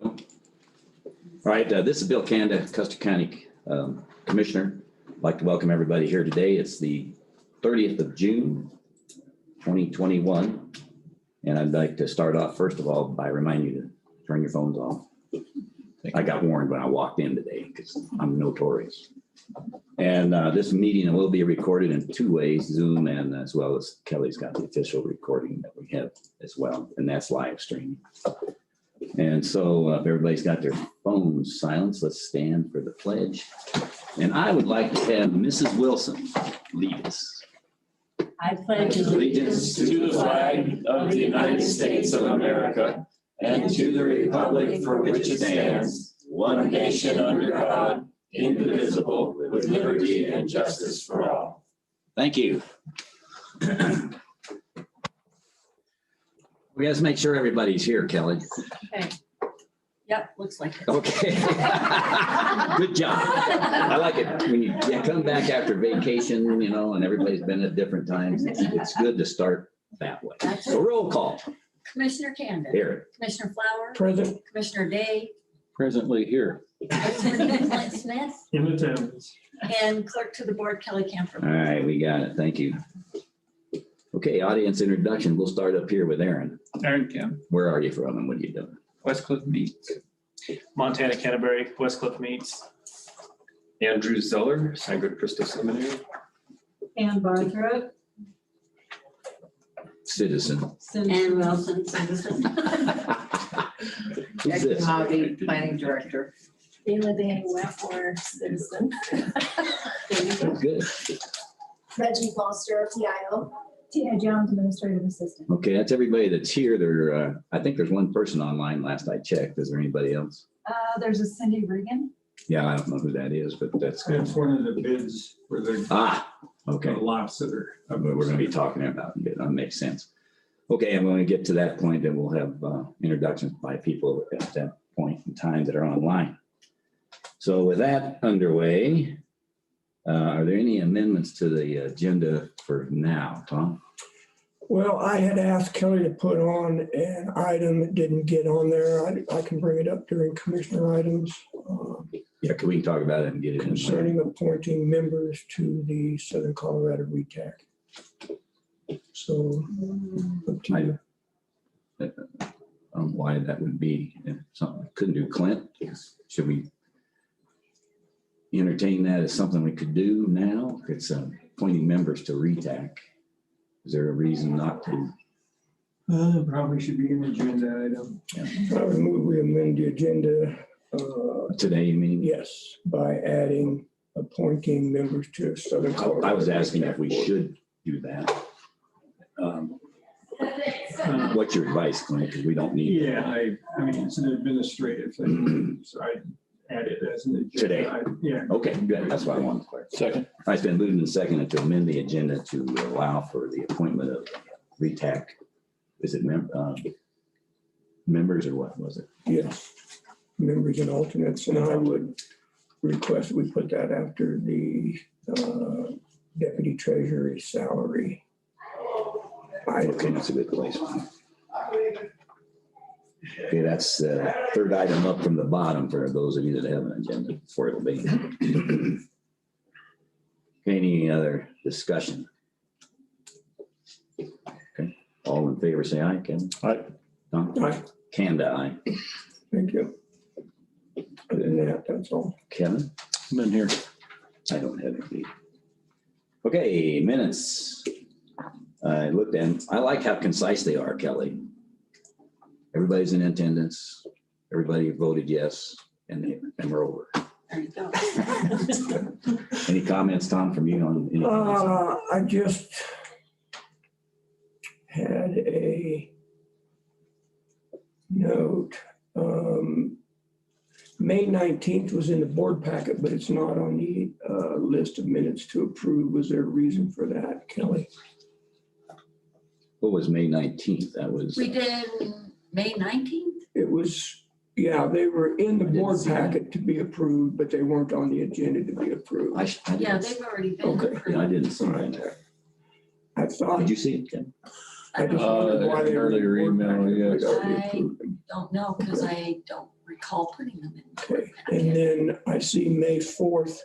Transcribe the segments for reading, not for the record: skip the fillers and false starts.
All right, this is Bill Kanda, Custer County Commissioner. I'd like to welcome everybody here today. It's the 30th of June, 2021. And I'd like to start off, first of all, by reminding you to turn your phones off. I got warned when I walked in today because I'm notorious. And this meeting will be recorded in two ways, Zoom and as well as Kelly's got the official recording that we have as well, and that's live streaming. And so if everybody's got their phones silenced, let's stand for the pledge. And I would like to have Mrs. Wilson lead us. I pledge allegiance to the flag of the United States of America and to the republic for which it stands, one nation under God, indivisible, with liberty and justice for all. Thank you. We got to make sure everybody's here, Kelly. Okay. Yep, looks like it. Okay. Good job. I like it. When you come back after vacation, you know, and everybody's been at different times, it's good to start that way. So roll call. Commissioner Kanda. Here. Commissioner Flower. Present. Commissioner Day. Presently here. Clint Smith. In attendance. And clerk to the board, Kelly Camper. All right, we got it. Thank you. Okay, audience introduction. We'll start up here with Aaron. Aaron Kim, Where are you from and what are you doing? Westcliff Meats. Montana Canterbury, Westcliff Meats. Andrew Zeller, Sangre de Cristo Seminary. Ann Barthrow. Citizen. And Wilson, citizen. Who's this? County Planning Director. Dana Danny Wentworth, citizen. Good. Reggie Foster, TIO. Tia Jones, administrative assistant. Okay, that's everybody that's here. There, I think there's one person online last I checked. Is there anybody else? There's a Cindy Regan. Yeah, I don't know who that is, but that's good. That's one of the bids where they're Okay. the lots that are. We're going to be talking about it. That makes sense. Okay, and when we get to that point, then we'll have introductions by people at that point in time that are online. So with that underway, are there any amendments to the agenda for now, Tom? Well, I had asked Kelly to put on an item that didn't get on there. I can bring it up during commissioner items Yeah, we can talk about it and get it in. concerning appointing members to the Southern Colorado RETAC. So up to you. I don't know why that would be something we couldn't do. Clint, should we entertain that as something we could do now? It's appointing members to RETAC. Is there a reason not to? Probably should be an agenda item. I would move we amend the agenda. Today, you mean? Yes, by adding appointing members to Southern Colorado. I was asking if we should do that. What's your advice, Clint? Because we don't need. Yeah, I mean, it's an administrative thing, so I add it as an agenda. Today. Yeah. Okay, good. That's what I wanted to clarify. Second. It's been moved and seconded to amend the agenda to allow for the appointment of RETAC. Is it members or what was it? Yes, members and alternates, and I would request we put that after the deputy treasurer's salary. Okay, that's a good place. Okay, that's the third item up from the bottom for those of you that have an agenda for it'll be. Any other discussion? Okay, all in favor, say aye, Kevin. Aye. Tom? Aye. Kanda, aye. Thank you. Other than that, that's all. Kevin? Been here. I don't have any. Okay, minutes. I looked and I like how concise they are, Kelly. Everybody's in attendance. Everybody voted yes, and we're over. There you go. Any comments, Tom, from you on anything else? I just had a note. May 19th was in the board packet, but it's not on the list of minutes to approve. Was there a reason for that, Kelly? What was May 19th? That was. We did May 19th? It was, yeah, they were in the I didn't board see packet to be approved, but they weren't on the agenda to be approved. I Yeah, didn't, they've already been Okay, yeah, I approved. didn't see that. I thought. Did you see it, Ken? I just wondered why they were in the Earlier board email, packet if yes. we'd already I approved them. Don't know, because I don't recall putting them in. Okay, and then I see May 4th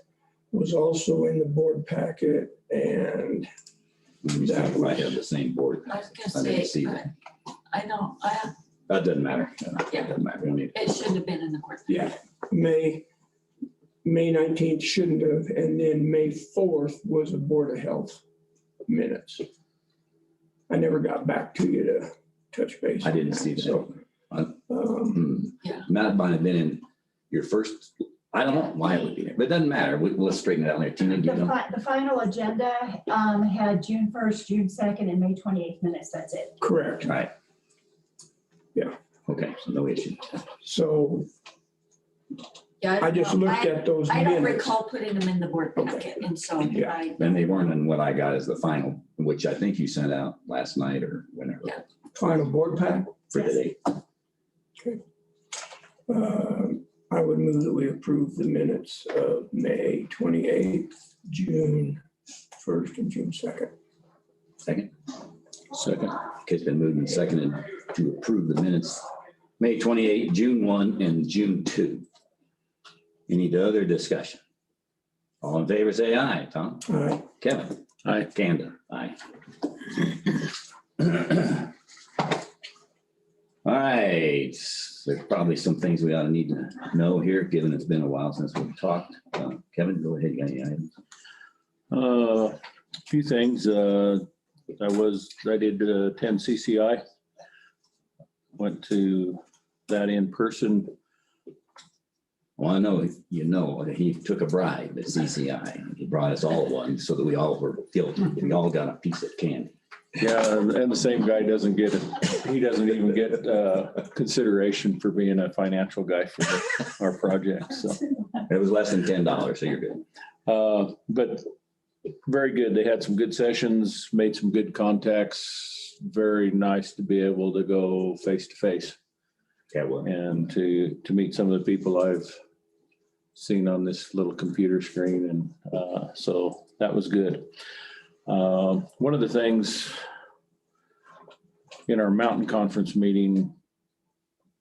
was also in the board packet, and Let me see if I have the same board. I was I gonna didn't say, see that. I don't, That doesn't matter. Yeah. Doesn't matter. We don't need- it shouldn't have been in the board. yeah, May 19th shouldn't have, and then May 4th was a Board of Health minutes. I never got back to you to touch base. I on didn't see that. So, Yeah. That might have been in your first, I don't know why it would be there, but it doesn't matter. Let's straighten it out later. Tina, do you know? The final agenda had June 1st, June 2nd, and May 28th minutes. That's it. correct. Right. Yeah. Okay, so no issue. So Yeah, I just don't know. looked at those I don't minutes. recall putting them in the board Okay. packet, and so Yeah. I, Then they weren't in what I got as the final, which I think you sent out last night or whenever. Yeah. Final board pack. For today. I would move that we approve the minutes of May 28th, June 1st, and June 2nd. Second? Second. Okay, it's been moved and seconded to approve the minutes, May 28, June 1, and June 2. Any other discussion? All in favor, say aye. Tom? All right, Kevin? Aye. Kanda? Aye. All right, there's probably some things we ought to need to know here, given it's been a while since we've talked. Kevin, go ahead, you got any items? A few things. I did attend CCI. Went to that in person. Well, I know, you know, he took a bribe at CCI. He brought us all one so that we all were guilty. We all got a piece of candy. Yeah, and the same guy doesn't get it. He doesn't even get consideration for being a financial guy for our project. So, It was less than $10, so you're good. but very good. They had some good sessions, made some good contacts. Very nice to be able to go face to face Yeah, well, and to meet some of the people I've seen on this little computer screen. And so that was good. One of the things in our mountain conference meeting,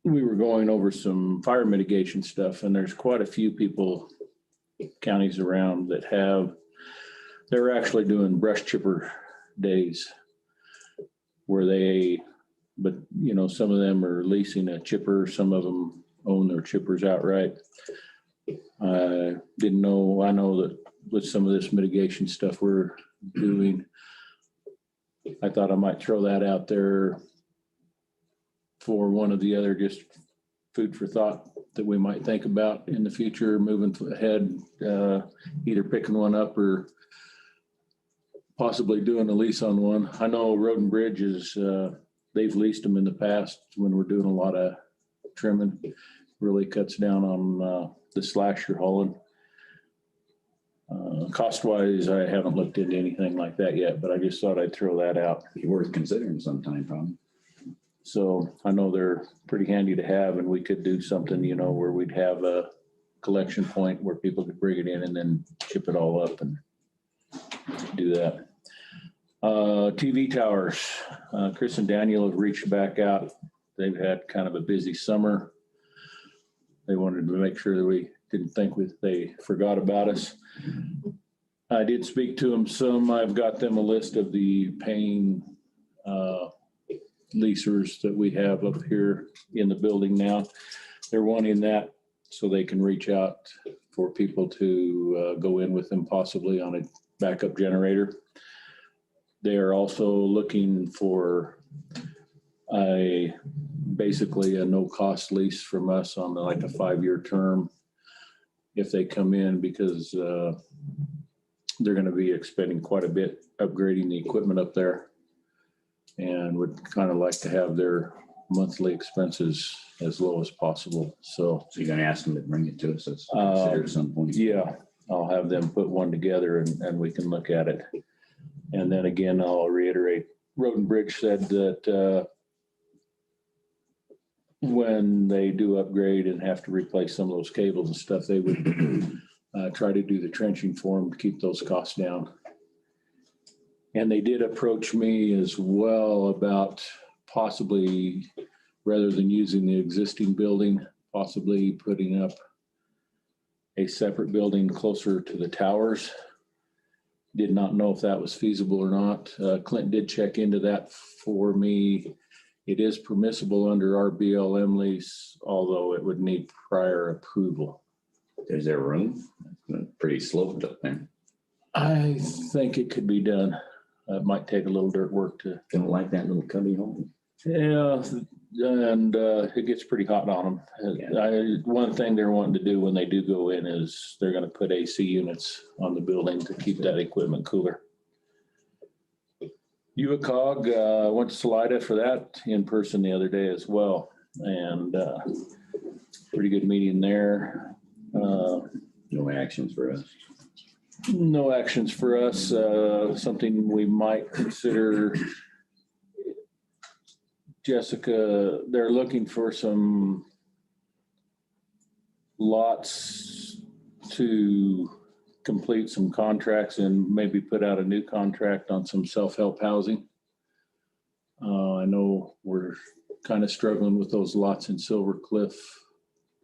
we were going over some fire mitigation stuff, and there's quite a few people, counties around that they're actually doing brush chipper days where but you know, some of them are leasing a chipper, some of them own their chippers outright. I know that with some of this mitigation stuff we're doing, I thought I might throw that out there for one of the other, just food for thought that we might think about in the future, moving ahead, either picking one up or possibly doing a lease on one. I know Road and Bridge they've leased them in the past when we're doing a lot of trimming. Really cuts down on the slash you're hauling. Cost wise, I haven't looked into anything like that yet, but I just thought I'd throw that out. be worth considering sometime, probably. So I know they're pretty handy to have, and we could do something, you know, where we'd have a collection point where people could bring it in and then chip it all up and do that. TV towers, Chris and Daniel have reached back out. They've had kind of a busy summer. They wanted to make sure that we didn't think they forgot about us. I did speak to them some. I've got them a list of the paying leasers that we have up here in the building now. They're wanting that so they can reach out for people to go in with them possibly on a backup generator. They are also looking for basically a no-cost lease from us on like a 5-year term if they come in, because they're going to be expending quite a bit upgrading the equipment up there, and would kind of like to have their monthly expenses as low as possible. So So you're gonna ask them to bring it to us, let's consider at some point. yeah, I'll have them put one together and we can look at it. And then again, I'll reiterate, Road and Bridge said that when they do upgrade and have to replace some of those cables and stuff, they would try to do the trenching for them to keep those costs down. And they did approach me as well about possibly, rather than using the existing building, possibly putting up a separate building closer to the towers. Did not know if that was feasible or not. Clint did check into that for me. It is permissible under our BLM lease, although it would need prior approval. Is there room? Pretty sloped up there. I think it could be done. It might take a little dirt work to. Don't like that little cubby hole. Yeah, and it gets pretty hot on them. One thing they're wanting to do when they do go in is they're going to put AC units on the building to keep that equipment cooler. UACOG went to Salida for that in person the other day as well, and pretty good meeting there. No actions for us. No actions for us. Something we might consider. Jessica, they're looking for some lots to complete some contracts and maybe put out a new contract on some self-help housing. I know we're kind of struggling with those lots in Silver Cliff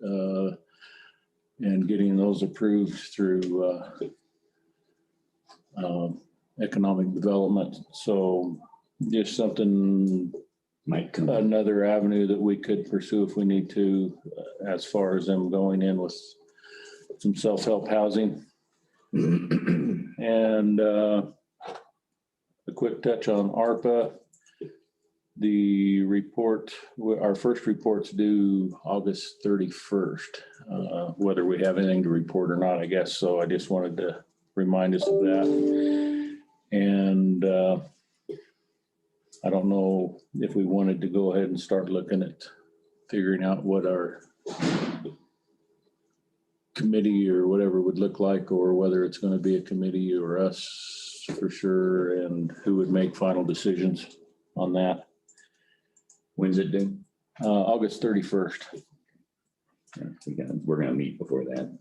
and getting those approved through economic development. So just something, Might come. another avenue that we could pursue if we need to, as far as them going in with some self-help housing. And a quick touch on ARPA. The report, our first report's due August 31st. Whether we have anything to report or not, I guess. So I just wanted to remind us of that. And I don't know if we wanted to go ahead and start looking at figuring out what our committee or whatever would look like, or whether it's going to be a committee or us for sure, and who would make final decisions on that. When's it due? August 31st. We're gonna meet before that.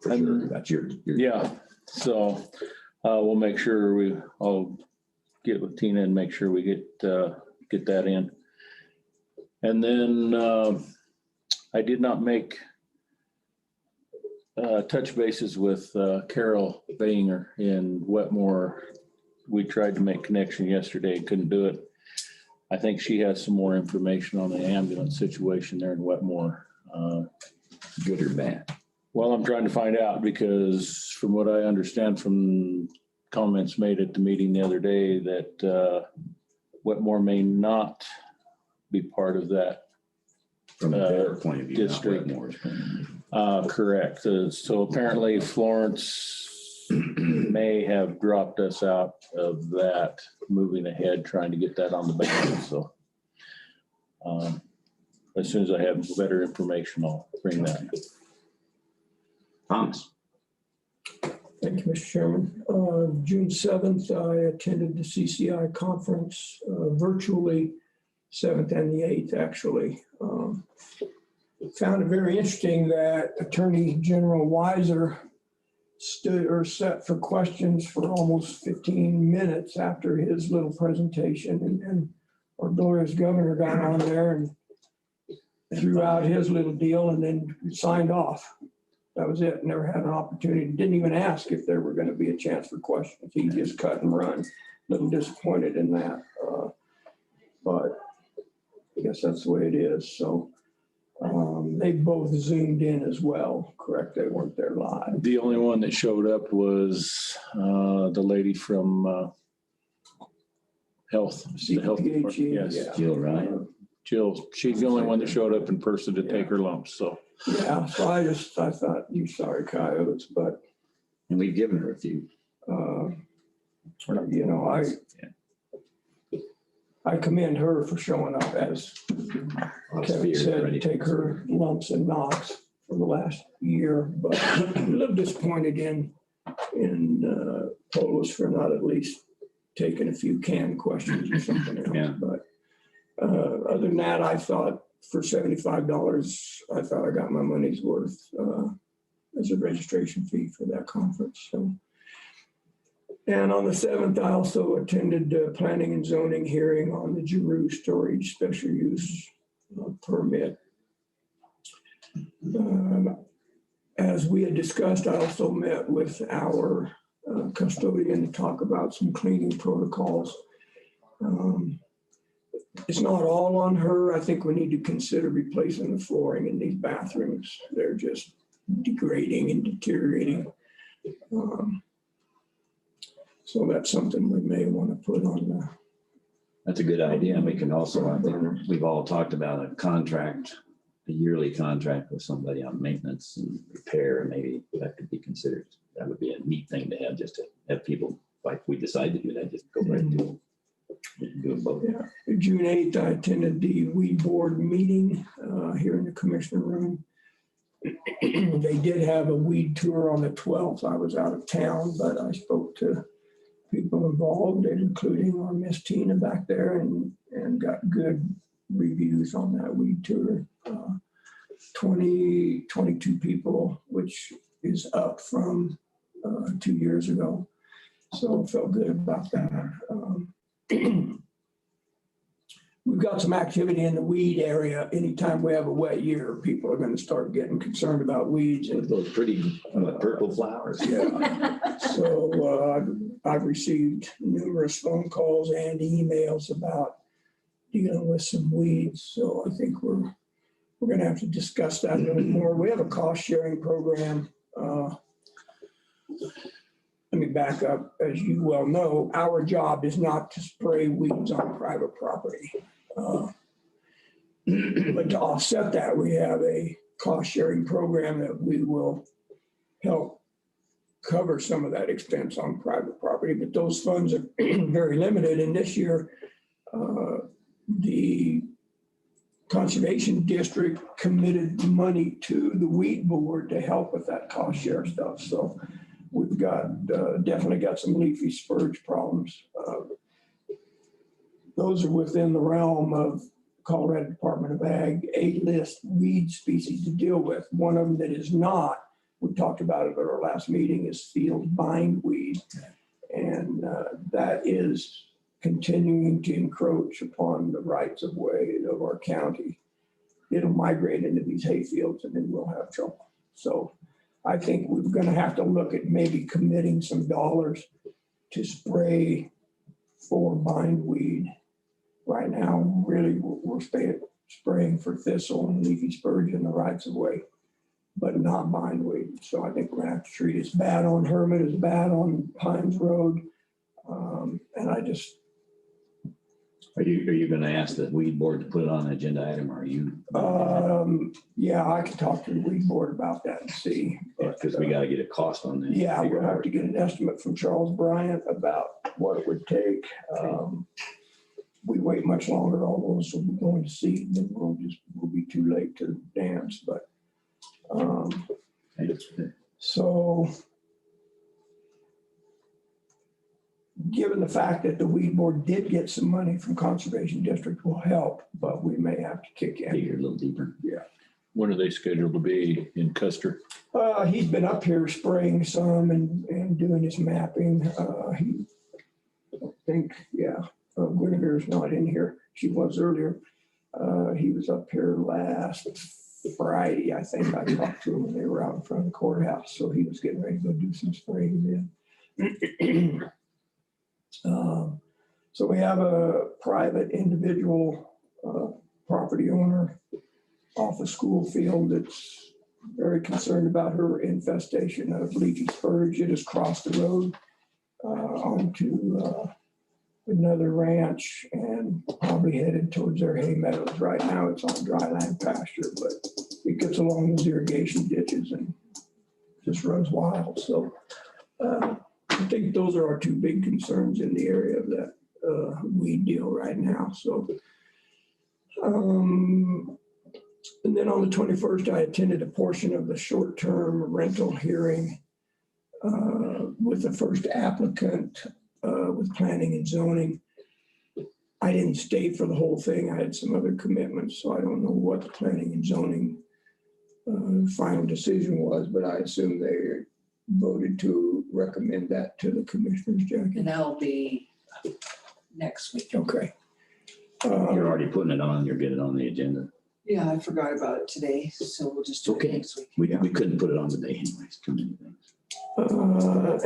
For sure. That's your. Yeah, so we'll make sure I'll get with Tina and make sure we get that in. And then I did not make touch bases with Carol Banger in Wetmore. We tried to make connection yesterday and couldn't do it. I think she has some more information on the ambulance situation there in Wetmore. Good or bad? Well, I'm trying to find out, because from what I understand from comments made at the meeting the other day, that Wetmore may not be part of that. From their point of view, not district. Wetmore's point of view. Correct. So apparently Florence may have dropped us out of that, moving ahead, trying to get that on the ballot. So as soon as I have better information, I'll bring that. Thomas. Thank you, Mr. Chairman. June 7th, I attended the CCI conference virtually, 7th and the 8th, actually. Found it very interesting that Attorney General Weiser stood or sat for questions for almost 15 minutes after his little presentation, and our glorious governor got on there and threw out his little deal and then signed off. That was it. Never had an opportunity. Didn't even ask if there were going to be a chance for questions. He just cut and run. A little disappointed in that. But I guess that's the way it is. So they both zoomed in as well, correct? They weren't there live. The only one that showed up was the lady from health. The health department. Yes. Yeah. Jill Ryan. Jill, she's the only one that showed up in person to take her lumps. So Yeah, so I thought, you sorry coyotes, but, And we've given her a few. you know, I commend her for showing up, as Kevin said, to take her lumps and knocks for the last year, but a little disappointed in Polis for not at least taking a few canned questions or something else. Yeah. But other than that, I thought for $75, I thought I got my money's worth as a registration fee for that conference. So, and on the 7th, I also attended the planning and zoning hearing on the Giroux storage special use permit. As we had discussed, I also met with our custodian to talk about some cleaning protocols. It's not all on her. I think we need to consider replacing the flooring in these bathrooms. They're just degrading and deteriorating. So that's something we may want to put on the. That's a good idea. And we can also, I think we've all talked about a contract, a yearly contract with somebody on maintenance and repair, and maybe that could be considered. That would be a neat thing to have, just to have people, like we decide to do that, just go right to it. We can do it both. Yeah. June 8th, I attended the weed board meeting here in the commissioner room. They did have a weed tour on the 12th. I was out of town, but I spoke to people involved, including our Miss Tina back there, and got good reviews on that weed tour. 22 people, which is up from 2 years ago. So I felt good about that. We've got some activity in the weed area. Anytime we have a wet year, people are going to start getting concerned about weeds. With those pretty purple flowers. Yeah. So I've received numerous phone calls and emails about dealing with some weeds. So I think we're going to have to discuss that a little more. We have a cost sharing program. Let me back up. As you well know, our job is not to spray weeds on private property. But to offset that, we have a cost sharing program that we will help cover some of that expense on private property. But those funds are very limited. And this year, the Conservation District committed money to the weed board to help with that cost share stuff. So we've got definitely got some leafy spurge problems. Those are within the realm of Colorado Department of Ag A-list weed species to deal with. One of them that is not, we talked about it at our last meeting, is field bindweed. And that is continuing to encroach upon the rights of way of our county. It'll migrate into these hay fields and then we'll have trouble. So I think we're going to have to look at maybe committing some dollars to spray for bindweed. Right now, really, we're spraying for thistle and leafy spurge in the rights of way, but not bindweed. So I think we're going to have to treat it as bad on Hermit, as bad on Pines Road. And I just. Are you going to ask the weed board to put it on an agenda item, or are you? Yeah, I can talk to the weed board about that and see. Because we got to get a cost on this. Yeah, we'll have to get an estimate from Charles Bryant about what it would take. We wait much longer, all those will be going to seed, then we'll be too late to dance. But so given the fact that the weed board did get some money from Conservation District will help, but we may have to kick in. Dig a little deeper. Yeah. When are they scheduled to be in Custer? He's been up here spraying some and doing his mapping. Guinevere's not in here. She was earlier. He was up here last Friday, I think. I talked to him when they were out in front of the courthouse. So he was getting ready to go do some spraying then. So we have a private individual property owner off a school field that's very concerned about her infestation of leafy spurge. It has crossed the road onto another ranch and probably headed towards their hay meadows. Right now it's on dry land pasture, but it gets along those irrigation ditches and just runs wild. So I think those are our two big concerns in the area of that weed deal right now. So, and then on the 21st, I attended a portion of the short-term rental hearing with the first applicant with planning and zoning. I didn't stay for the whole thing. I had some other commitments, so I don't know what the planning and zoning final decision was, but I assume they voted to recommend that to the commissioners, Jackie. And that'll be next week. Okay. You're already putting it on, you're getting it on the agenda. Yeah, I forgot about it today, so we'll just do it Okay. next week. We couldn't put it on today anyways, too many things.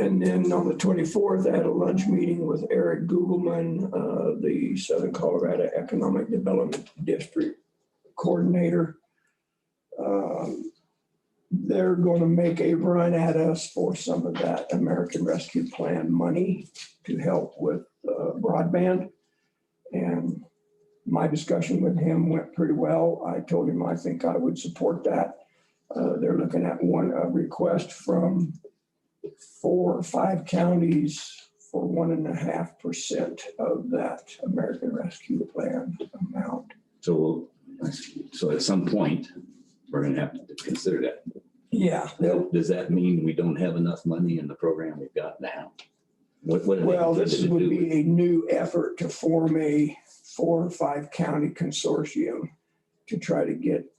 And then on the 24th, I had a lunch meeting with Eric Googleman, the Southern Colorado Economic Development District Coordinator. They're going to make a run at us for some of that American Rescue Plan money to help with broadband. And my discussion with him went pretty well. I told him I think I would support that. They're looking at a request from 4 or 5 counties for 1.5% of that American Rescue Plan amount. So at some point, we're gonna have to consider that. Yeah. Does that mean we don't have enough money in the program we've got now? What do they Well, intend this to would do with- be a new effort to form a 4 or 5 county consortium to try to get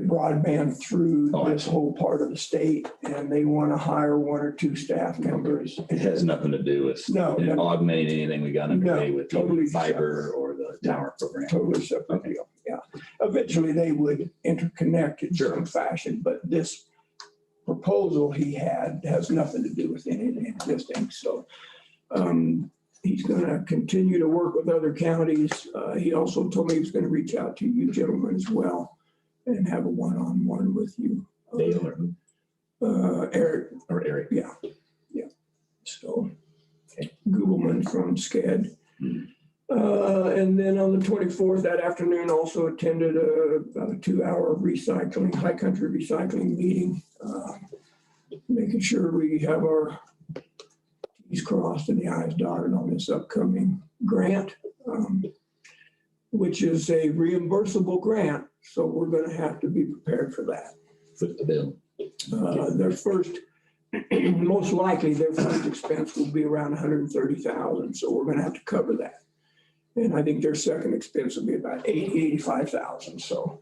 broadband through Oh, I this see. whole part of the state. And they want to hire 1 or 2 staff members. It has nothing to do with No, no. augmenting anything we got underway No, with totally fiber or the tower program. Totally separate Okay. deal, yeah. Eventually, they would interconnect in Sure. some fashion, but this proposal he had has nothing to do with any of the existing, so. He's gonna continue to work with other counties. He also told me he was gonna reach out to you gentlemen as well and have a one-on-one with you. Dale or who? Eric, Or Eric? yeah. So, Googleman from SCED. Hmm. And then on the 24th, that afternoon, also attended about a 2-hour recycling, high country recycling meeting. Making sure we have our T's crossed and the I's dotted on this upcoming grant, which is a reimbursable grant. So we're gonna have to be prepared for that. Foot the bill. Their first, most likely, their first expense will be around 130,000, so we're gonna have to cover that. And I think their second expense will be about 85,000, so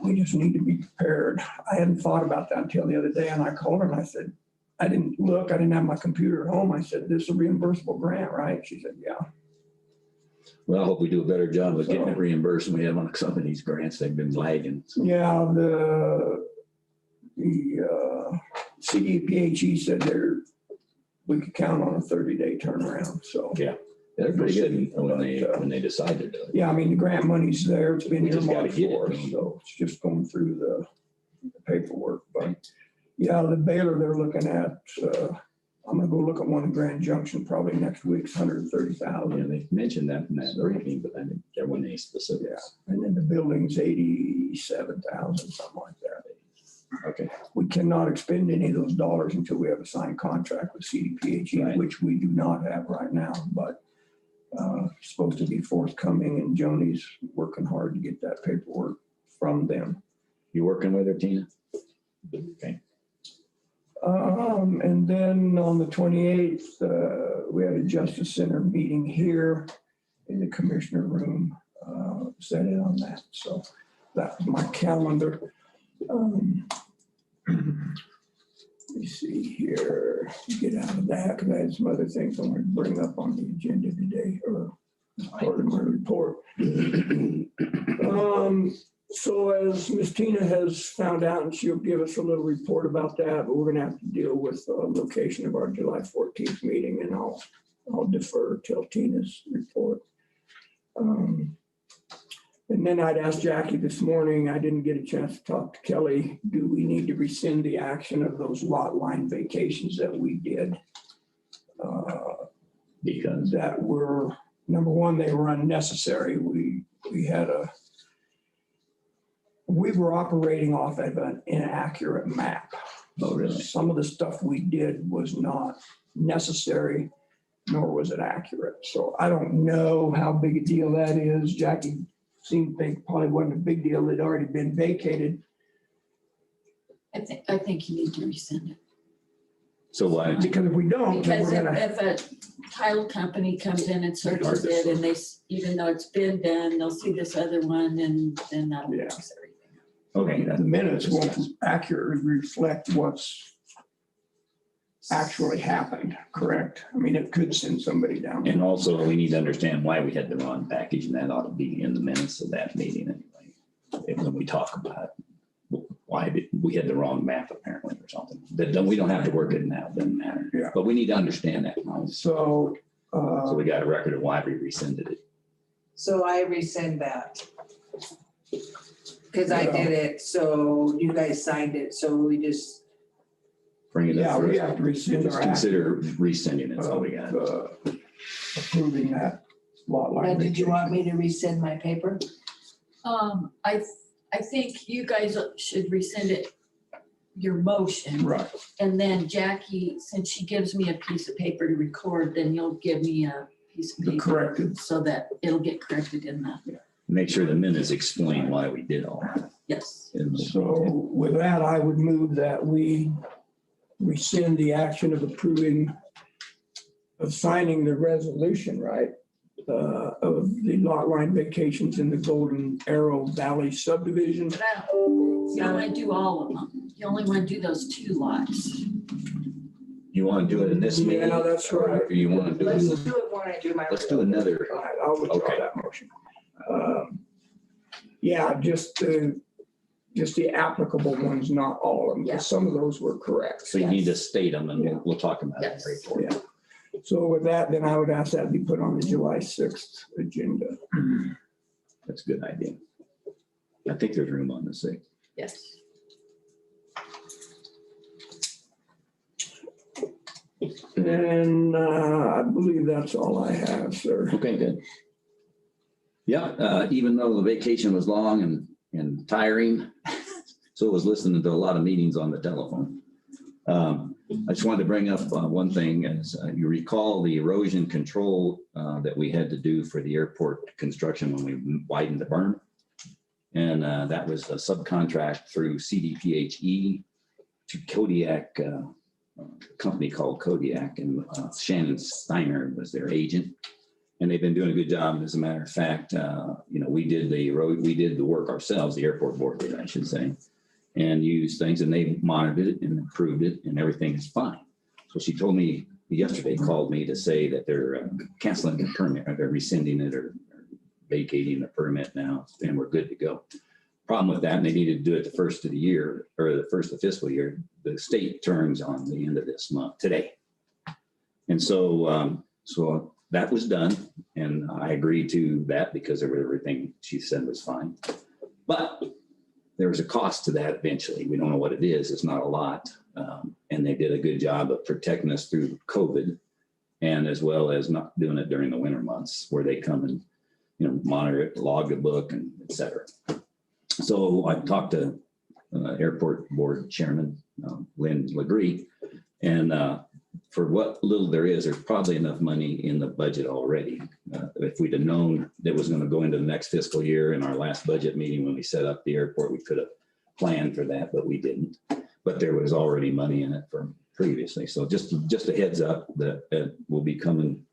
we just need to be prepared. I hadn't thought about that until the other day, and I called her and I said, I didn't have my computer at home. I said, this is a reimbursable grant, right? She said, yeah. Well, I hope we do a better job of getting So- it reimbursed than we have on some of these grants. They've been lagging. So, Yeah, the CDPHE said we could count on a 30-day turnaround, so. yeah, they're pretty good when they decide to do it. Yeah, I mean, the grant money's there, it's been We just gotta earmarked get it. for us, so it's just going through the paperwork, but yeah, the Baylor they're looking at, I'm gonna go look at one in Grand Junction probably next week, it's Yeah, 130,000. they mentioned that in that briefing, but I didn't get any specifics. And then the building's 87,000, something like that. Okay, We cannot expend any of those dollars until we have a signed contract with CDPHE, Right. which we do not have right now, but supposed to be forthcoming, and Joni's working hard to get that paperwork from them. you working with her, Tina? Okay. And then on the 28th, we had a Justice Center meeting here in the Commissioner Room, set in on that. So that was my calendar. Let me see here, get out of that because I had some other things I wanted to bring up on the agenda today or as part of my report. So as Ms. Tina has found out, and she'll give us a little report about that, but we're gonna have to deal with the location of our July 14th meeting, and I'll defer till Tina's report. And then I'd asked Jackie this morning, I didn't get a chance to talk to Kelly, do we need to rescind the action of those lot line vacations that we did? Because That were, number one, they were unnecessary. We were operating off of an inaccurate map. Oh, really? Some of the stuff we did was not necessary, nor was it accurate. So I don't know how big a deal that is. Jackie seemed to think probably wasn't a big deal. It'd already been vacated. I think you need to rescind it. So why? Because if we don't, then Because we're gonna, if a title company comes in and searches it and even though it's been done, they'll see this other one and then that'll Yeah. fix everything. Okay, the minutes won't accurately reflect what's actually happened, correct? I mean, it could send somebody down. And also, we need to understand why we had the wrong package, and that ought to be in the minutes of that meeting anyway. When we talk about why we had the wrong map apparently or something. We don't have to work it now, doesn't matter. Yeah. But we need to understand that now. So, So we got a record of why we rescinded it. So I rescind that. Cause I did it, so you guys signed it, so we just, Bring it yeah, up we first. have to rescind Just our act consider rescinding it, that's all we got. of, approving that lot line. now, did you want vacation. me to rescind my paper? I think you guys should rescind it, your motion. Right, And then Jackie, since she gives me a piece of paper to record, then you'll give me a piece of the paper corrected. so that it'll get corrected in the, Make sure the minutes explain why we did all that. yes. So with that, I would move that we rescind the action of approving, of signing the resolution, right? Of the lot line vacations in the Golden Arrow Valley subdivision. You don't want to do all of them. You only want to do those 2 lots. You want to do it in this meeting? Yeah, that's right. Or you want to do Let's it? do it when I do my. Let's do another. All right, I'll withdraw Okay. that motion. Yeah, just the applicable ones, not all of them, Yeah. because some of those were correct. So you need to state them and we'll talk about it. Yes. in the report. Yeah. So with that, then I would ask that be put on the July 6th agenda. That's a good idea. I think there's room on the 6th. Yes. And I believe that's all I have, sir. Okay, good. Yeah, even though the vacation was long and tiring, so was listening to a lot of meetings on the telephone. I just wanted to bring up one thing, as you recall the erosion control that we had to do for the airport construction when we widened the berm. And that was a subcontract through CDPHE to Kodiak, a company called Kodiak, and Shannon Steiner was their agent. And they've been doing a good job. As a matter of fact, we did the work ourselves, the airport board did, I should say, and used things, and they monitored it and approved it, and everything is fine. So she told me yesterday, called me to say that they're canceling the permit, or they're rescinding it, or vacating the permit now, and we're good to go. Problem with that, and they needed to do it the first of the year, or the first of fiscal year. The state turns on the end of this month, today. And so that was done, and I agreed to that because of everything she said was fine. But there was a cost to that eventually. We don't know what it is. It's not a lot. And they did a good job of protecting us through COVID, and as well as not doing it during the winter months where they come and, monitor it, log the book, and et cetera. So I talked to airport board chairman, Lynn Legree, and for what little there is, there's probably enough money in the budget already. If we'd have known that was going to go into the next fiscal year in our last budget meeting when we set up the airport, we could have planned for that, but we didn't. But there was already money in it from previously. So just a heads up that will be coming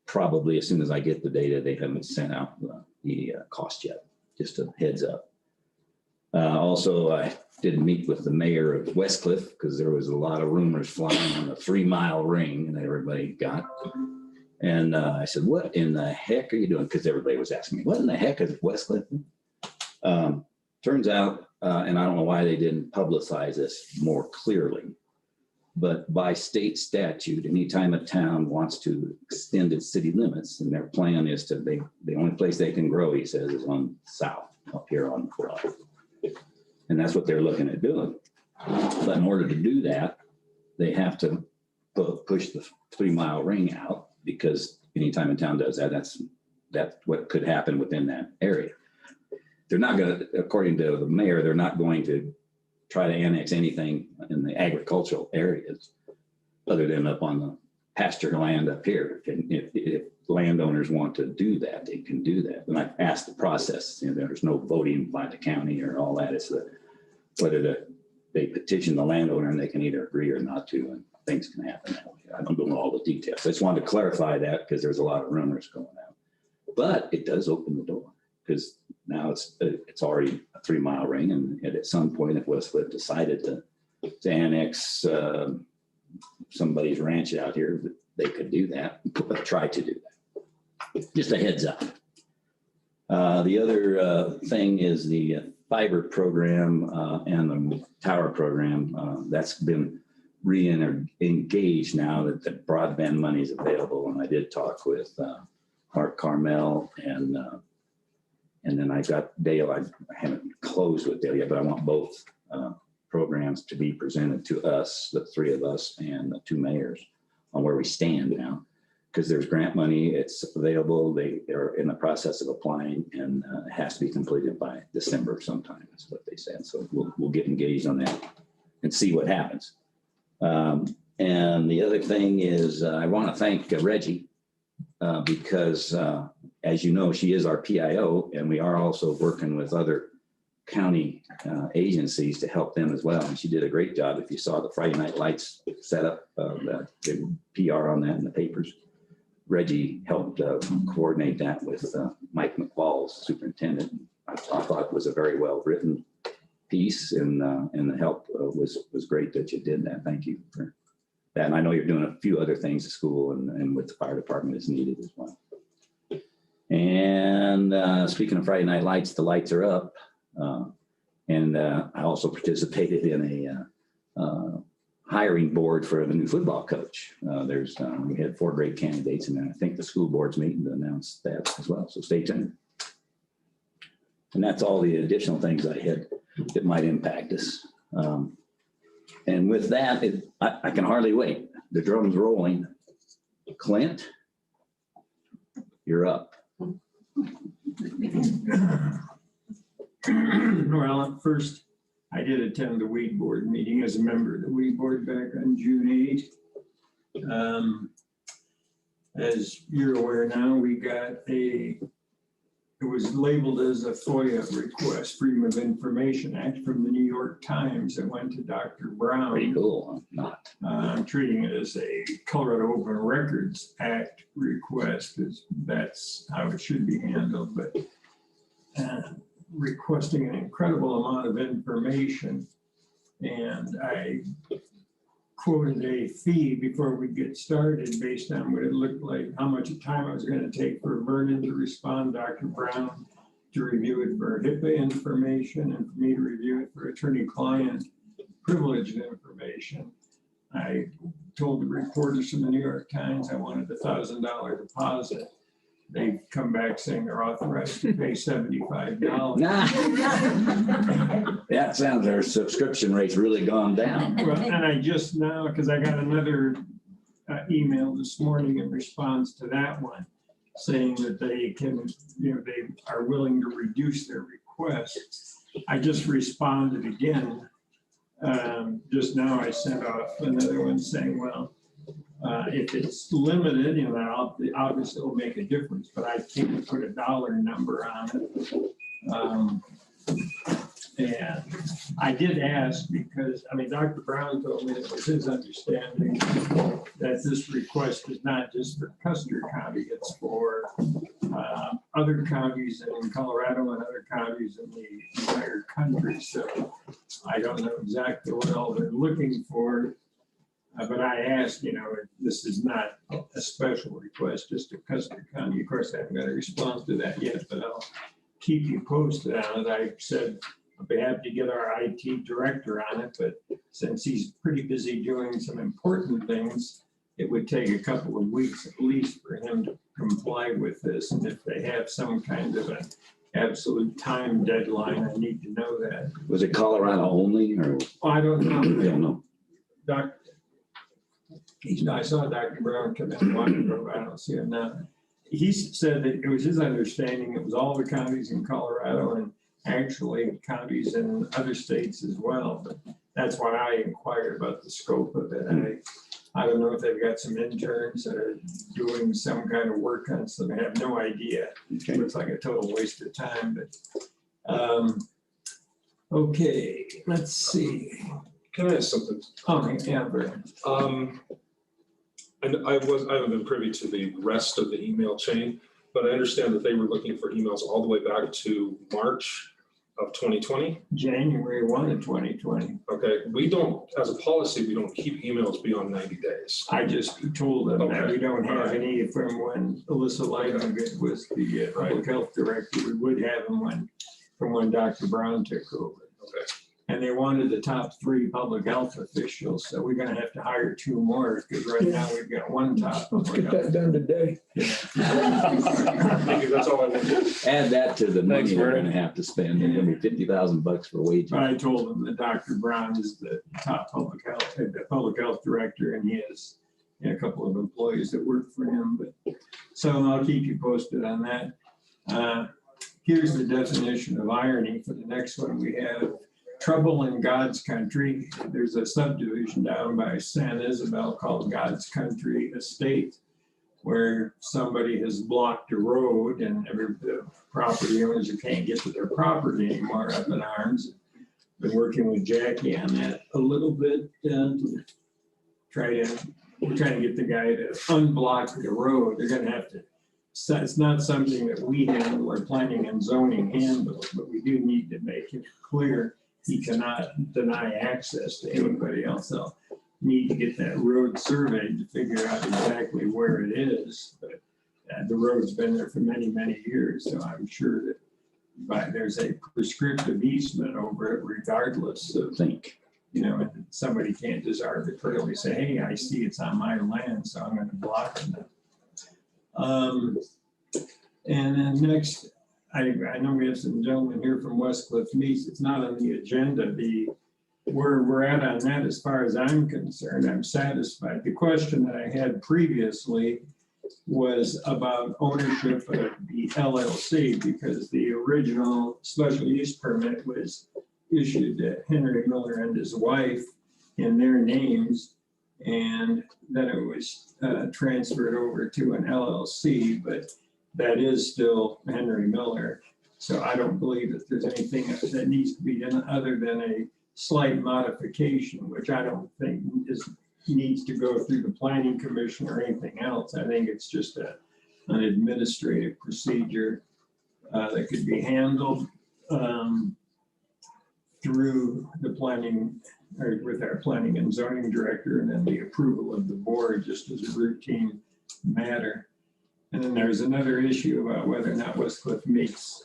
probably as soon as I get the data. They haven't sent out the cost yet. Just a heads up. Also, I did meet with the mayor of Westcliff because there was a lot of rumors flying on the 3-mile ring that everybody got. And I said, what in the heck are you doing? Because everybody was asking me, what in the heck is Westcliff? Turns out, and I don't know why they didn't publicize this more clearly, but by state statute, anytime a town wants to extend its city limits, and their plan is to, the only place they can grow, he says, is on south, up here on the broad. And that's what they're looking at doing. But in order to do that, they have to push the 3-mile ring out, because anytime a town does that, that's what could happen within that area. They're not going to, according to the mayor, they're not going to try to annex anything in the agricultural areas other than up on the pasture land up here. If landowners want to do that, they can do that. And I asked the process, there's no voting by the county or all that. It's whether they petition the landowner and they can either agree or not to, and things can happen that way. I don't know all the details. I just wanted to clarify that because there's a lot of rumors going out. But it does open the door, because now it's already a 3-mile ring, and at some point if Westcliff decided to annex somebody's ranch out here, that they could do that, try to do that. Just a heads up. The other thing is the fiber program and the tower program. That's been re-engaged now that the broadband money is available. And I did talk with Mark Carmel and then I got Dale. I haven't closed with Dale yet, but I want both programs to be presented to us, the three of us and the two mayors, on where we stand now. Because there's grant money, it's available. They are in the process of applying, and it has to be completed by December sometime. That's what they said. So we'll get engaged on that and see what happens. And the other thing is, I want to thank Reggie because, as you know, she is our PIO, and we are also working with other county agencies to help them as well. And she did a great job. If you saw the Friday Night Lights set up, the PR on that in the papers. Reggie helped coordinate that with Mike McFall's superintendent. I thought it was a very well written piece, and the help was great that you did that. Thank you for that. And I know you're doing a few other things at school and with the fire department as needed as well. And speaking of Friday Night Lights, the lights are up. And I also participated in a hiring board for the new football coach. We had 4 great candidates, and I think the school board's meeting to announce that as well. So stay tuned. And that's all the additional things I had that might impact us. And with that, I can hardly wait. The drum's rolling. Clint, you're up. Well, at first, I did attend the weed board meeting as a member of the weed board back on June 8th. As you're aware now, we got it was labeled as a FOIA request, Freedom of Information Act from the New York Times that went to Dr. Brown. Pretty cool, huh? I'm treating it as a Colorado Open Records Act request, because that's how it should be handled, but requesting an incredible amount of information. And I quoted a fee before we get started based on what it looked like, how much time it was going to take for Vernon to respond, Dr. Brown to review it for HIPAA information, and for me to review it for attorney-client privileged information. I told the reporters from the New York Times I wanted a $1,000 deposit. They come back saying they're authorized to pay $75. That sounds, our subscription rate's really gone down. Well, and I just now, because I got another email this morning in response to that one, saying that they can, they are willing to reduce their request. I just responded again. Just now I sent off another one saying, well, if it's limited, that obviously will make a difference, but I can't put a dollar number on it. And I did ask because, Dr. Brown told me it was his understanding that this request is not just for Custer County, it's for other counties in Colorado and other counties in the entire country. So I don't know exactly what all they're looking for. But I asked, this is not a special request, just to Custer County. Of course, I haven't got a response to that yet, but I'll keep you posted on it. I said I'd be happy to get our IT director on it, but since he's pretty busy doing some important things, it would take a couple of weeks at least for him to comply with this. And if they have some kind of an absolute time deadline, I need to know that. Was it Colorado only, or? Well, I don't know. I don't know. I saw Dr. Brown come in a while ago, but I don't see him now. He said that it was his understanding it was all the counties in Colorado and actually counties in other states as well. But that's why I inquired about the scope of it. And I don't know if they've got some interns that are doing some kind of work on something. I have no idea. Okay. It looks like a total waste of time. But okay, let's see. Can I ask something? Yeah, Brian. And I haven't been privy to the rest of the email chain, but I understand that they were looking for emails all the way back to March of 2020? January 1 of 2020. Okay, we don't, as a policy, we don't keep emails beyond 90 days. I just told them that Okay. we don't have Alright. any from when Alyssa Lighting was the public health director. We would have them from when Dr. Brown took over. Okay. And they wanted the top 3 public health officials, so we're gonna have to hire 2 more, because right now we've got 1 top Let's public get health. that done today. Thank you, that's all I wanted. Add that to the Thanks, money we're Vernon. gonna have to spend. It's gonna be $50,000 for wages. But I told them that Dr. Brown is the top public health director, and he has a couple of employees that work for him, but, so I'll keep you posted on that. Here's the definition of irony for the next one. We have trouble in God's country. There's a subdivision down by San Isabel called God's Country Estate, where somebody has blocked a road and the property owners who can't get to their property anymore up in arms. Been working with Jackie on that a little bit to we're trying to get the guy to unblock the road. They're gonna have to, so it's not something that we handle or planning and zoning handles, but we do need to make it clear he cannot deny access to anybody else. They'll need to get that road surveyed to figure out exactly where it is. But the road's been there for many, many years, so I'm sure that there's a prescriptive easement over it regardless of, Think. and somebody can't just arbitrarily say, hey, I see it's on my land, so I'm gonna block it. And then next, I know we have some gentlemen here from Westcliff Meats. It's not on the agenda. Where we're at on that, as far as I'm concerned, I'm satisfied. The question that I had previously was about ownership of the LLC, because the original special use permit was issued to Henry Miller and his wife in their names. And then it was transferred over to an LLC, but that is still Henry Miller. So I don't believe that there's anything that needs to be done other than a slight modification, which I don't think needs to go through the planning commission or anything else. I think it's just an administrative procedure that could be handled through the planning, or with our planning and zoning director, and then the approval of the board just as a routine matter. And then there's another issue about whether or not Westcliff Meats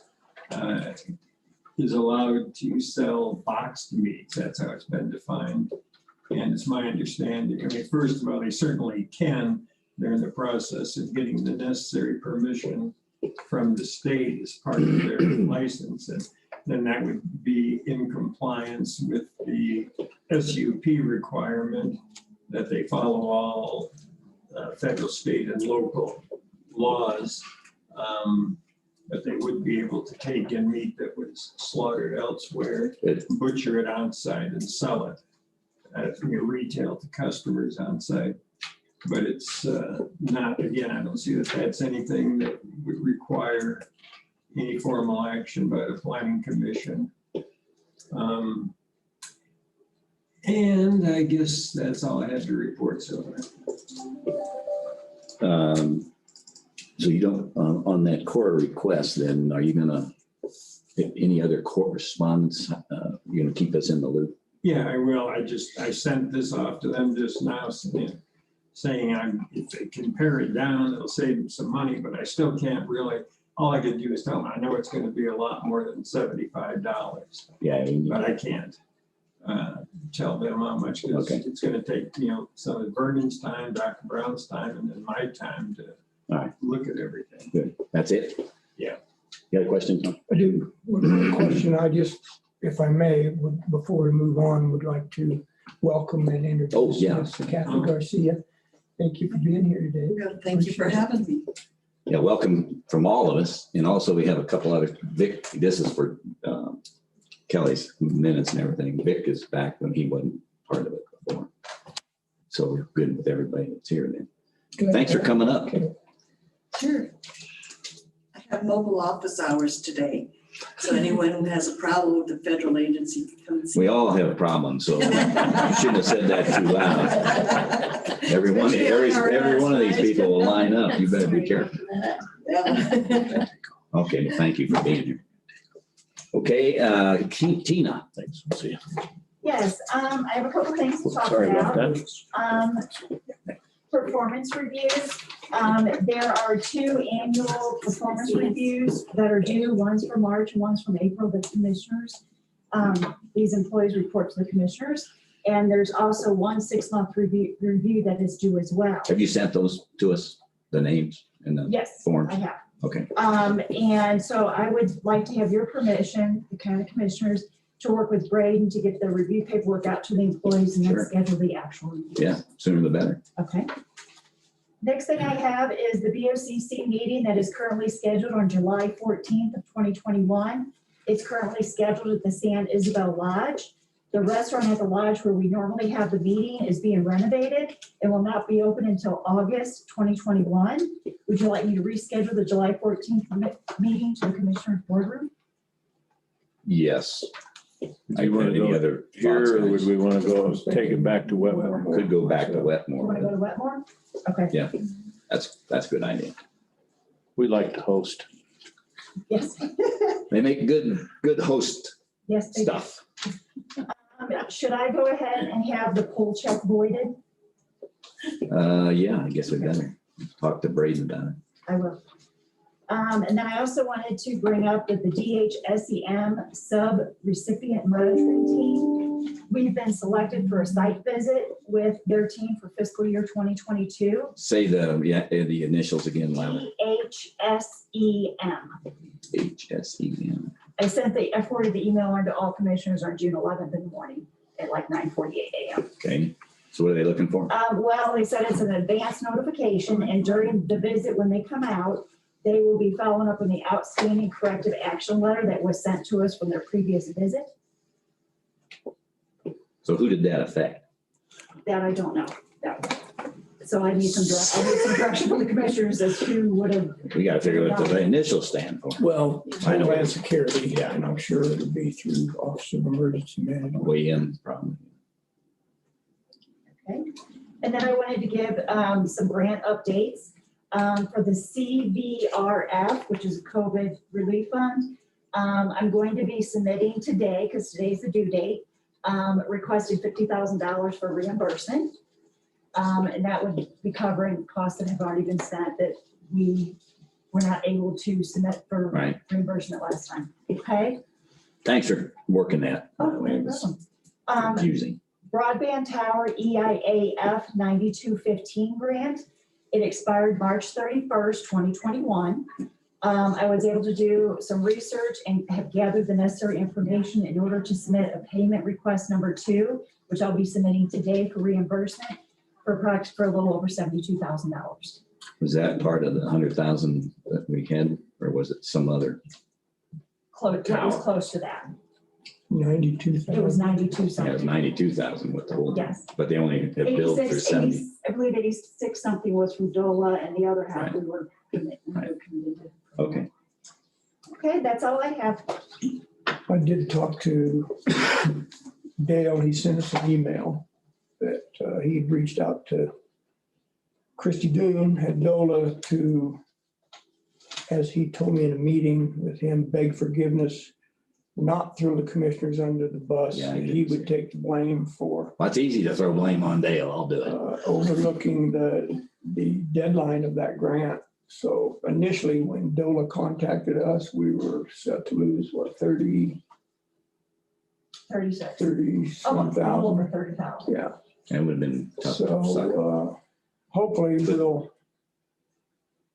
is allowed to sell boxed meats. That's how it's been defined. And it's my understanding, first of all, they certainly can. They're in the process of getting the necessary permission from the state as part of their license. And then that would be in compliance with the SUP requirement that they follow all federal, state, and local laws. But they would be able to take in meat that was slaughtered elsewhere, butcher it on site and sell it at retail to customers on site. But it's not, again, I don't see that that's anything that would require any formal action by the planning commission. And I guess that's all I had to report so far. So you don't, on that core request, then are you gonna, any other correspondence, you're gonna keep us in the loop? Yeah, I will. I sent this off to them just now saying if they can pare it down, it'll save them some money, but I still can't really, all I can do is tell them, I know it's gonna be a lot more than $75. Yeah. But I can't tell them how much, because Okay. it's gonna take, some of Vernon's time, Dr. Brown's time, and then my time to look at everything. Good. That's it? Yeah. You got a question, Tom? I do. One question, I just, if I may, before we move on, would like to welcome and introduce yeah. Ms. Kathy Garcia. Thank you for being here today. Well, thank you for having me. Yeah, welcome from all of us. And also we have a couple other, Vic, this is for Kelly's minutes and everything. Vic is back when he wasn't part of it before. So we're good with everybody that's here then. Thanks for coming up. Okay. Sure. I have mobile office hours today. So anyone who has a problem with the federal agency can come and see. We all have a problem, so you shouldn't have said that too loud. Every one of these people will line up. You better be careful. Yeah. Okay, thank you for being here. Okay, Tina. Thanks. We'll see you. Yes, I have a couple things to talk Sorry about about. that. Performance reviews. There are 2 annual performance reviews that are due. One's for March and one's from April, the commissioners. These employees report to the commissioners. And there's also one 6-month review that is due as well. Have you sent those to us, the names and the Yes, forms? I have. Okay, And so I would like to have your permission, the county commissioners, to work with Braden to get the review paperwork out to the employees and then Sure. schedule the actual review. yeah, sooner the better. Okay. Next thing I have is the BOCC meeting that is currently scheduled on July 14th of 2021. It's currently scheduled at the San Isabel Lodge. The restaurant at the lodge where we normally have the meeting is being renovated and will not be open until August 2021. Would you like me to reschedule the July 14th meeting to the commissioner's boardroom? Yes. Do I you want had to any go other here, thoughts, or would guys? we want to go take it back to Wetmore? Could go back to You want to Wetmore. go to Wetmore? Okay. That's a good idea. We like to host. Yes. They make good host Yes, they do. stuff. Should I go ahead and have the poll check voided? Yeah, I guess we better talk to Braden about it. I will. And then I also wanted to bring up that the DHSEM sub-recipient monitoring team, we've been selected for a site visit with their team for fiscal year 2022. Say the initials again, louder. DHSEM. HSEM. I forwarded the email on to all commissioners on June 11th in the morning at like 9:48 a.m. Okay, so what are they looking for? Well, they said it's an advance notification, and during the visit, when they come out, they will be following up on the outstanding corrective action letter that was sent to us from their previous visit. So who did that affect? That I don't know. So I need some direction from the commissioners as to what have. We gotta figure out what the initials stand for. Well, I know. Homeland Security, yeah, and I'm sure it'll be through Office of Emergency Management. Way in, probably. Okay. And then I wanted to give some grant updates for the CVRF, which is a COVID relief fund. I'm going to be submitting today, because today's the due date, requesting $50,000 for reimbursement. And that would be covering costs that have already been spent that we were not able to submit for Right. reimbursement last time. Okay? Thanks for working that. Oh, By the way, no it was problem. confusing. Broadband Tower EIAF 9215 grant. It expired March 31st, 2021. I was able to do some research and have gathered the necessary information in order to submit a payment request number 2, which I'll be submitting today for reimbursement for a little over $72,000. Was that part of the 100,000 that we had, or was it some other? It was close to that. 92,000. It was 92 Yeah, it was something. 92,000 with the whole, Yes. but they only had billed for 86, 70. I believe 86 something was from DOLA and the other half we were committed to. Okay, Okay, that's all I have. I did talk to Dale. He sent us an email that he'd reached out to Christy Doon, had DOLA to, as he told me in a meeting with him, beg forgiveness, not throw the commissioners under the bus. Yeah, I That he did would take the blame for well, it's easy to throw blame on Dale. I'll do it. overlooking the deadline of that grant. So initially, when DOLA contacted us, we were set to lose, what, 30, 36. 30 Oh, some a little over thousand? 30,000. Yeah, It would have been tough. to suck. so hopefully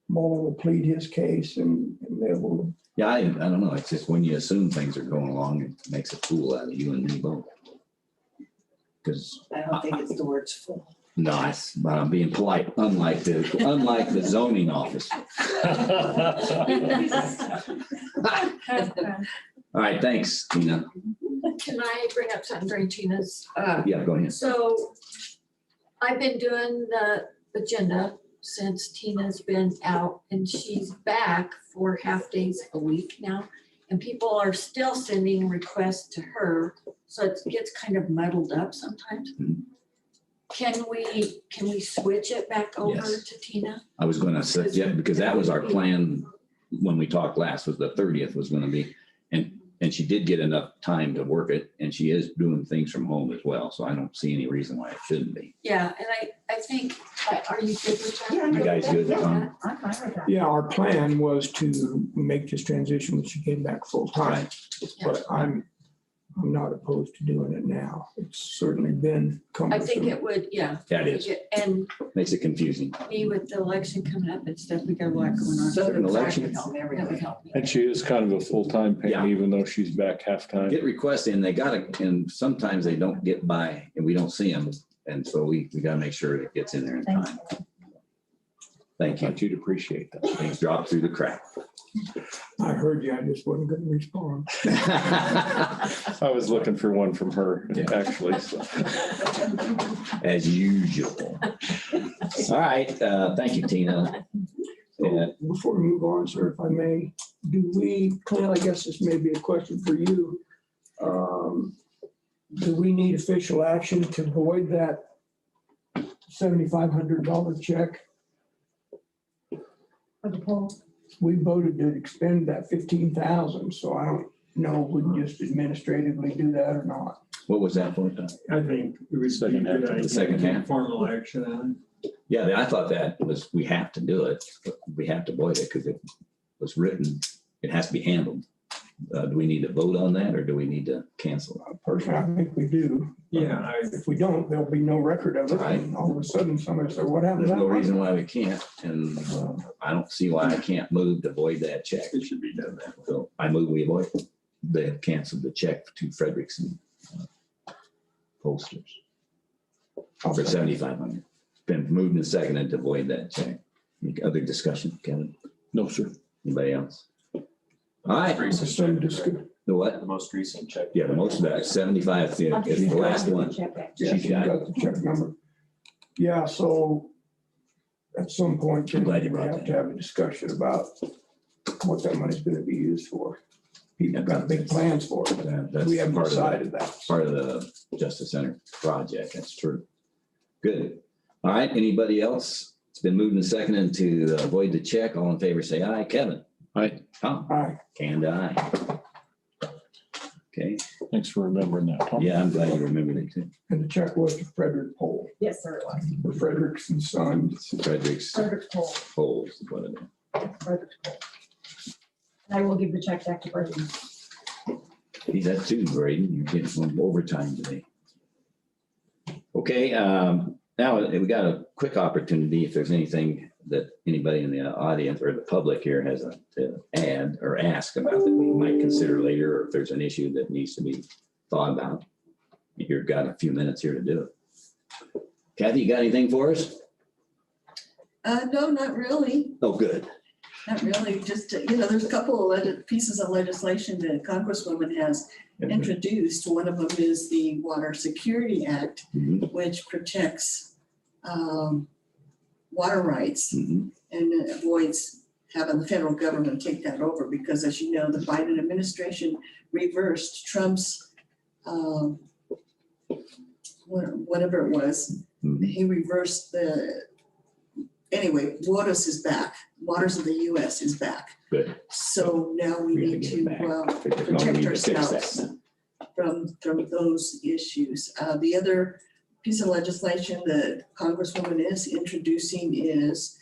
Mullen will plead his case and they will. Yeah, I don't know. It's just when you assume things are going along, it makes a fool out of you and me both. Because I don't think it's the words full. nice, but I'm being polite, unlike the zoning office. All right, thanks, Tina. Can I bring up something during Tina's? Yeah, go ahead. So I've been doing the agenda since Tina's been out, and she's back for half days a week now. And people are still sending requests to her, so it gets kind of muddled up sometimes. Mhm. Can we switch it back over Yes. to Tina? I was gonna say, yeah, because that was our plan when we talked last, was the 30th was gonna be, and And she did get enough time to work it, and she is doing things from home as well, so I don't see any reason why it shouldn't be. Yeah, and I think, are you good with that? Yeah, I'm You guys good? Yeah, I'm fine with that. Yeah, our plan was to make this transition when she came back full time, but I'm not opposed to doing it now. It's certainly been I cumbersome. think it would, yeah. That is, And makes it confusing. me with the election coming up and stuff, we got a lot going on. So An the election. packets and That would everything. help me. And she is kind of a full-time Yeah. pain, even though she's back half-time. Get requests in, they gotta, and sometimes they don't get by, and we don't see them, and so we gotta make sure it gets in there in Thank time. I Thank you. thought you'd appreciate that. Things drop through the crack. I heard you, I just wasn't gonna respond. I was looking for one from her, actually, so. As usual. All right, thank you, Tina. Yeah. So before we move on, sir, if I may, do we, Clint, I guess this may be a question for you. Do we need official action to void that $7,500 check? For the poll. We voted to expend that 15,000, so I don't know if we can just administratively do that or not. What was that for? I think it was a Second half, good idea the second to take half. formal action on Yeah, I thought that was, we have to do it. We have to void it because it was written, it has to be handled. Do we need to vote on that or do we need to cancel? Personally, I think we do. it. Yeah, If we don't, there'll be no record of it. And all of a sudden, somebody said, what happened There's to that no money? reason why we can't, and I don't see why I can't move to void that check. it should be done that way. So I move we avoid, they have canceled the check to Frederickson Posters for 7,500. Been moved and seconded to void that check. Any other discussion, Kevin? No, sir. Anybody else? All right, Some discussion. the what? The most recent check. Yeah, the most of that, 75 is the last one. Check that. Yeah, She's she's got it. got the check number. Yeah, so at some point, I'm glad you we brought have that. to have a discussion about what that money's gonna be used for. People have got big plans for it. That's We haven't part of the- decided that. Part of the Justice Center project, that's true. Good. All right, anybody else? It's been moved and seconded to avoid the check. All in favor, say aye. Kevin? Aye. Tom? Aye. And aye. Okay, Thanks for remembering that, Tom. yeah, I'm glad you remembered it too. And the check was to Frederick Pohl, Yes, sir, it was. for Frederick's and Sons. Frederick's Frederick poll. Polls is what it is. Frederick poll. And I will give the check back to Brendan. He's at two, Braden. You're getting some overtime today. Okay, now we got a quick opportunity. If there's anything that anybody in the audience or the public here has to add or ask about that we might consider later, or if there's an issue that needs to be thought about, you've got a few minutes here to do it. Kathy, you got anything for us? No, not really. Oh, good. Not really. Just, there's a couple of pieces of legislation that Congresswoman has introduced. One of them is the Water Security Act, Mhm, which protects water rights mhm. and avoids having the federal government take that over. Because as you know, the Biden administration reversed Trump's, whatever it was, Mhm. he reversed anyway, WOTUS is back. Waters of the US is back. Good. So now we We gotta need get to it back. There's no protect need to fix ourselves that. from those issues. The other piece of legislation that Congresswoman is introducing is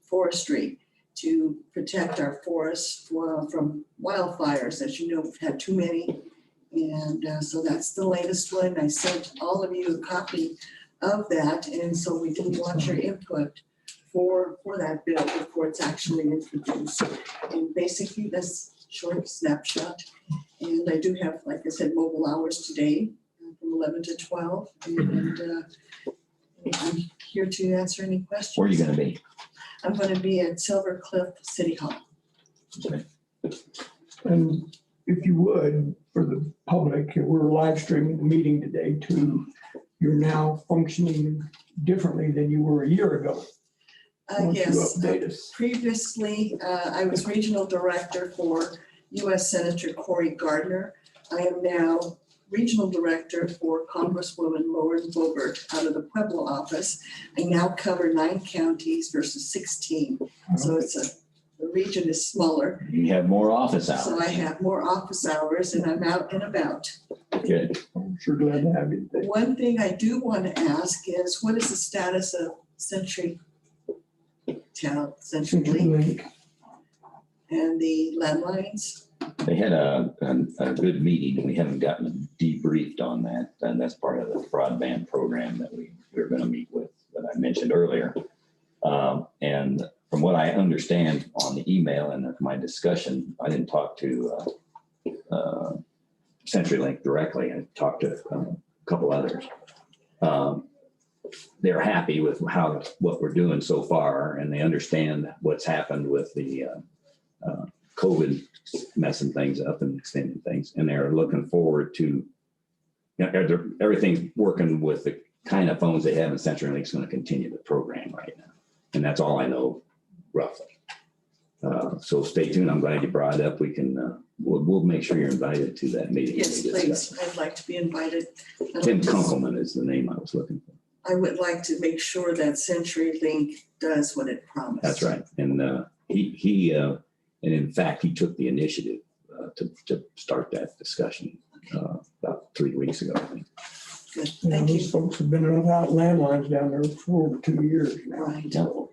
forestry to protect our forests from wildfires. As you know, we've had too many. And so that's the latest one. I sent all of you a copy of that. And so we didn't want your input for that bill before it's actually introduced. And basically, that's short snapshot. And I do have, like I said, mobile hours today from 11 to 12. And I'm here to answer any questions. Where are you gonna be? I'm going to be at Silver Cliff City Hall. And if you would, for the public, we're live streaming the meeting today too. You're now functioning differently than you were a year ago. Why don't you Yes. update us? Previously, I was regional director for U.S. Senator Cory Gardner. I am now regional director for Congresswoman Lauren Boebert out of the Pueblo office. I now cover 9 counties versus 16. So it's a the region is smaller, You have more office so I hours. have more office hours and I'm out and about. Good. I'm sure glad to have you today. One thing I do want to ask is, what is the status of Century Century Link Link. and the landlines? They had a good meeting. We haven't gotten debriefed on that. And that's part of the broadband program that we're going to meet with, that I mentioned earlier. And from what I understand on the email and my discussion, I didn't talk to CenturyLink directly. I talked to a couple others. They're happy with what we're doing so far, and they understand what's happened with the COVID messing things up and extending things. And they're looking forward to, everything's working with the kind of phones they have, and CenturyLink's going to continue the program right now. And that's all I know roughly. So stay tuned. I'm glad you brought it up. We can, we'll make sure you're invited to that meeting. Yes, please. I'd like to be invited. Tim Kunkelman is the name I was looking for. I would like to make sure that CenturyLink does what it promised. That's right. And and in fact, he took the initiative to start that discussion about 3 weeks ago, I think. Good, Yeah, thank those you. folks have been without landlines down there for over 2 years now. Right. So,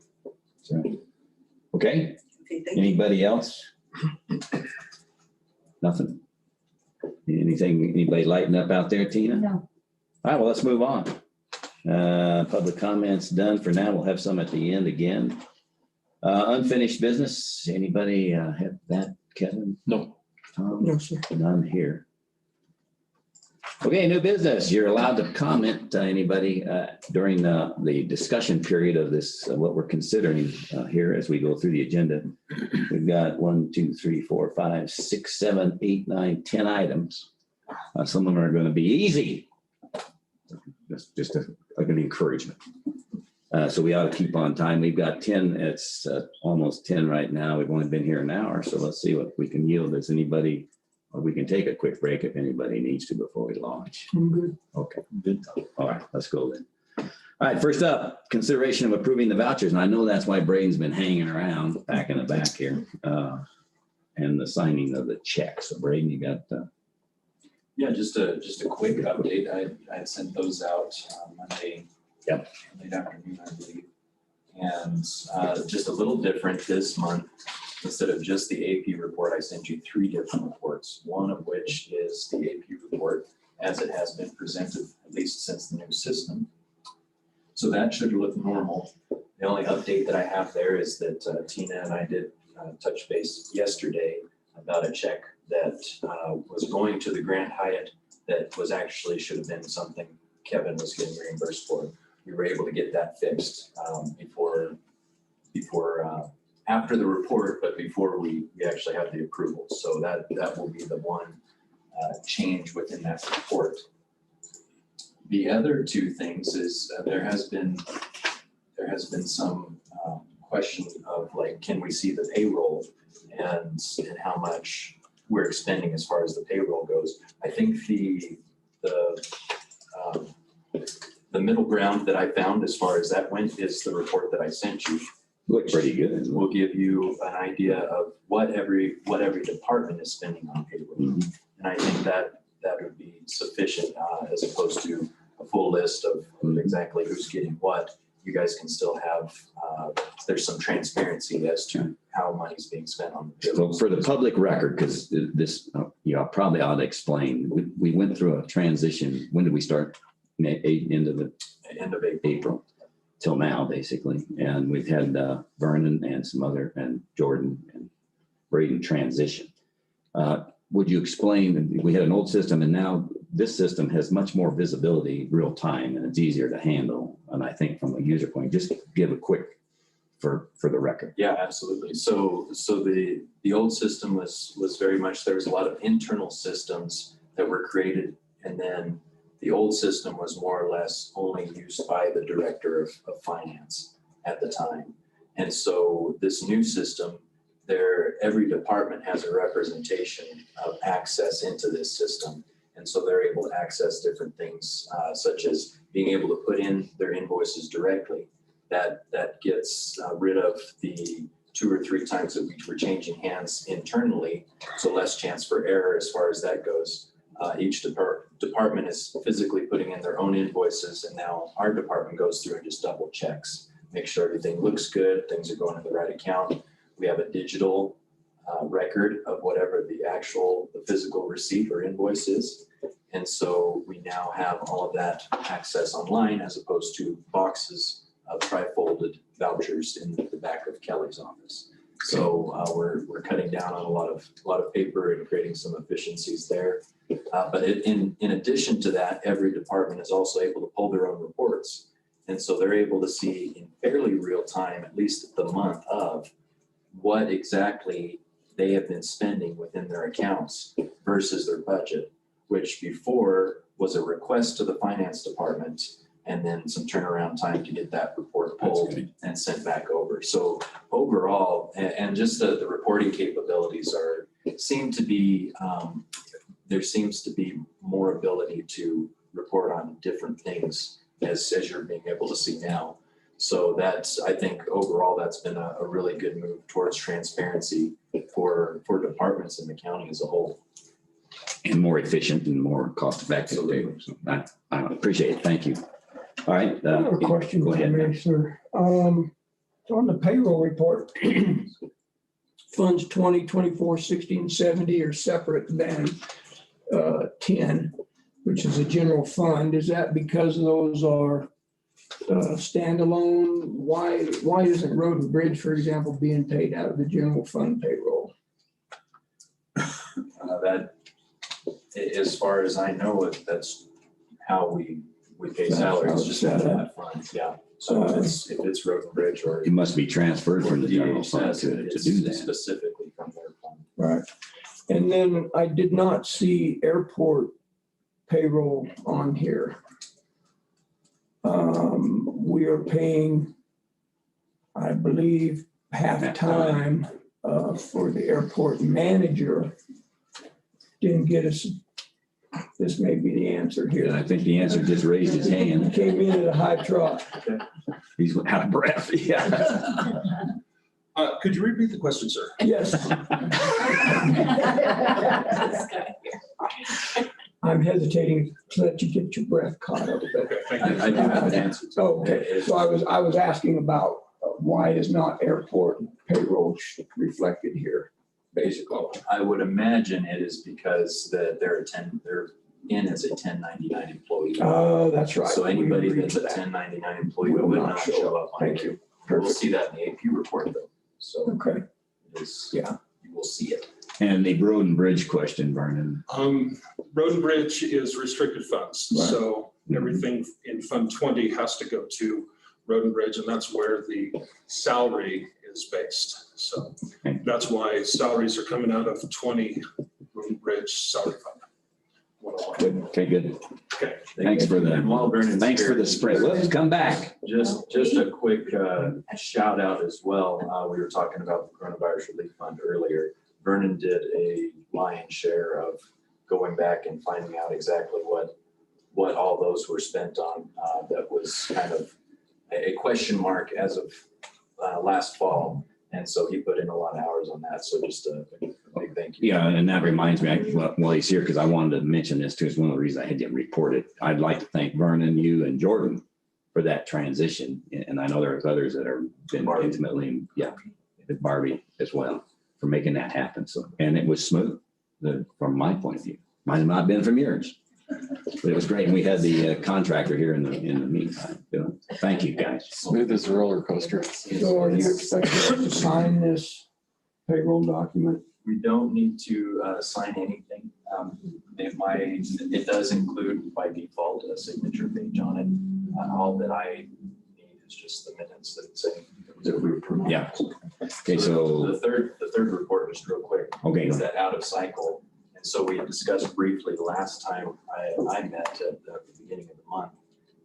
okay, Okay, thank you. anybody else? Nothing? Anybody lighting up out there, Tina? No. All right, well, let's move on. Public comments done for now. We'll have some at the end again. Unfinished business. Anybody have that, Kevin? No. Tom? No, sir. None here. Okay, new business. You're allowed to comment, anybody, during the discussion period of this, what we're considering here as we go through the agenda. We've got 1, 2, 3, 4, 5, 6, 7, 8, 9, 10 items. Some of them are going to be easy. Just like an encouragement. So we ought to keep on time. We've got 10. It's almost 10 right now. We've only been here an hour, so let's see what we can yield. Does anybody, or we can take a quick break if anybody needs to before we launch. I'm good. Okay, good. All right, let's go then. All right, first up, consideration of approving the vouchers. And I know that's why Braden's been hanging around back in the back here. And the signing of the check. So Braden, you got Yeah, just a quick update. I had sent those out Monday. Yep. Late afternoon, I believe. And just a little different this month. Instead of just the AP report, I sent you 3 different reports. One of which is the AP report as it has been presented, at least since the new system. So that should look normal. The only update that I have there is that Tina and I did touch base yesterday about a check that was going to the Grand Hyatt that was actually should have been something Kevin was getting reimbursed for. We were able to get that fixed after the report, but before we actually have the approval. So that will be the one change within that report. The other 2 things is there has been some question of like, can we see the payroll and how much we're expending as far as the payroll goes. I think the middle ground that I found as far as that went is the report that I sent you. look pretty good. Will give you an idea of what every department is spending on payroll. Mhm. And I think that would be sufficient as opposed to a full list of exactly who's getting what. You guys can still have, there's some transparency as to how money's being spent on the payroll. So for the public record, because this, I probably ought to explain, we went through a transition. When did we start? End of April till now, basically. And we've had Vernon and some other, and Jordan and Braden transition. Would you explain, we had an old system and now this system has much more visibility real time and it's easier to handle. And I think from a user point, just give a quick for the record. Yeah, absolutely. So the old system was very much, there was a lot of internal systems that were created, and then the old system was more or less only used by the director of finance at the time. And so this new system, every department has a representation of access into this system. And so they're able to access different things, such as being able to put in their invoices directly. That gets rid of the 2 or 3 times that we were changing hands internally, so less chance for error as far as that goes. Each department is physically putting in their own invoices, and now our department goes through and just double checks, make sure everything looks good, things are going in the right account. We have a digital record of whatever the physical receipt or invoice is. And so we now have all of that access online as opposed to boxes of tri-folded vouchers in the back of Kelly's office. So we're cutting down on a lot of paper and creating some efficiencies there. But in addition to that, every department is also able to pull their own reports. And so they're able to see in fairly real time, at least the month of, what exactly they have been spending within their accounts versus their budget, which before was a request to the finance department and then some turnaround time to get that report pulled and sent back over. So overall, and just the reporting capabilities seem to be, there seems to be more ability to report on different things as you're being able to see now. So I think overall, that's been a really good move towards transparency for departments in the county as a whole. And more efficient and more cost effective. So I appreciate it. Thank you. All right. I have a question, Go ahead. sir. So on the payroll report, funds 20, 24, 60, and 70 are separate than 10, which is a general fund. Is that because those are standalone? Why isn't Road and Bridge, for example, being paid out of the general fund payroll? That, as far as I know, that's how we pay salaries, just out of that fund. Yeah. So if it's Road and Bridge or. It must be transferred from the general fund to do that. Specifically from their fund. Right. And then I did not see airport payroll on here. We are paying, I believe, half-time for the airport manager. Didn't get us, this may be the answer And here. I think the answer just raised his He hand. came in at a high trot. He's out of breath. Yeah. Could you repeat the question, sir? Yes, I'm hesitating to let you get your breath caught up. But Okay, thank you. I do have an answer. to Oh, okay, so I was asking about why is not airport payroll reflected here, basically? I would imagine it is because they're in as a 1099 employee. Oh, that's right. So We anybody agreed that's to a that. 1099 employee Will would not not show show up. on Thank it. you. We'll Perfect. see that in the AP report though. So Okay, it is, yeah. you will see it. And the Road and Bridge question, Vernon. Road and Bridge is restricted funds. Right. So everything in Fund 20 has to go to Road and Bridge, and that's where the salary is based. So Okay. that's why salaries are coming out of 20 Road and Bridge salary fund. Good. Okay, good. Okay. Thanks for And while Vernon's Thanks for here, the spread. Let's come back. Just a quick shout out as well. We were talking about the coronavirus relief fund earlier. Vernon did a lion's share of going back and finding out exactly what all those were spent on. That was kind of a question mark as of last fall. And so he put in a lot of hours on that. So just a big thank you. Yeah, and that reminds me, while he's here, because I wanted to mention this too, it's one of the reasons I didn't report it. I'd like to thank Vernon, you and Jordan for that transition. And I know there's others that have been intimately, Barbie as well, for making that happen. So, and it was smooth from my point of view. Might have not been from yours, but it was great. And we had the contractor here in the meantime. Thank you, guys. Smooth as a roller coaster. So are you expected to sign this payroll document? We don't need to sign anything. It does include by default a signature page on it. All that I need is just the minutes that say that we approve. Yeah. Okay, so, The third report, just real quick, okay, is that out of cycle. And so we discussed briefly last time I met at the beginning of the month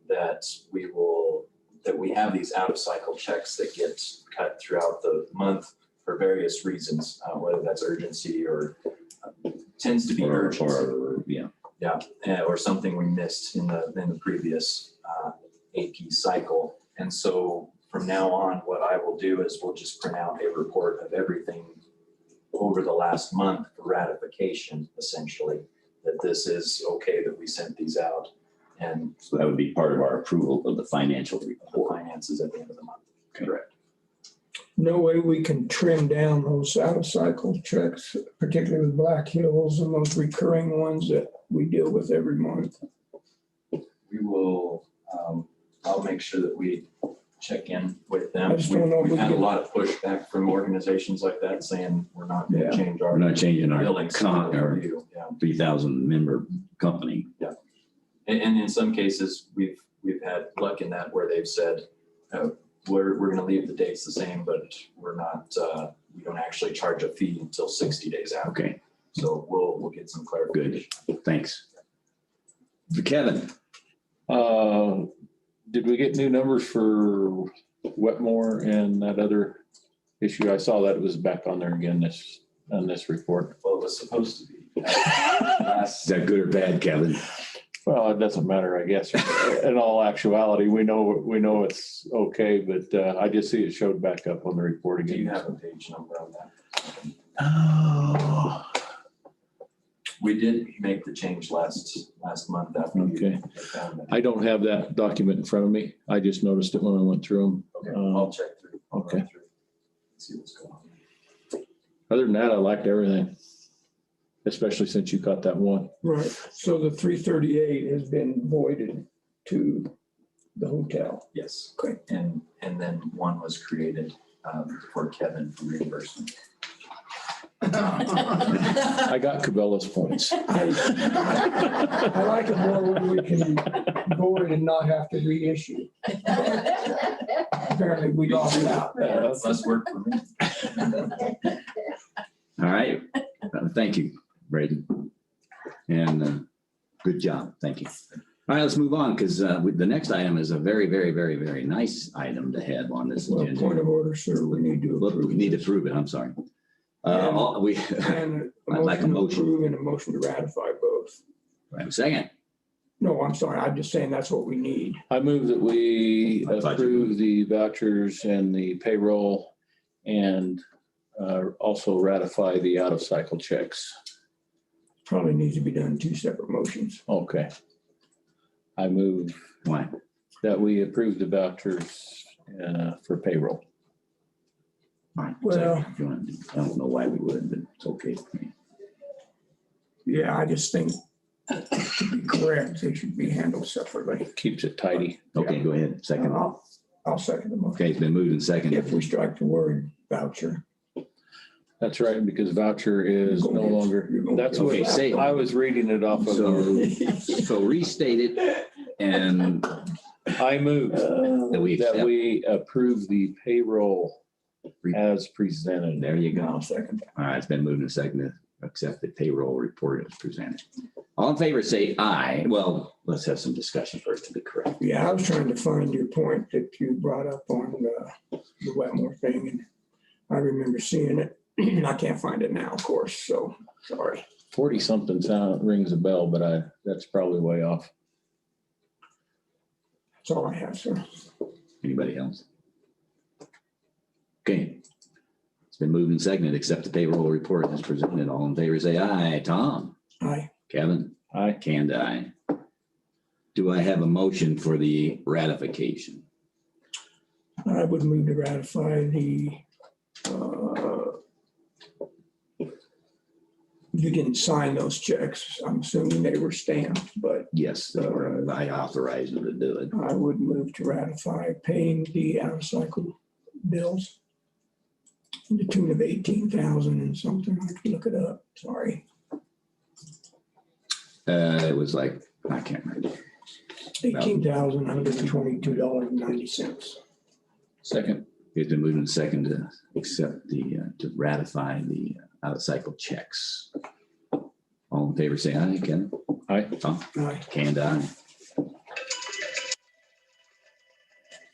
that we have these out of cycle checks that get cut throughout the month for various reasons, whether that's urgency or tends to be urgent. Or something we missed in the previous AP cycle. And so from now on, what I will do is we'll just print out a report of everything over the last month for ratification, essentially, that this is okay that we sent these out and So that would be part of our approval of the financial the report. finances at the end of the month. Correct. No way we can trim down those out-of-cycle checks, particularly with Black Hills and those recurring ones that we deal with every month. We will, I'll make sure that we check in with them. I just don't know if We've we had a can- lot of pushback from organizations like that saying we're not going Yeah. to change our. We're not changing our billing con, cycle our for you. Yeah. 3,000 member company. And in some cases, we've had luck in that where they've said, we're going to leave the dates the same, but we're not, we don't actually charge a fee until 60 days out. Okay, So we'll get some clarification. thanks. For Kevin, Did we get new numbers for Wetmore and that other issue? I saw that it was back on there again on this report. Well, it was supposed to be. is that good or bad, Kevin? Well, it doesn't matter, I guess. In all actuality, we know it's okay, but I just see it showed back up on the report Do again. you have a page number on that? Oh, We did make the change last month after you Okay. found that. I don't have that document in front of me. I just noticed it when I went through them. Okay, I'll check through. I'll okay. run through, see what's going on. Other than that, I liked everything, especially since you caught that one. Right, so the 338 has been voided to the hotel. Yes. Okay. And then one was created for Kevin for reimbursement. I got Cabela's points. I like it more when we can void and not have to reissue. Apparently we lost out. Less work for me. All right, thank you, Brady. And good job, thank you. All right, let's move on, because the next item is a very, very, very, very nice item to have on this Well, agenda. point of order, sir, we need to Look, approve. we need to prove it, I'm sorry. We, And I'd like a motion. to approve and a motion to ratify both. second, No, I'm sorry, I'm just saying that's what we need. I move that we I thought you- approve the vouchers and the payroll and also ratify the out-of-cycle checks. Probably needs to be done in two separate motions. Okay. I move why? that we approve the vouchers for payroll. All right, Well- second, if you want to. I don't know why we would, but it's okay for me. Yeah, I just think to be correct, they should be handled separately. Keeps it tidy. Okay, go ahead, second. I'll second the motion. Okay, it's been moved and seconded. If we strike the word voucher. That's right, because voucher is no longer, that's what Okay, say- I was reading it off of. So restate it, and I move that we that accept. we approve the payroll as presented. There you I'll go. second that. All right, it's been moved and seconded to accept the payroll report as presented. All in favor, say aye. Well, let's have some discussion first to be correct. Yeah, I was trying to find your point that you brought up on the Wetmore thing, and I remember seeing it. I can't find it now, of course, so sorry. 40 something sound rings a bell, but that's probably way off. That's all I have, sir. Anybody else? Okay. It's been moved and seconded, accept the payroll report as presented. All in favor, say aye. Tom? Aye. Kevin? Aye. Cand, aye. Do I have a motion for the ratification? I would move to ratify the, you didn't sign those checks. I'm assuming they were stamped, but Yes, I authorized them to do it. I would move to ratify paying the out-of-cycle bills in the tune of 18,000 and something. I can look it up. Sorry. It was like, I can't remember. $18,122.90. Second. It's been moved and seconded to accept to ratify the out-of-cycle checks. All in favor, say aye. Kevin? Aye. Tom? Aye. Cand, aye.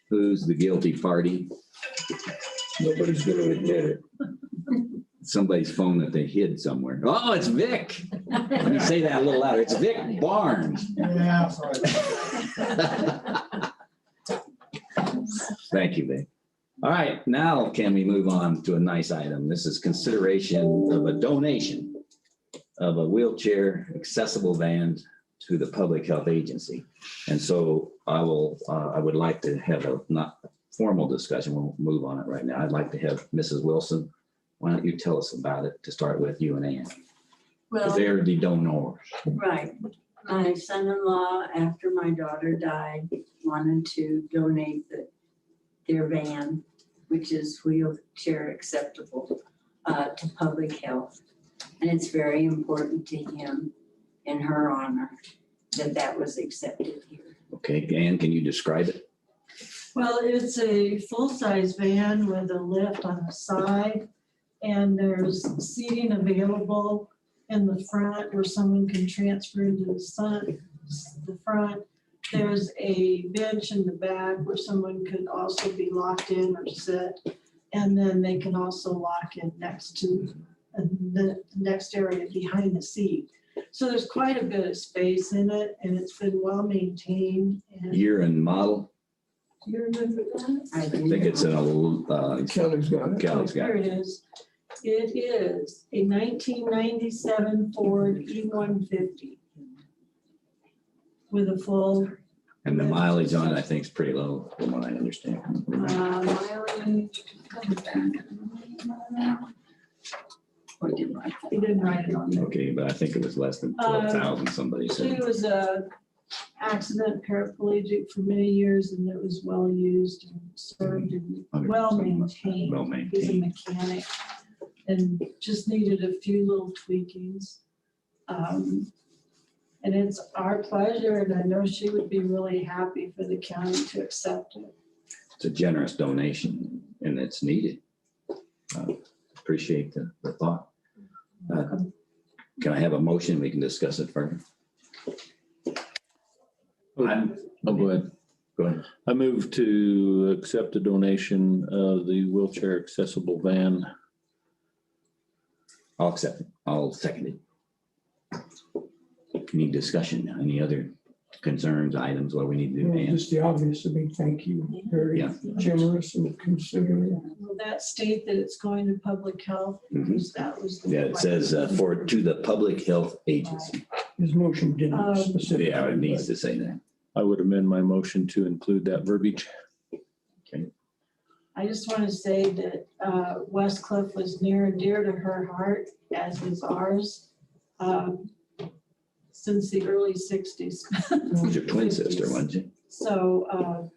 Who's the guilty party? Nobody's going to admit it. Somebody's phone that they hid somewhere. Oh, it's Vic. Let me say that a little louder. It's Vic Barnes. Yeah, sorry. Thank you, Vic. All right, now can we move on to a nice item? This is consideration of a donation of a wheelchair accessible van to the Public Health Agency. And so I would like to have a not formal discussion. We'll move on it right now. I'd like to have Mrs. Wilson. Why don't you tell us about it to start with, you and Ann? Because Well, they're the donors. right. My son-in-law, after my daughter died, wanted to donate their van, which is wheelchair acceptable, to public health. And it's very important to him in her honor that was accepted here. Okay, Ann, can you describe it? Well, it's a full-size van with a lift on the side, and there's seating available in the front where someone can transfer to the front. There's a bench in the back where someone could also be locked in or sit. And then they can also lock in next to the next area behind the seat. So there's quite a bit of space in it, and it's been well maintained. And Year and model? you remember that? I think it's an old, Kelly's got it. Kelly's got Here it. it is. It is a 1997 Ford E150 with a full And the mileage on it, I think, is pretty low, from what I understand. mileage. He didn't write it on there. Okay, but I think it was less than 12,000, somebody She said. was a accident paraplegic for many years, and it was well used and served and well maintained. Well He's a maintained. mechanic and just needed a few little tweakings. And it's our pleasure, and I know she would be really happy for the county to accept it. It's a generous donation and it's needed. Appreciate the thought. Can I have a motion? We can discuss it further. Go ahead. Go ahead. I move to accept a donation of the wheelchair accessible van. I'll accept it. I'll second it. Any discussion? Any other concerns, items, what we need to do? Well, Ann? just the obvious, I mean, thank you. Very Yeah. generous and considerate. Will that state that it's going to public health? Mhm. Because that was. the Yeah, it says to the Public Health Agency. His motion didn't specifically. Yeah, it needs to say that. I would amend my motion to include that verbiage. I just want to say that West Cliff was near and dear to her heart, as is ours, since the early 60s. Was your twin sister, wasn't you? So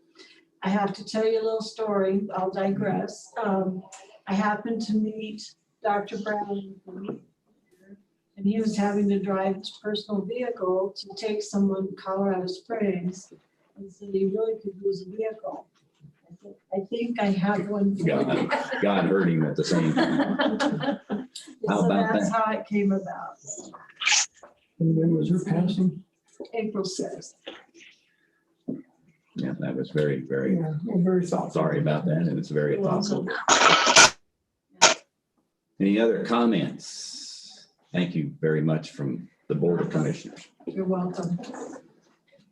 I have to tell you a little story. I'll digress. I happened to meet Dr. Brown, and he was having to drive his personal vehicle to take someone to Colorado Springs, and said he really could use a vehicle. I think I have one. For you. God heard him at the same time. How So about that's that? how it came about. And when was her passing? April 6th. Yeah, that was very, very, Yeah, well, very thoughtful. sorry about that. And it's very You're thoughtful. welcome. Any other comments? Thank you very much from the Board of Commissioners. You're welcome.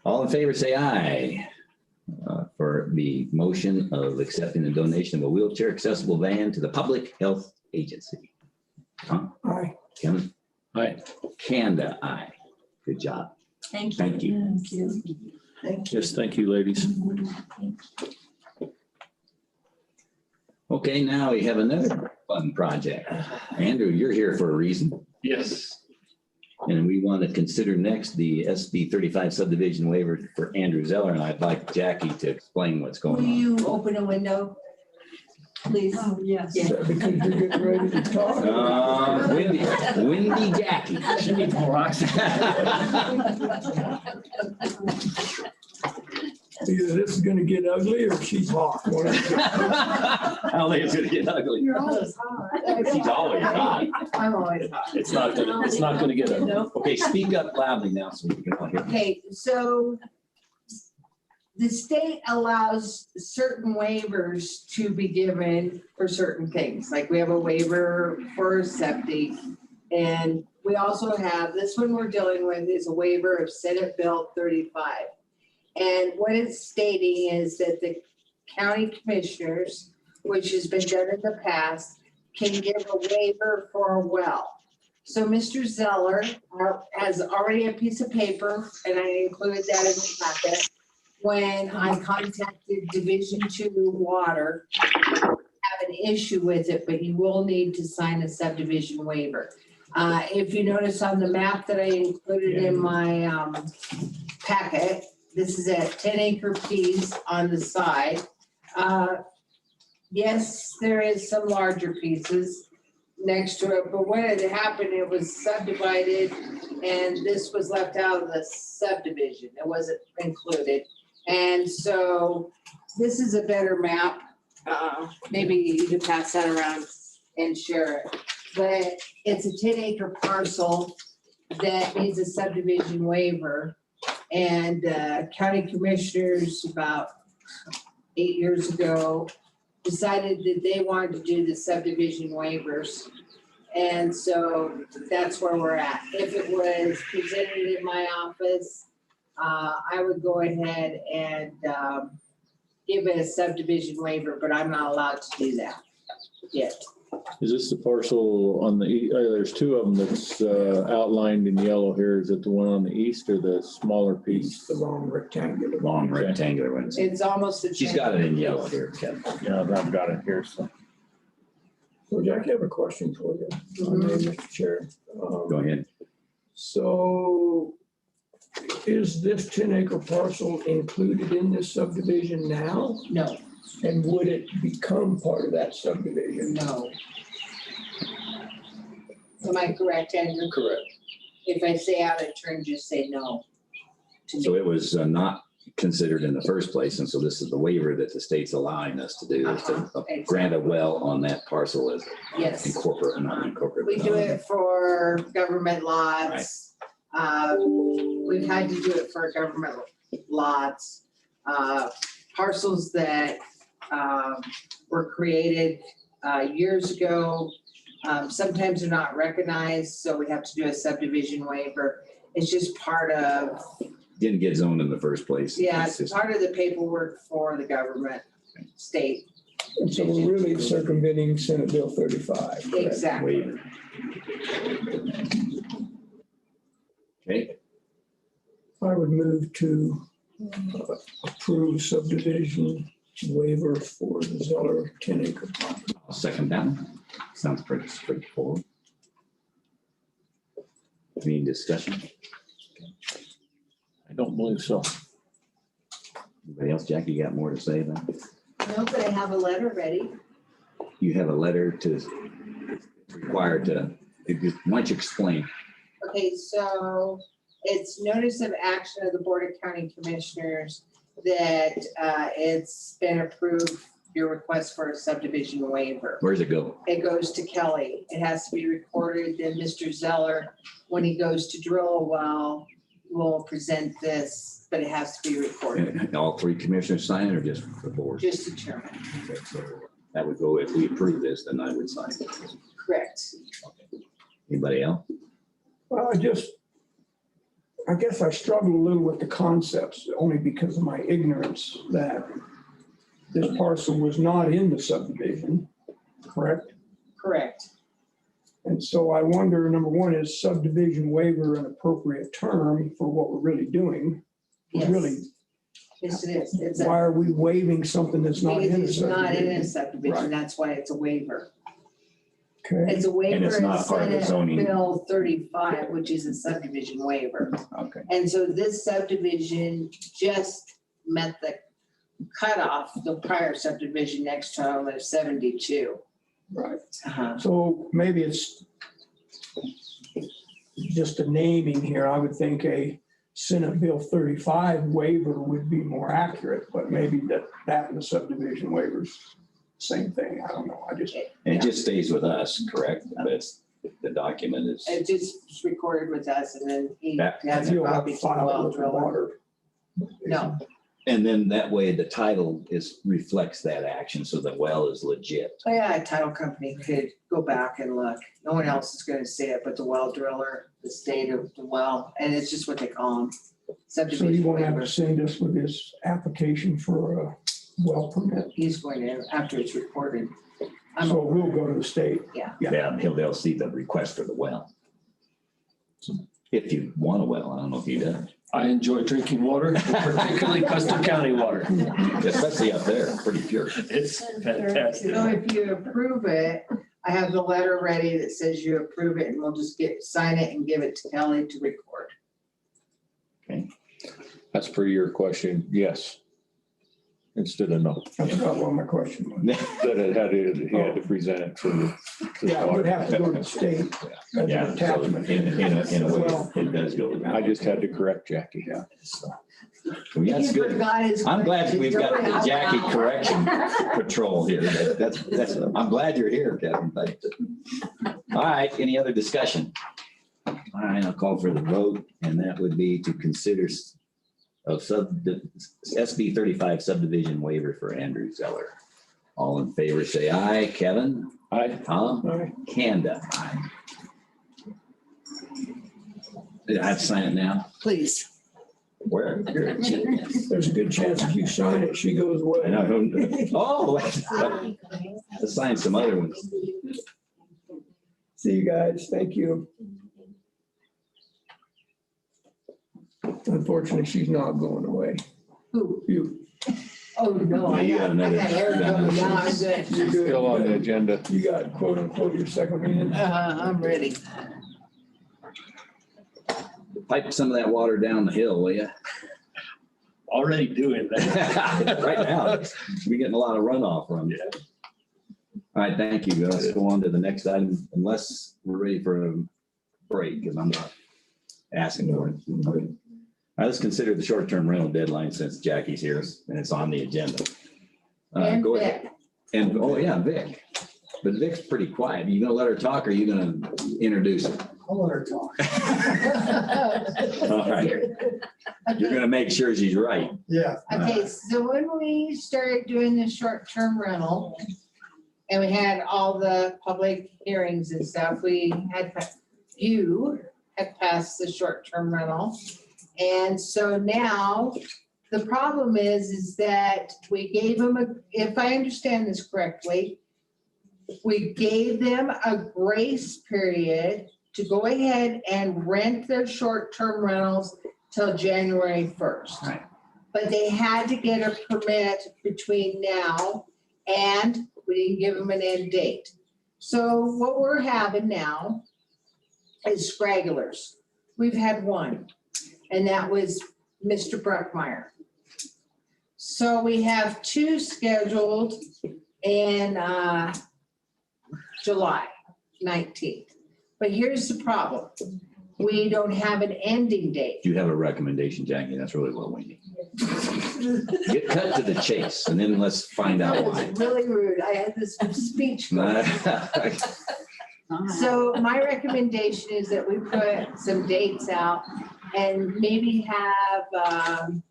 All in favor, say aye. For the motion of accepting the donation of a wheelchair accessible van to the Public Health Agency. Tom, Aye. Kevin, Aye. Kanda, aye. Good job. Thank you. Thank you. Thank you. Thank you. Yes, thank you, ladies. Okay, now we have another fun project. Andrew, you're here for a reason. Yes. And we want to consider next the SB 35 subdivision waiver for Andrew Zeller. And I'd like Jackie to explain what's Will going on. you open a window? Please. Oh, yes. Is that because you're getting ready to talk? Windy Jackie. She needs more oxygen. Either this is gonna get ugly or she's hot. One of the two. I don't think it's gonna get ugly. You're always hot. She's always hot. I'm always hot. It's not gonna get ugly. Okay, speak up loudly now so we can all hear. Okay, so the state allows certain waivers to be given for certain things. Like we have a waiver for septic. And we also have, this one we're dealing with is a waiver of Senate Bill 35. And what it's stating is that the county commissioners which has been done in the past, can give a waiver for a well. So Mr. Zeller has already a piece of paper, and I included that in the packet. When I contacted Division 2 Water, have an issue with it, but you will need to sign a subdivision waiver. If you notice on the map that I included in my packet, this is a 10-acre piece on the side. Yes, there is some larger pieces next to it, but when it happened, it was subdivided and this was left out of the subdivision. It wasn't included. And so this is a better map. Maybe you could pass that around and share it. But it's a 10-acre parcel that needs a subdivision waiver. And county commissioners about 8 years ago decided that they wanted to do the subdivision waivers. And so that's where we're at. If it was presented in my office, I would go ahead and give it a subdivision waiver, but I'm not allowed to do that yet. Is this the parcel on the, there's two of them that's outlined in yellow here. Is it the one on the east or the smaller piece? The long rectangular. Long rectangular ones. It's almost a. She's got it in yellow here, Kevin. Yeah, I've got it here, so. So Jack, I have a question for you, Mr. Chair. Go ahead. So is this 10-acre parcel included in this subdivision now? No, And would it become part of that subdivision? no. Am I correct, Andrew? Correct. If I say out of turn, just say no. to So me. it was not considered in the first place, and so this is the waiver that the state's allowing us to do, is to grant a well on that parcel as Yes, incorporate, not incorporate. we do it for government lots. We've had to do it for government lots. Parcels that were created years ago. Sometimes they're not recognized, so we have to do a subdivision waiver. It's just part of, Didn't get zoned in the first place. yeah, It's it's just- part of the paperwork for the government, state. And so we're really circumventing Senate Bill 35. correct? Exactly. Waiver. Okay, I would move to approve subdivision waiver for the Zeller 10-acre property. I'll second that one. Sounds pretty straightforward. Any discussion? I don't believe so. Anybody else? Jackie, you got more to say about it? No, but I have a letter ready. You have a letter to required to, why don't you explain? Okay, so it's notice of action of the Board of County Commissioners that it's been approved, your request for a subdivision waiver. Where's it go? It goes to Kelly. It has to be recorded. Then Mr. Zeller, when he goes to drill a well, will present this, but it has to be recorded, And all three commissioners sign it or just the board? just the chairman. Okay, so that would go, if we approve this, then I would sign it. Correct. Anybody else? Well, I guess I struggle a little with the concepts, only because of my ignorance that this parcel was not in the subdivision, correct? Correct. And so I wonder, number one, is subdivision waiver an appropriate term for what we're really doing? Yes. Really, Yes, it is. It's why a, are we waiving something that's not in a it's not in a subdivision? subdivision. Right. That's why it's a waiver. Okay, It's a waiver it's in not part of the Senate zoning. Bill 35, which is a subdivision waiver. Okay. And so this subdivision just met the cutoff, the prior subdivision next to home of 72. right. Uh-huh. So maybe it's just a naming here. I would think a Senate Bill 35 waiver would be more accurate, but maybe that and the subdivision waivers, same thing. I don't know. And it just stays with us, correct? That's, the document is, It just recorded with us and then he That- has a You'll have copy to to the file well it with the driller. water. No, and then that way the title reflects that action, so the well is legit. oh yeah, a title company could go back and look. No one else is gonna see it but the well driller, the state of the well, and it's just what they call them. So you Subdivision won't have to waiver. send us with this application for well permit. He's going to, after it's recorded. So we'll go to the state. Yeah, they'll see the request for the well. If you want a well, I don't know if you do, I enjoy drinking water, particularly Custer County water. especially up there, pretty pure. It's fantastic. So if you approve it, I have the letter ready that says you approve it, and we'll just sign it and give it to Kelly to record. That's per your question, yes. Instead of no. I forgot what my question was. That he had to present it for. Yeah, it would have to go to the state as Yeah, an so attachment. in a way, Well, it does go. I just had to correct Jackie. Yeah. That's He good. forgot his I'm glad question. we've got the Don't Jackie have- correction patrol here. That's, I'm glad you're here, Kevin. Thank you. All right, any other discussion? All right, I'll call for the vote, and that would be to consider of SB 35 subdivision waiver for Andrew Zeller. All in favor, say aye. Kevin? Aye. Tom? Aye. Kanda? Aye. Did I have to sign it now? Please. Where? Here. There's a good chance if you sign it, she goes away. I know. Oh, let's sign some other ones. See you guys. Thank you. Unfortunately, she's not going away. Who? You, Oh, no. No, you got another- I got Arizona. Now I'm good. you're good. Still on the agenda. You got quote unquote your second reading. I'm ready. Pipe some of that water down the hill, will you? Already doing that. Right now, we're getting a lot of runoff from you. All right, thank you. Let's go on to the next item, unless we're ready for a break, because I'm not asking for it. All right, let's consider the short-term rental deadline since Jackie's here and it's on the agenda. And Go ahead. And, oh yeah, Vic. But Vic's pretty quiet. You gonna let her talk or you gonna introduce her? I'll let her talk. All right. You're gonna make sure she's right. Yeah. Okay, so when we started doing the short-term rental, and we had all the public hearings and stuff, you had passed the short-term rental. And so now, the problem is that we gave them if I understand this correctly, we gave them a grace period to go ahead and rent their short-term rentals till January 1st. Right. But they had to get a permit between now and we didn't give them an end date. So what we're having now is stragglers. We've had one, and that was Mr. Bruckmeyer. So we have two scheduled in July 19th. But here's the problem. We don't have an ending date. Do you have a recommendation, Jackie? That's really what we need. Get cut to the chase and then let's find out That why. was really rude. I had this speech. So my recommendation is that we put some dates out and maybe have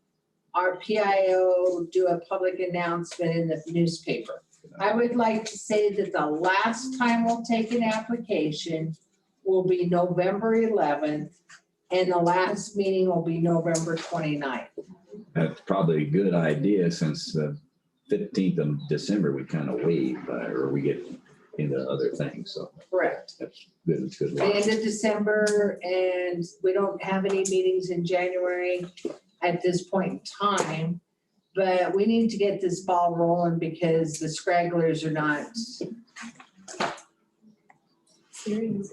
our PIO do a public announcement in the newspaper. I would like to say that the last time we'll take an application will be November 11th, and the last meeting will be November 29th. That's probably a good idea since the 15th of December, we kind of waive or we get into other things. So Correct. that's good. It's good. The end of December, and we don't have any meetings in January at this point in time. But we need to get this ball rolling because the stragglers are not. And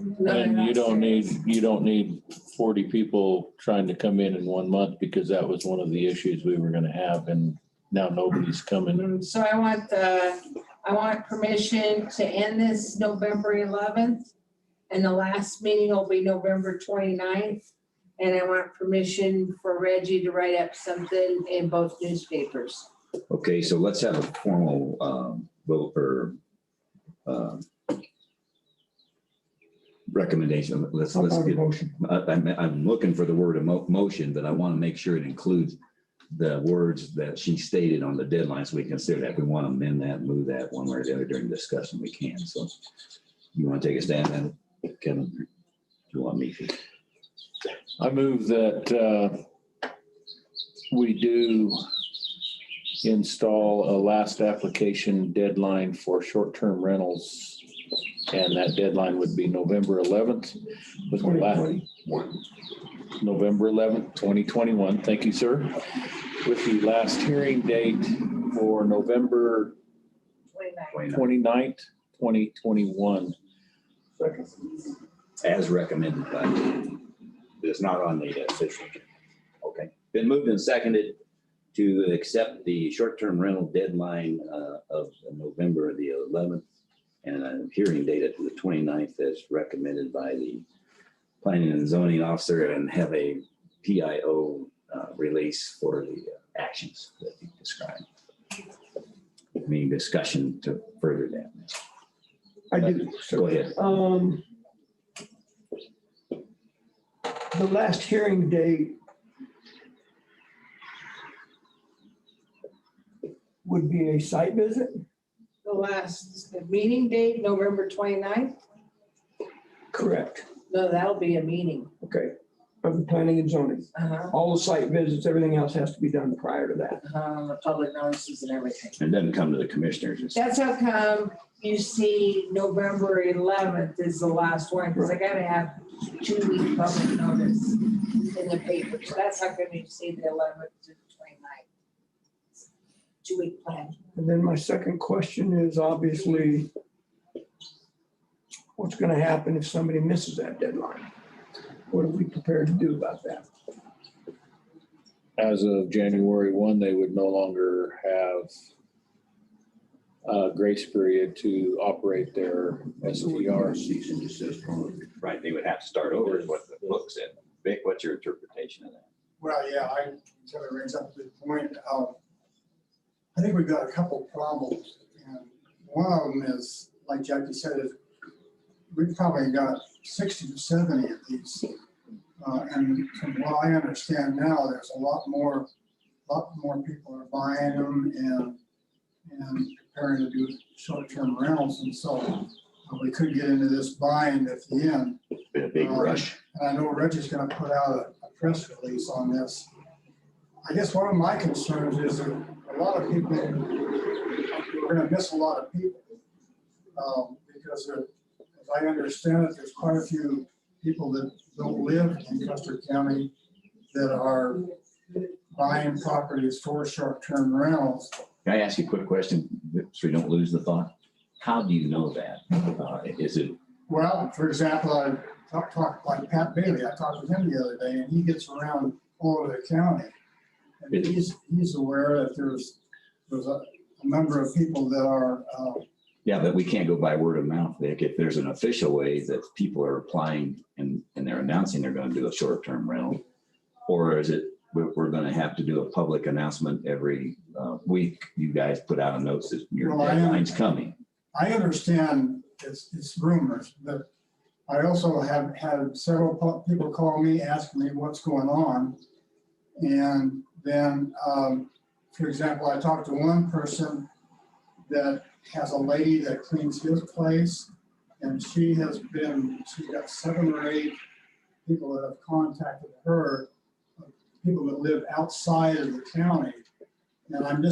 you don't need 40 people trying to come in 1 month because that was one of the issues we were gonna have and now nobody's coming. So I want permission to end this November 11th. And the last meeting will be November 29th. And I want permission for Reggie to write up something in both newspapers. Okay, so let's have a formal vote for recommendation. Let's get. Motion. I'm looking for the word motion, but I want to make sure it includes the words that she stated on the deadline, so we consider that. If we want to amend that, move that one way or the other during discussion, we can. So you want to take a stand on it, Kevin? Do you want me to? I move that we do install a last application deadline for short-term rentals. And that deadline would be November 11th. With the last, 2021. November 11th, 2021. Thank you, sir. With the last hearing date for November 29th, 2021. Second. As recommended by, it's not on the official. Okay, been moved and seconded to accept the short-term rental deadline of November the 11th and a hearing date at the 29th as recommended by the planning and zoning officer, and have a PIO release for the actions that you described. Any discussion to further that? I do. Go ahead. The last hearing date would be a site visit? The last meeting date, November 29th? Correct. No, that'll be a meeting. Okay, of the planning and zoning. All the site visits, everything else has to be done prior to that. The public notices and everything. It doesn't come to the commissioners. That's how come you see November 11th is the last one, because I gotta have 2-week public notice in the papers. That's how come you see the 11th to the 29th. 2-week plan. And then my second question is obviously, what's going to happen if somebody misses that deadline? What are we prepared to do about that? As of January 1, they would no longer have a grace period to operate their STR. Cease and desist. Right, they would have to start over is what the book said. Vic, what's your interpretation of that? Well, yeah, I tell it brings up a good point. I think we've got a couple problems, and one of them is, like Jackie said, is we've probably got 60 to 70 of these. And from what I understand now, there's a lot more people are buying them and preparing to do short-term rentals. And so we could get into this bind at the end. Been a big rush. And I know Reggie's going to put out a press release on this. I guess one of my concerns is that a lot of people, we're going to miss a lot of people because there, as I understand it, there's quite a few people that don't live in Custer County that are buying properties for short-term rentals. Can I ask you a quick question so we don't lose the thought? How do you know that? Is it? Well, for example, I talked like Pat Bailey. I talked with him the other day, and he gets around all over the county. And he's aware that there's a number of people that are. Yeah, but we can't go by word of mouth, Vic. If there's an official way that people are applying and they're announcing they're going to do a short-term rental, or is it we're going to have to do a public announcement every week? You guys put out a notice that your deadline's coming. I understand it's rumors, but I also have had several people call me asking me what's going on. And then, for example, I talked to one person that has a lady that cleans his place, and she's got 7 or 8 people that have contacted her, people that live outside of the county. And I'm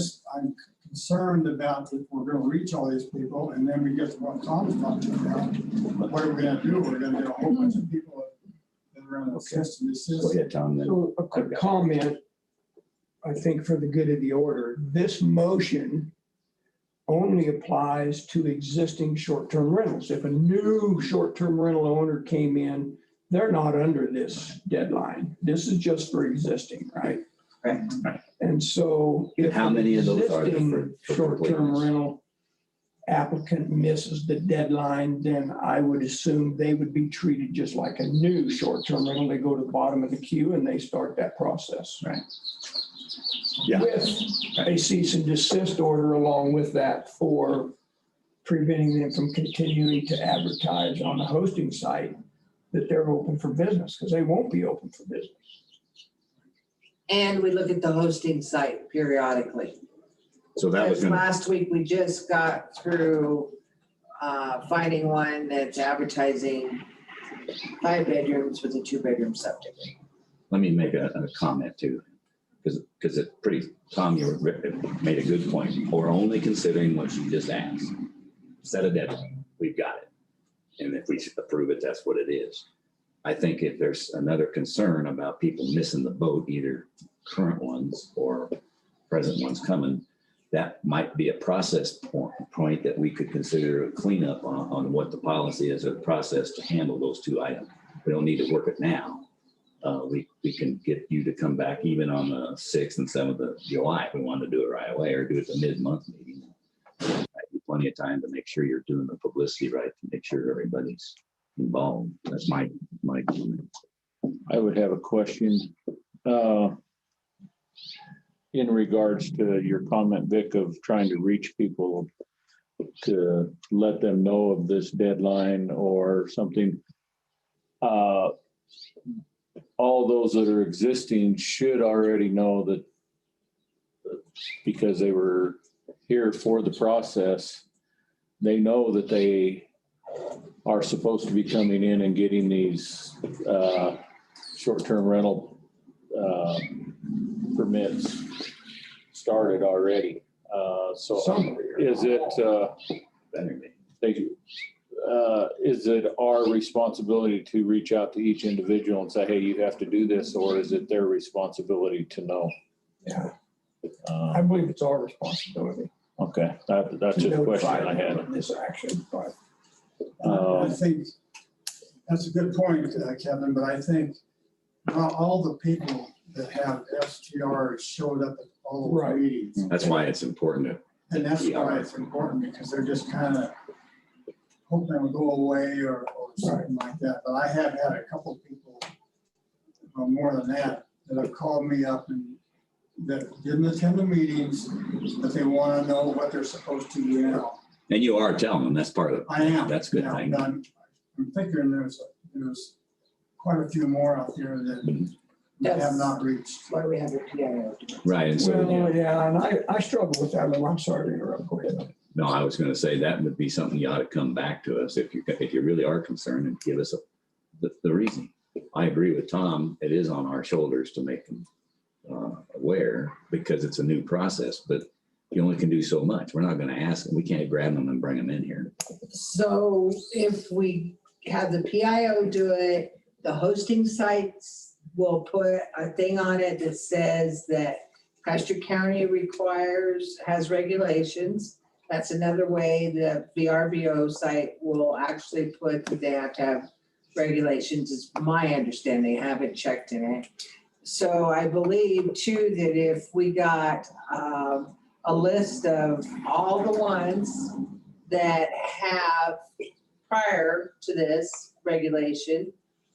concerned about if we're going to reach all these people, and then we get to what Tom's talking about. What are we going to do? We're going to get a whole bunch of people that are going to assist and desist. Go ahead, Tom. Then. So a quick comment, I think for the good of the order, this motion only applies to existing short-term rentals. If a new short-term rental owner came in, they're not under this deadline. This is just for existing, right? Right. And so if how many of those are there for short-term rental applicant misses the deadline, then I would assume they would be treated just like a new short-term rental. They go to the bottom of the queue and they start that process. Right. Yeah. With a cease and desist order along with that for preventing them from continuing to advertise on the hosting site that they're open for business, because they won't be open for business. And we look at the hosting site periodically. So that was Last week, we just got through finding one that's advertising 5 bedrooms with a 2-bedroom septic. Let me make a comment too. because it's pretty, Tom, you made a good point. We're only considering what you just asked. Set a deadline, we've got it. And if we approve it, that's what it is. I think if there's another concern about people missing the boat, either current ones or present ones coming, that might be a process point that we could consider a cleanup on what the policy is or the process to handle those two items. We don't need to work it now. We can get you to come back even on the 6th and 7th of July if we want to do it right away, or do it the mid-month meeting. Plenty of time to make sure you're doing the publicity right, to make sure everybody's involved. That's my comment. I would have a question. In regards to your comment, Vic, of trying to reach people to let them know of this deadline or something. All those that are existing should already know that because they were here for the process, they know that they are supposed to be coming in and getting these short-term rental permits started already. So is it our responsibility to reach out to each individual and say, hey, you have to do this, or is it their responsibility to know? Yeah, I believe it's our responsibility. Okay, that's just a question I had. This action, but I think that's a good point, Kevin, but I think not all the people that have STRs showed up at all the meetings. That's why it's important. And that's why it's important, because they're just kind of hoping it'll go away or something like that. But I have had a couple of people, more than that have called me up and that didn't attend the meetings, but they want to know what they're supposed to do now. And you are telling them, that's part of it. I am. That's a good thing. I'm thinking there's quite a few more out there that have not reached. Why we have a PIO. Right. And so, well, yeah, and I struggle with that a little. I'm sorry to interrupt. Go ahead. no, I was going to say that would be something you ought to come back to us if you really are concerned and give us the reason. I agree with Tom. It is on our shoulders to make them aware because it's a new process, but you only can do so much. We're not going to ask them. We can't grab them and bring them in here. So if we have the PIO do it, the hosting sites will put a thing on it that says that Custer County has regulations. That's another way the VRBO site will actually put that they have to have regulations, is my understanding. I haven't checked in it. So I believe too that if we got a list of all the ones that have prior to this regulation,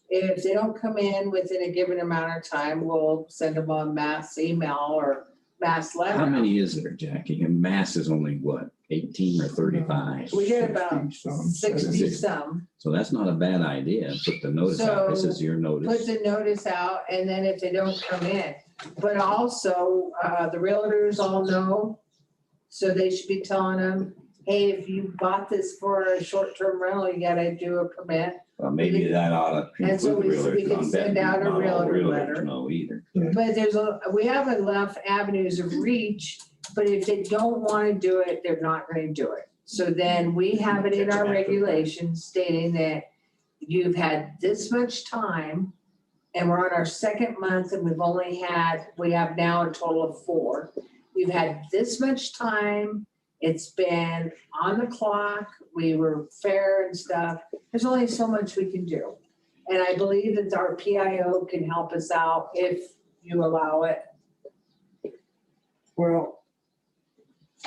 if they don't come in within a given amount of time, we'll send them a mass email or mass letter. How many is there, Jackie? And mass is only what, 18 or 35? We get about 60 some. So that's not a bad idea. Put the notice out. This is your Put notice. the notice out, and then if they don't come in, but also the realtors all know, so they should be telling them, hey, if you bought this for a short-term rental, you gotta do a permit. Well, maybe that ought to And so include we realtors can on send that. out a Not all realtor realtors letter. know either. But we have enough avenues of reach, but if they don't want to do it, they're not going to do it. So then we have it in our regulations stating that you've had this much time, and we're on our second month, and we have now a total of 4. You've had this much time. It's been on the clock. We were fair and stuff. There's only so much we can do. And I believe that our PIO can help us out if you allow it. Well,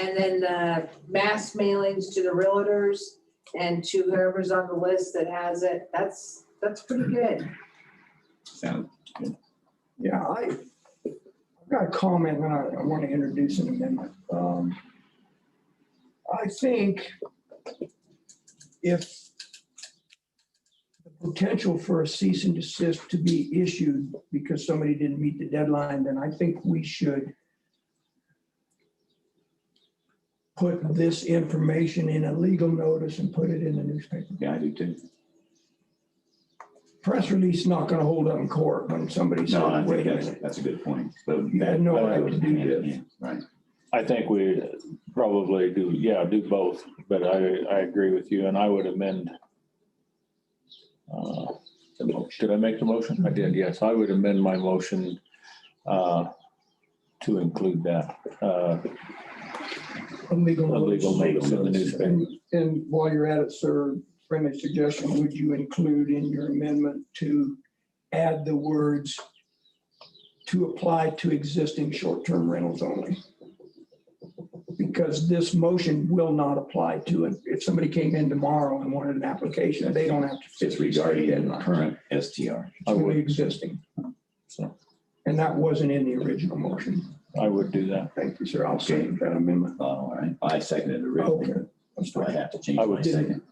And then the mass mailings to the realtors and to whoever's on the list that has it, that's pretty good. Sounds good. yeah, I've got a comment and I want to introduce an amendment. I think if the potential for a cease and desist to be issued because somebody didn't meet the deadline, then I think we should put this information in a legal notice and put it in the newspaper. Yeah, I do too. press release is not gonna hold up in court when somebody No, I says, think wait a minute. that's a good point. But You had no right to do this. Yeah, right. I think we probably do both, but I agree with you and I would amend. The motion. Did I make the motion? I did, yes. I would amend my motion to include that. A legal A legal notice. notice in the newspaper. And while you're at it, sir, friendly suggestion, would you include in your amendment to add the words to apply to existing short-term rentals only? Because this motion will not apply to it. If somebody came in tomorrow and wanted an application, they don't have to fit It's regarding regarding the current STR. It's only existing. So And that wasn't in the original motion. I would do that. Thank you, sir. I'll second that amendment. All right, I seconded it originally. Okay. So I have to change I my would- second.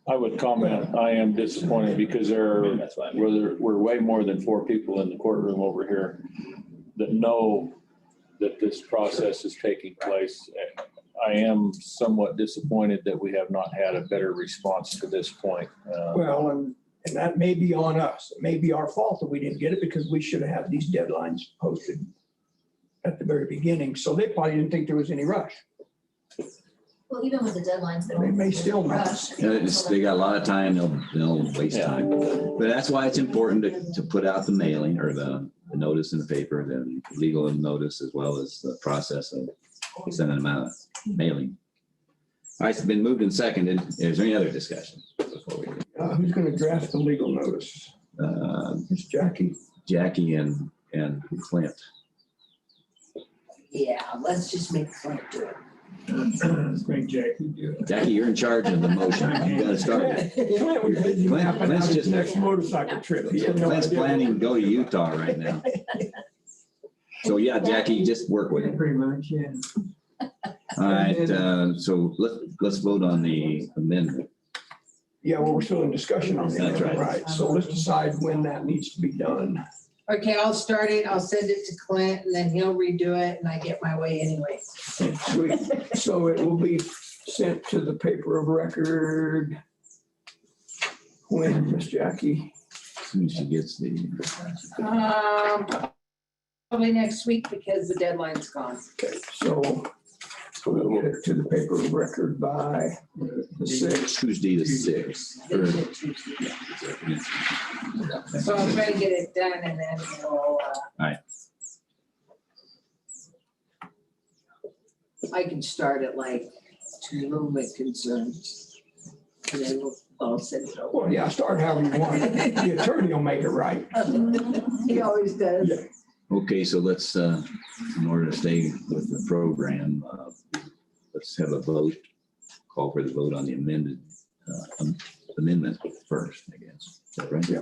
I would comment, I am disappointed because That's why I mean. we're way more than 4 people in the courtroom over here that know that this process is taking place. And I am somewhat disappointed that we have not had a better response to this point. Well, and that may be on us. It may be our fault that we didn't get it because we should have had these deadlines posted at the very beginning. So they probably didn't think there was any rush. Well, even with the deadlines, They may still not. rush. They got a lot of time, they'll waste time. But that's why it's important to put out the mailing or the notice in the paper, the legal notice, as well as the process of sending them out, mailing. All right, it's been moved and seconded. Is there any other discussion before we? Who's going to draft the legal notice? It's Jackie. Jackie and Clint. Yeah, let's just make Clint do it. Make Jackie do it. Jackie, you're in charge of the motion. You gotta start it. Clint was busy Clint- mapping out Clint's his just- next motorcycle trip. He had no Clint's idea. planning to go to Utah right now. So yeah, Jackie, just work with it. Pretty much, yeah. All right, so let's vote on the amendment. Yeah, well, we're still in discussion on that. That's right. Right, so let's decide when that needs to be done. Okay, I'll start it. I'll send it to Clint and then he'll redo it and I get my way anyway. Sweet. So it will be sent to the paper of record. When, Miss Jackie? As soon as she gets the, Probably next week because the deadline's gone. Okay, so we'll get it to the paper of record by the 6th. Tuesday the 6th. So I'll try to get it done and then we'll, right. I can start at like to movement concerns. And then I'll send it over. Well, yeah, start however you want. The attorney will make it right. He always does. Okay, so let's, in order to stay with the program, let's have a vote, call for the vote on the amendment first, I guess. Is that right? Yeah.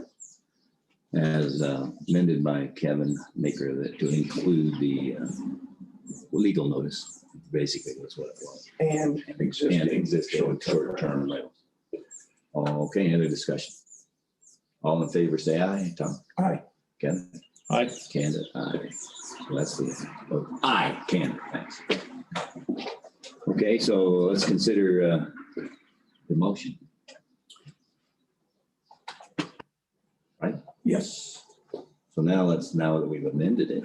As amended by Kevin Maker, that to include the legal notice, basically was what it was. And And existing. existing short-term rentals. Okay, any other discussion? All in favor, say aye. Tom? Aye. Kevin? Aye. Candid, aye. So that's the, aye, Candid, thanks. Okay, so let's consider the motion. Right? Yes. So now now that we've amended it,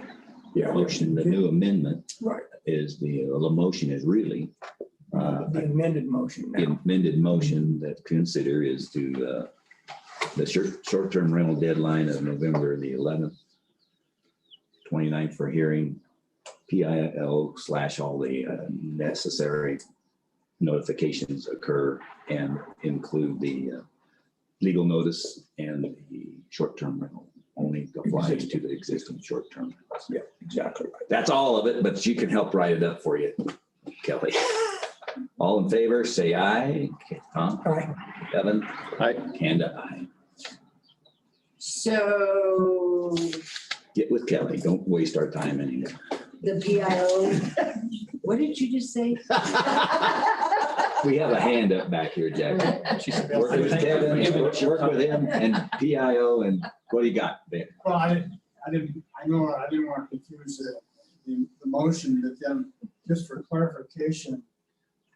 Yeah. motion, the new amendment Right. is the motion is really The amended motion the now. amended motion that consider is to the short-term rental deadline of November the 11th, 29th for hearing, PIO / all the necessary notifications occur and include the legal notice and the short-term rental only applies to the existing short-term rentals. Yeah, exactly right. That's all of it, but you can help write it up for you, Kelly. All in favor, say aye. Tom? Aye. Kevin? Aye. Kanda, aye. So Get with Kelly. Don't waste our time anymore. the PIO, What did you just say? We have a hand up back here, Jack. Work with Kevin, work with him and PIO and what do you got there? Well, I didn't want to confuse the motion, but then just for clarification,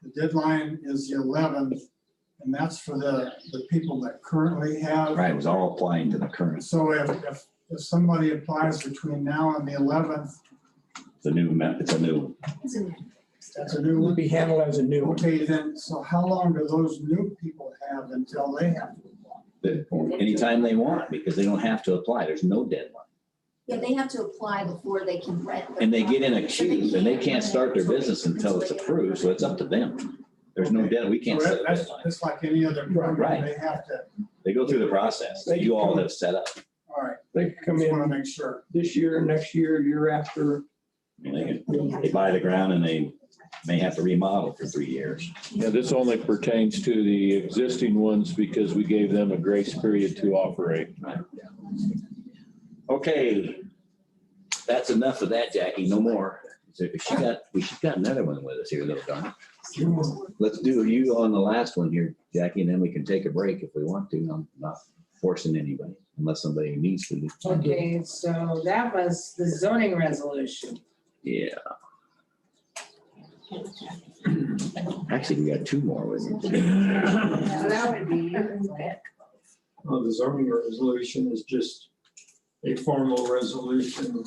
the deadline is the 11th And that's for the people that currently have. Right, it was all applying to the current, So if somebody applies between now and the 11th, it's a new, that's a new Would one. be handled as a new one. Okay, then, so how long do those new people have until they have to apply? anytime they want, because they don't have to apply. There's no deadline. Yeah, they have to apply before they can rent. the And they get in a property, queue and they can't rent it start their until business until it's they get approved, so it's up to them. There's no deadline. We can't So set a that's deadline. just like any other program, Right. they have to, They go through the process that you all have set up. all right, They can come just want to in make sure. this year, next year, year after. They buy the ground and they may have to remodel for 3 years. Yeah, this only pertains to the existing ones because we gave them a grace period to operate. Okay, that's enough of that, Jackie. No more. We should got another one with us here, though, darn it. Let's do you on the last one here, Jackie, and then we can take a break if we want to. I'm not forcing anybody unless somebody needs to. Okay, so that was the zoning resolution. Yeah. Actually, we got 2 more with you. So that would be, Well, the zoning resolution is just a formal resolution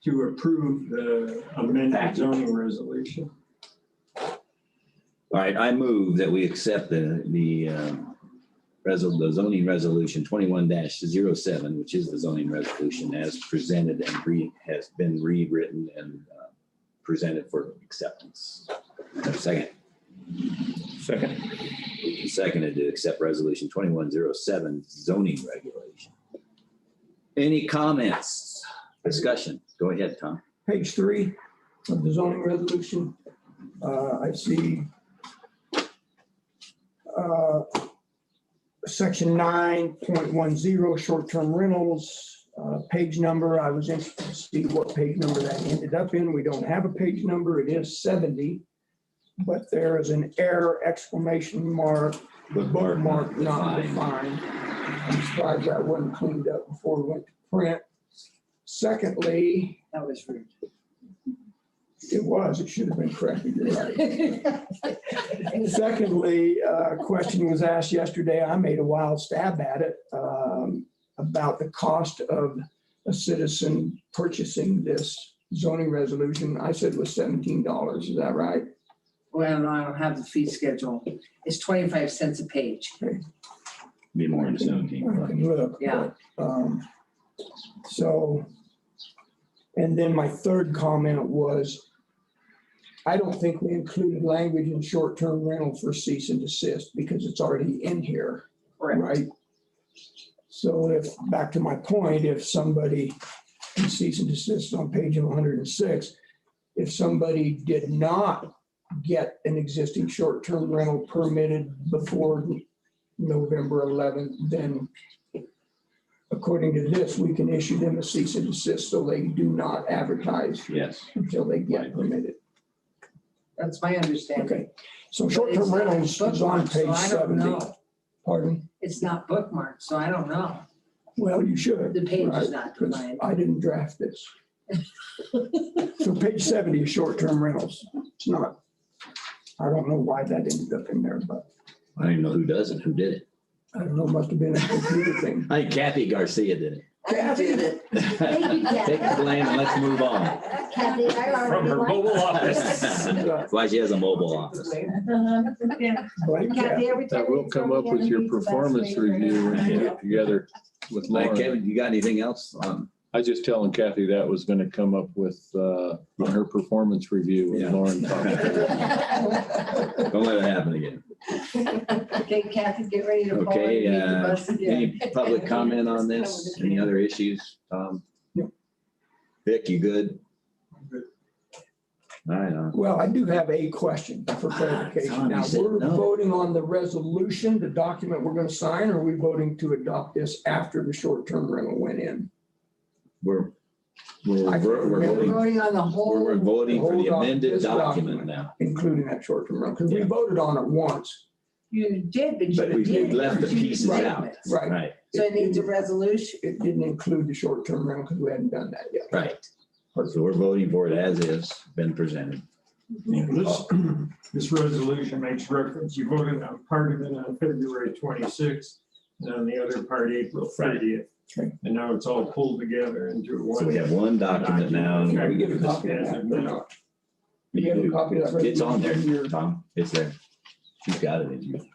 to approve the amended zoning resolution. All right, I move that we accept the zoning resolution 21-07, which is the zoning resolution as presented and has been rewritten and presented for acceptance. Second. Seconded to accept resolution 2107 zoning regulation. Any comments, discussion? Go ahead, Tom. Page 3 of the zoning resolution. I see section 9.10, short-term rentals, page number. I was interested to see what page number that ended up in. We don't have a page number. It is 70, but there is an error, exclamation mark, bookmark not defined. I'm surprised that wasn't cleaned up before we went to print. Secondly, that was rude. it should have been corrected. You're right. Secondly, a question was asked yesterday. I made a wild stab at it about the cost of a citizen purchasing this zoning resolution. I said it was $17. Is that right? Well, I don't have the fee schedule. It's 25 cents a page. Be more than 17. I can look. Yeah. So, and then my third comment was, I don't think we included language in short-term rental for cease and desist because it's already in here, right? So if, back to my point, if somebody, in cease and desist on page 106, if somebody did not get an existing short-term rental permitted before November 11th, then according to this, we can issue them a cease and desist so they do not advertise until they get permitted. That's my understanding. Okay, so short-term rentals is on page 70. Pardon? It's not bookmarked, so I don't know. Well, you should. The page is right, not 'cause defined. I didn't draft this. So page 70 is short-term rentals. It's not, I don't know why that ended up in there, but I don't even know who does it, who did it. I don't know, must have been a computer thing. I think Kathy Garcia did it. Kathy did it. Thank you, Kathy. Take the blame and let's move on. Kathy, I already From her like mobile that. office. That's why she has a mobile office. Blame Kathy, Kathy. every time That will you come throw up me with your underneath the bus, performance make sure review when you you're- get together with Like Lauren. Kevin, you got anything else? I was just telling Kathy that was gonna come up with, on her performance review with Yeah. Lauren. talking to her. Don't let it happen again. Okay, Kathy, get ready to pull Okay, underneath the bus any again. public comment on this? Any other issues? Vic, you good? All right. Well, I do have a question for clarification. Tom, you Now, said we're no. voting on the resolution, the document we're going to sign, or are we voting to adopt this after the short-term rental went in? We're I can't we're remember. voting, Voting on the whole. we're voting for the Hold on, amended this document now. Including that short-term rental, because we Yeah. voted on it once. You did, but But you we did. left the two pieces out. statements. Right. Right, So it needs a resolution. It didn't include the short-term rental because we hadn't done that yet. right. So we're voting for it as is, been presented. This resolution makes reference, you voted on part of it on February 26th, and on the other part, April 30th. Okay. And now it's all pulled together into one. So we have one document now. Can we get a copy of that? or not? You have a copy of that? It's on there, resolution? Tom. It's there. She's got it in you.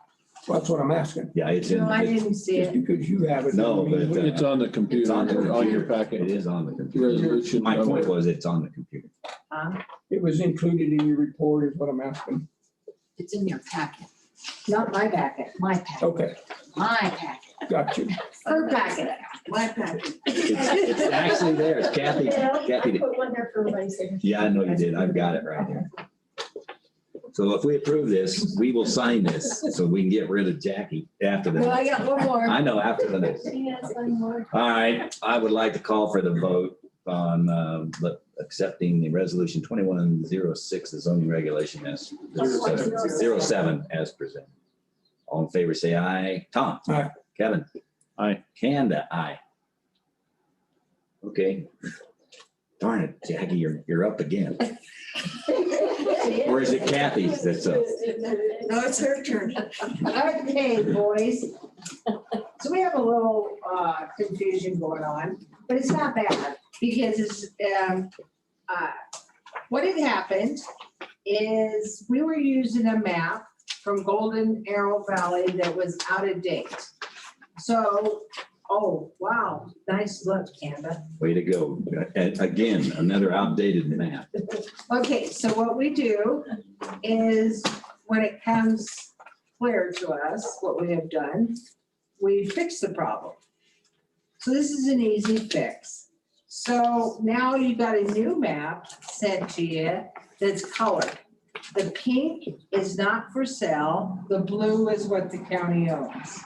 Well, that's what I'm asking. Yeah, it's in. No, I didn't see Just it. because you have it. No, doesn't mean but, we- It's on the It's computer, on the on your computer. packet. It is on the computer. Resolution. My point number. was it's on the computer. It was included in your report is what I'm asking. It's in your packet, Not my packet, my packet, Okay, my packet, got you. her packet. My packet. It's actually there. It's Kathy. Yeah, I Kathy did. put one there for everybody's signature. Yeah, I know you did. I've got it right here. So if we approve this, we will sign this so we can get rid of Jackie after No, I the. got one more. I know, after the next. Yes, one more. All right, I would like to call for the vote on accepting the resolution 2106, the zoning regulation as 07 as presented. All in favor, say aye. Tom? Aye. Kevin? Aye. Kanda, aye. Okay. Darn it, Jackie, you're up again. Or is it Kathy's that's up? No, it's her turn. Okay, boys. So we have a little confusion going on, but it's not bad because it's, what had happened is we were using a map from Golden Arrow Valley that was out of date. So, oh, wow, nice look, Canada. Way to go. And again, another outdated map. Okay, so what we do is when it comes clear to us, what we have done, we fix the problem. So this is an easy fix. So now you got a new map sent to you that's colored. The pink is not for sale. The blue is what the county owns.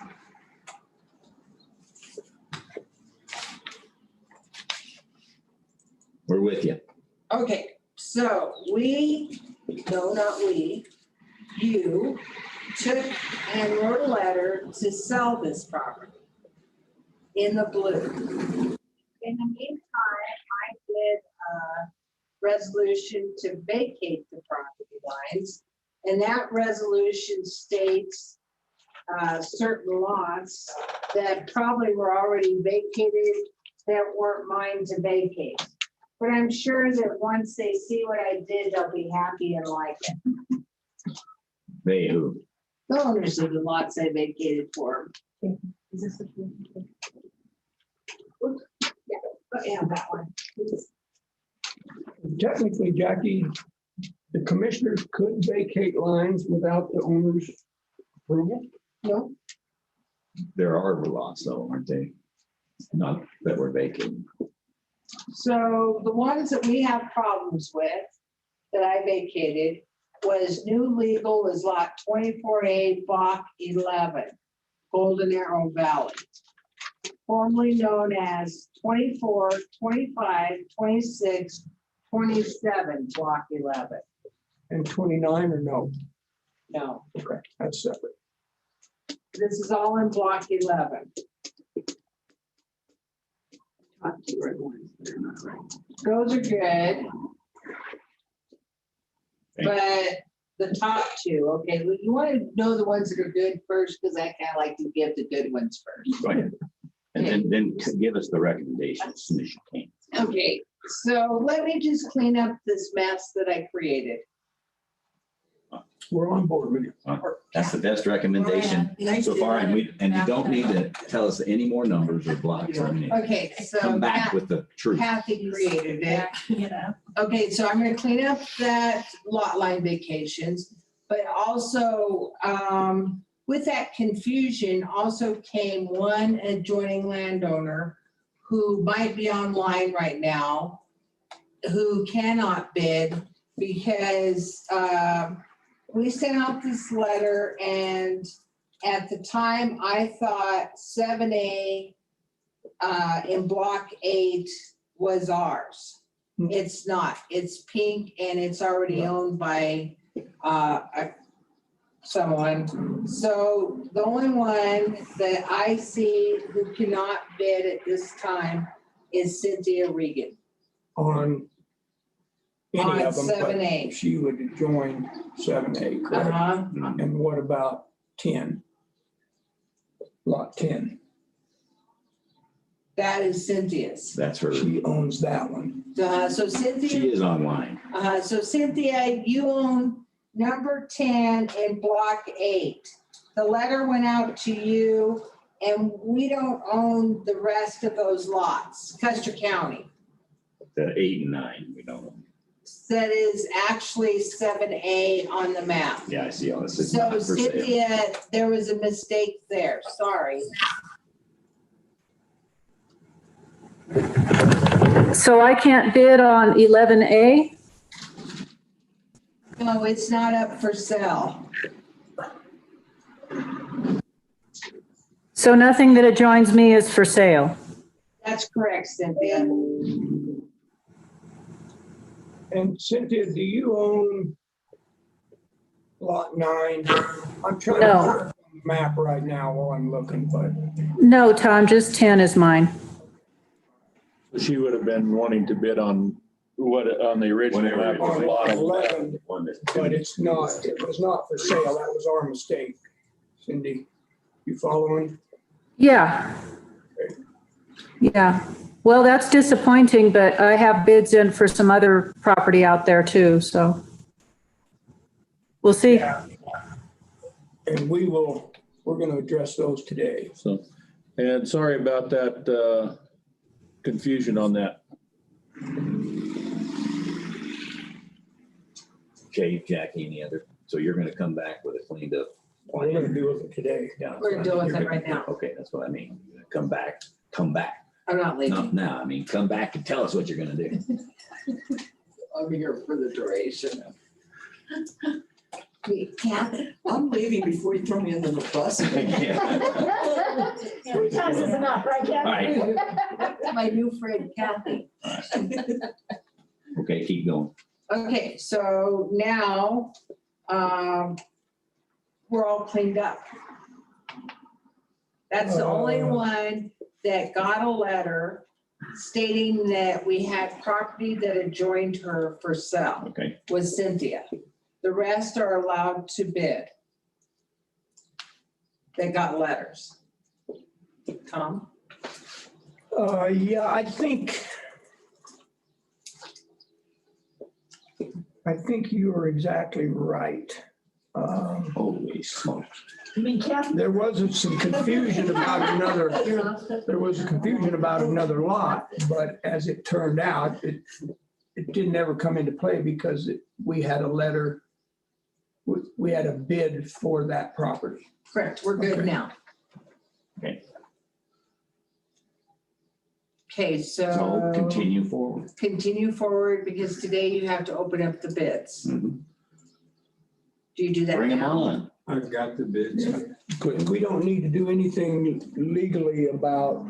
We're with you. Okay, so you took and wrote a letter to sell this property in the blue. In the meantime, I did a resolution to vacate the property lines. And that resolution states certain lots that probably were already vacated that weren't mine to vacate. But I'm sure that once they see what I did, they'll be happy and like it. They who? The owners of the lots I vacated for. Is this the? Yeah, that one. Technically, Jackie, the commissioners could vacate lines without the owner's approval. No, There are lots though, aren't they? Not that we're vacating. so the ones that we have problems with that I vacated was new legal is lot 24A, BOCC 11, Golden Arrow Valley. Formerly known as 24, 25, 26, 27, Block 11. And 29 or no? No, Okay, that's separate. this is all in Block 11. Top two are the ones that are not right. Those are good. But the top two, okay, well, you want to know the ones that are good first, because I kind of like to give the good ones first. Go ahead. And then give us the recommendations as soon as you can. Okay, so let me just clean up this mess that I created. We're on board with you. That's the best recommendation so far, and you don't need to tell us any more numbers or blocks or anything. Okay, so Come back with the truth. Kathy created it. Yeah. Okay, so I'm gonna clean up that lot line vacations, but also, with that confusion also came one adjoining landowner who might be online right now, who cannot bid because, we sent out this letter and at the time I thought 7A in block 8 was ours. It's not, it's pink and it's already owned by someone. So the only one that I see who cannot bid at this time is Cynthia Regan. On any On of them, but 7A. she would join 7A, correct? Uh-huh. And what about 10? Lot 10, That is Cynthia's. That's her. she owns that one. So Cynthia. She is online. So Cynthia, you own number 10 in block 8. The letter went out to you and we don't own the rest of those lots, Custer County. The 8 and 9, we don't know. That is actually 7A on the map. Yeah, I see all this. It's So not for sale. Cynthia, there was a mistake there, sorry. So I can't bid on 11A? No, it's not up for sale. So nothing that adjoins me is for sale? That's correct, Cynthia. And Cynthia, do you own lot 9? I'm trying to No. put it on the map right now while I'm looking, but No, Tom, just 10 is mine. She would have been wanting to bid on on the original Whatever map. it was on a lot lot of- 11, One that's- but it was not for sale. That was our mistake. Cindy, you following? Yeah. Yeah. Well, that's disappointing, but I have bids in for some other property out there too, so. We'll see. Yeah. And we're going to address those today. So, and sorry about that confusion on that. Okay, Jackie, any other? So you're gonna come back with a cleaned up. We're going to deal with it today. Yeah, that's We're what I dealing mean. with it You're right gonna- now. Okay, that's what I mean. You're gonna come back. I'm not Not leaving. now, I mean, come back and tell us what you're gonna do. I'll be here for the duration. Kathy, I'm leaving before you throw me under the bus. Yeah. Three times is enough, right, All Kathy? right, My new friend Kathy. okay, keep going. Okay, so now, we're all cleaned up. That's the only one that got a letter stating that we had property that adjoined her for sale, Okay, was Cynthia. The rest are allowed to bid. They got letters. Tom? Yeah, I think you are exactly right. holy smokes. You mean Kathy? There wasn't some confusion about another, there was a confusion about another lot, but as it turned out, it didn't ever come into play because we had a letter, we had a bid for that property. Correct, we're good Okay. now. Okay. Okay, So so continue forward. continue forward because today you have to open up the bids. Mhm. Do you do that Bring them now? on. I've got the bids. We don't need to do anything legally about,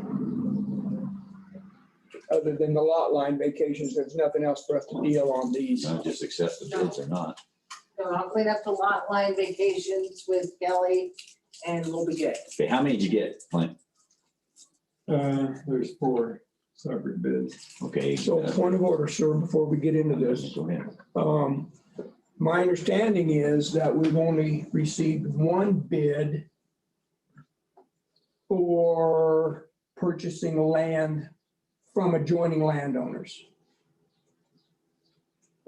other than the lot line vacations, there's nothing else for us to deal on these. Not just accept the bids or not. So I'll clean up the lot line vacations with Kelly and we'll be good. Okay, how many did you get, Clint? There's 4 separate bids. Okay. So point of order, sir, before we get into this. Go ahead. My understanding is that we've only received one bid for purchasing land from adjoining landowners.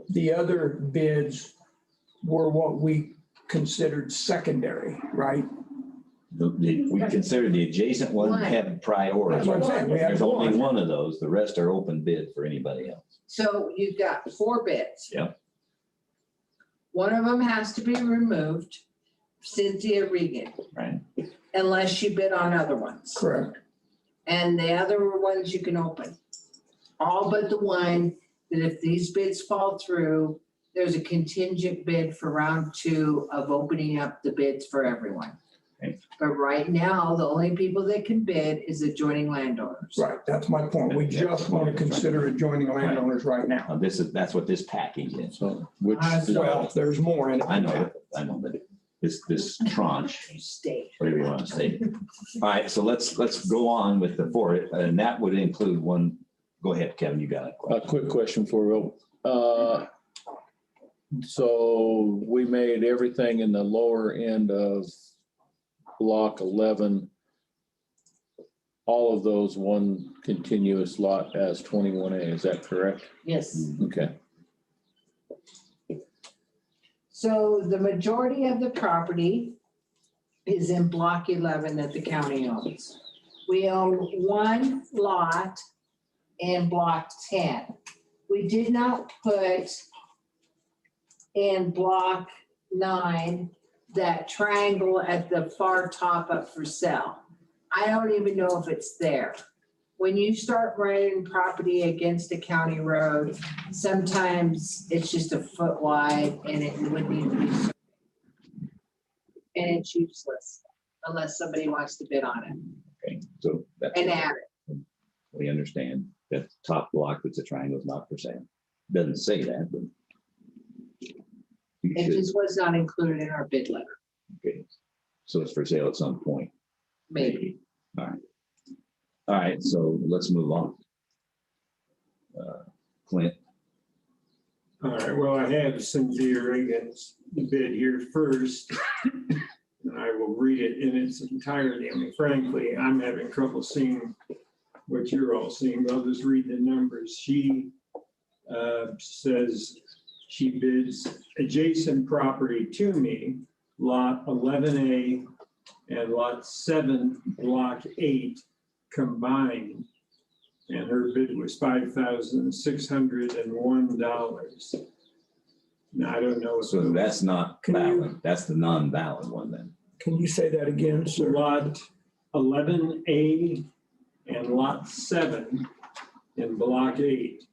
The other bids were what we considered secondary, right? We consider the adjacent one had priority. That's what I'm saying. We have There's only one. one of those. The rest are open bid for anybody else. So you've got 4 bids. Yep. One of them has to be removed, Cynthia Regan, Right. unless you bid on other ones. Correct. And the other ones you can open. All but the one that if these bids fall through, there's a contingent bid for round 2 of opening up the bids for everyone. Okay. But right now, the only people that can bid is adjoining landowners. Right, that's my point. We just want to consider adjoining landowners right now. Now, that's what this package is. So which, Well, there's more in it. I know, but this tranche, Stay. whatever you want to say. All right, so let's go on with the 4, and that would include one. Go ahead, Kevin, you got it. a quick question for you. So we made everything in the lower end of block 11, all of those one continuous lot as 21A, is that correct? Yes. Okay. So the majority of the property is in block 11 that the county owns. We own one lot in block 10. We did not put in block 9 that triangle at the far top up for sale. I don't even know if it's there. When you start running property against a county road, sometimes it's just a foot wide and it would need to be surveyed. And it's useless unless somebody wants to bid on it Okay, so that's. and add it. We understand that top block that's a triangle is not for sale. Doesn't say that, but. You It should, just was not included in our bid letter, okay, so it's for sale at some point. maybe. All right. All right, so let's move on. Clint, All right, well, I have Cynthia Reagan's bid here first. And I will read it in its entirety. I mean, frankly, I'm having trouble seeing what you're all seeing. I'll just read the numbers. She says she bids adjacent property to me, lot 11A and lot 7, block 8 combined. And her bid was $5,601. Now, I don't know. so that's not valid. That's the non-valid one then. Can you say that again, sir? Lot 11A and lot 7 in block 8.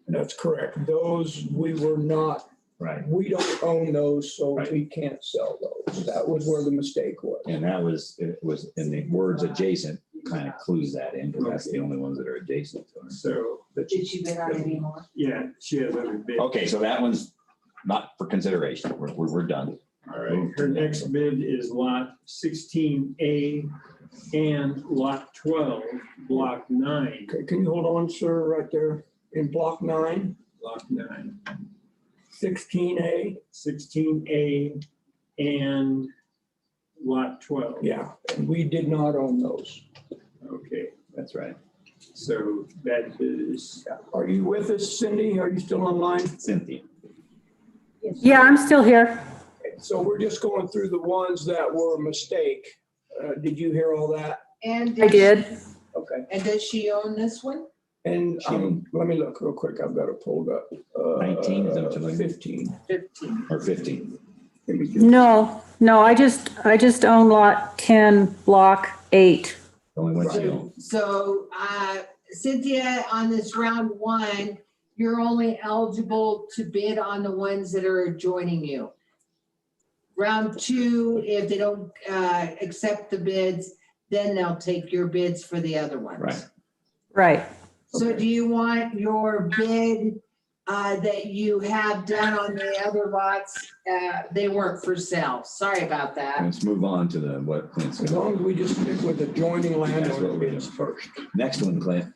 That's correct. Those, we were not, Right. we don't own those, so Right. we can't sell those. That was where the mistake was. And that was, it was in the words adjacent, kind of clues that in, because that's the only ones that are adjacent to her. So, Did she bid on it anymore? yeah, she has other bids. Okay, so that one's not for consideration. We're done. All right, her next bid is lot 16A and lot 12, block 9. Okay, can you hold on, sir, right there in block 9, Block 9. 16A? 16A and lot 12. Yeah, and we did not own those. Okay, That's right. so that is, Are you with us, Cindy? Are you still online? Cynthia. Yeah, I'm still here. So we're just going through the ones that were a mistake. Did you hear all that? And I did. Okay. And does she own this one? And let me look real quick. I've got it pulled up. 19, is that what you're looking at? 15. 15. Or 15. Let me get- No, I just own lot 10, block 8. Only one you own. So Cynthia, on this round 1, you're only eligible to bid on the ones that are adjoining you. Round 2, if they don't accept the bids, then they'll take your bids for the other ones. Right. Right. So do you want your bid that you have done on the other lots? They weren't for sale. Sorry about that. Let's move on to the, what Clint's As got. long as we just stick with adjoining That's what landowner we're bids first. Next one, Clint.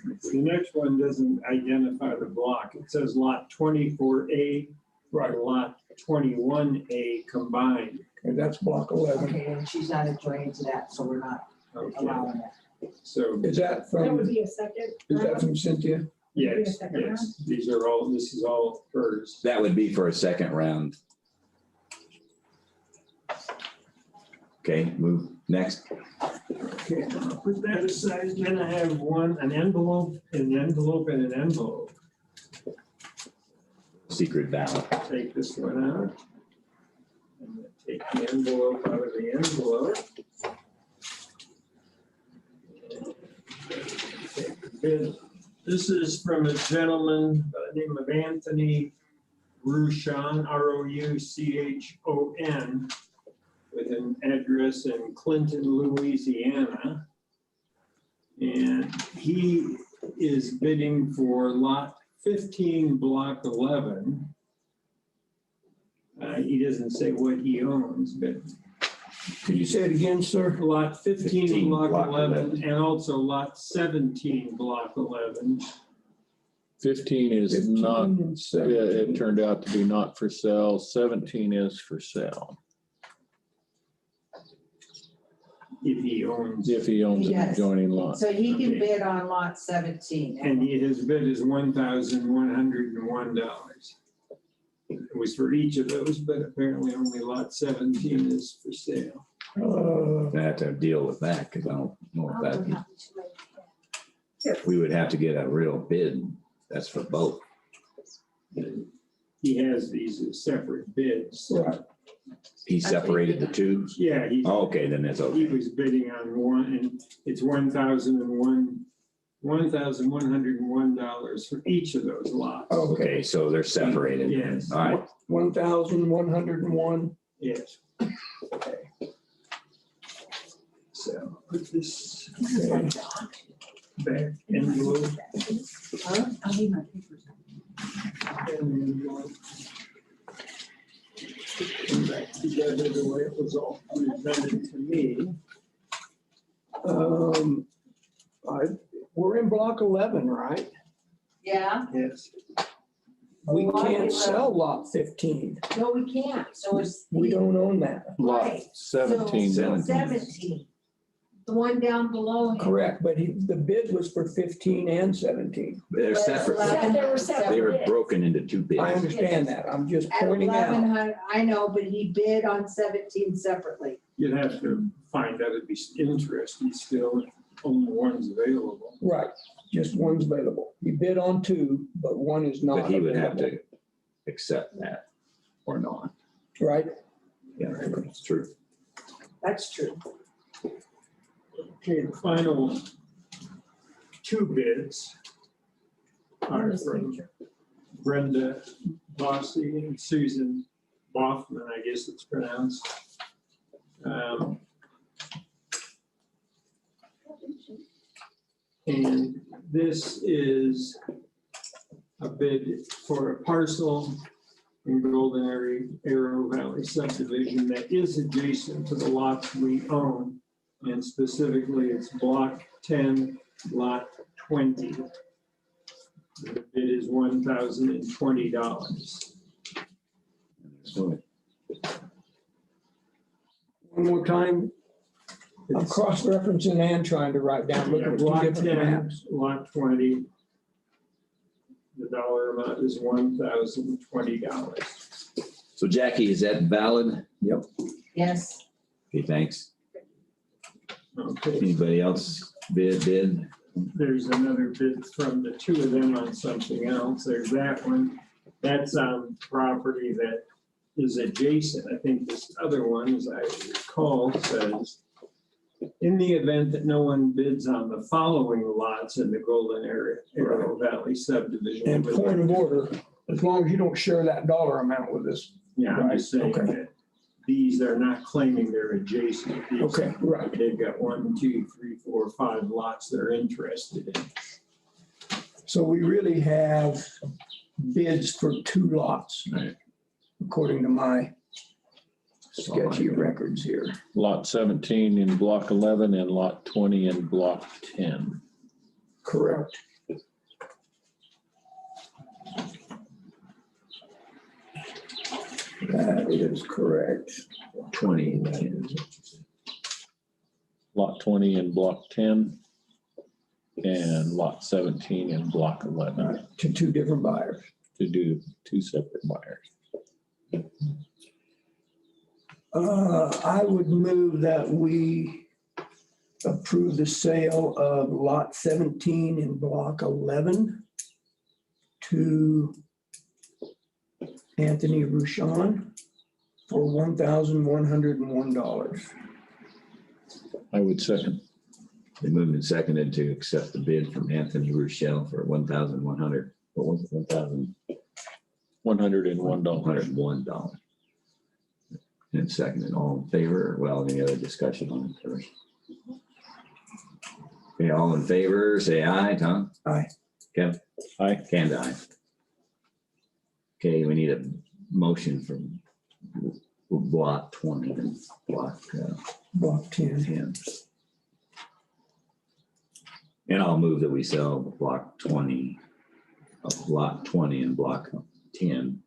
the next one doesn't identify the block. It says lot 24A Right. and lot 21A combined. And that's block 11. Okay, and she's not adjoining to that, so we're not Okay, allowing that. so, Is that That would from, be a second. is that from Cynthia? yes, yes, this is all hers. That would be for a second round. Okay, move next. Okay, I'll put that aside. Then I have an envelope, and an envelope. Secret ballot. Take this one out. And then take the envelope out of the envelope. Take the bid. This is from a gentleman by the name of Anthony Ruchon, Rouchon, with an address in Clinton, Louisiana. And he is bidding for lot 15, block 11. He doesn't say what he owns, but Could you say it again, sir? lot 15, 15, block block 11, 11. and also lot 17, block 11. 15 is 15 not, and yeah, 17. it turned out to be not for sale. 17 is for sale. If he owns, If he owns an Yes. adjoining lot. So he can bid on lot 17. and his bid is $1,101. It was for each of those, but apparently only lot 17 is for sale. I have to deal with that because I don't know if that, we would have to get a real bid. That's for both. He has these as separate bids. Right. He separated the two. Yeah, he Okay, then that's he okay. was bidding on one, and it's $1,101 for each of those lots. Okay, so they're separated. Yes. All right. 1,101. Yes. So put this back envelope. I'll leave my papers. And then we'll come back together the way it was all presented to me. We're in block 11, right? Yeah, Yes. We Block can't 11. sell lot 15. no, we can't. So it's. We don't own that. Lot Right. 17. So 17. The one down below him. Correct, but the bid was for 15 and 17. They're But separate. eleven- They were separate. They were broken into two I bids. understand that. I'm just At pointing out. 1,100, I know, but he bid on 17 separately. You'd have to find out if he's interested still, if only one's available. Right, just one's available. He bid on two, but one is not But he would have available. to accept that or not. Right? Yeah, it's true. That's true. Okay, the final two bids are from Brenda Bossy and Susan Boffman, I guess it's pronounced. And this is a bid for a parcel in Golden Arrow Valley subdivision that is adjacent to the lots we own. And specifically, it's block 10, lot 20. The bid is $1,020. One more time. I'm cross-referencing and trying to write down, looking at two Lot different 10, maps. lot 20. The dollar amount is $1,020. So Jackie, is that valid? Yep. Yes. Okay, thanks. Okay, Anybody else bid? there's another bid from the two of them on something else. There's that one. That's on property that is adjacent. I think this other one, as I recall, says, in the event that no one bids on the following lots in the Golden Arrow Valley subdivision. And point of order, as long as you don't share that dollar amount with us. Yeah, I'm just saying Okay. that these are not claiming they're adjacent. These- Okay, right. They've got 1, 2, 3, 4, 5 lots they're interested in. So we really have bids for two lots. Right. According to my sketchy records here. Lot 17 in block 11 and lot 20 in block 10. Correct. That is correct. 20. Lot 20 in block 10 and lot 17 in block 11 To two different buyers. to do two separate buyers. I would move that we approve the sale of lot 17 in block 11 to Anthony Ruchon for $1,101. I would second. They moved and seconded to accept the bid from Anthony Rochelle for 1,100. What was it? $101. $101. And seconded, all in favor? Well, any other discussion on it first? Okay, all in favor, say aye. Tom? Aye. Kev? Aye. Cam, aye. Okay, we need a motion from block 20 and block Block 10. 10. And I'll move that we sell block 20 of lot 20 and block 10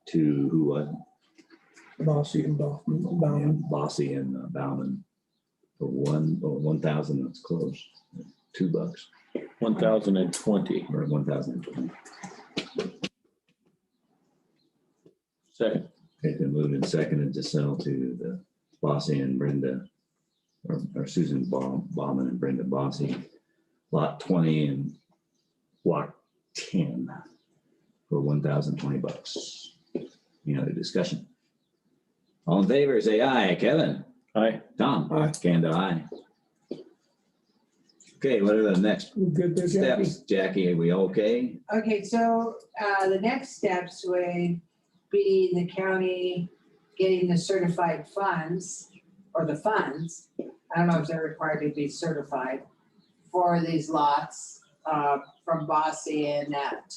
to who was it? Bossy and Bauman. Bossy and Bauman for 1,000, that's close, $2 1,020. or 1,020. Second. It's been moved and seconded to sell to the Bossy and Brenda, or Susan Bauman and Brenda Bossy, lot 20 and block 10 for $1,020. Any other discussion? All in favor, say aye. Kevin? Aye. Tom? Aye. Kanda, aye. Okay, what are the next We good there, Jackie? steps? Jackie, are we okay? Okay, so the next steps would be the county getting the certified funds, or the funds. I don't know if they're required to be certified for these lots from Bossy and that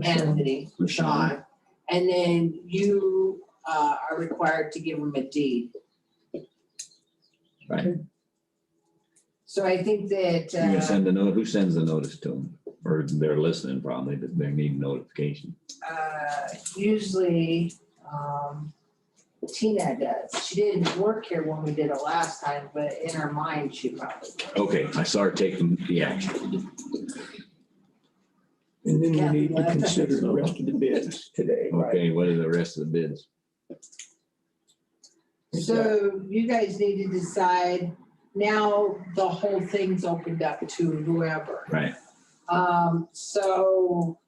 Anthony, Sean. And then you are required to give them a deed. Right. So I think that. You're gonna send the note, who sends the notice to them? Or they're listening probably, but they need notification. Usually, Tina does. She didn't work here when we did it last time, but in her mind, she probably would. Okay, I saw her taking the action. And then we need to consider the rest of the bids today, right? Okay, what are the rest of the bids? So you guys need to decide, now the whole thing's opened up to whoever. Right. So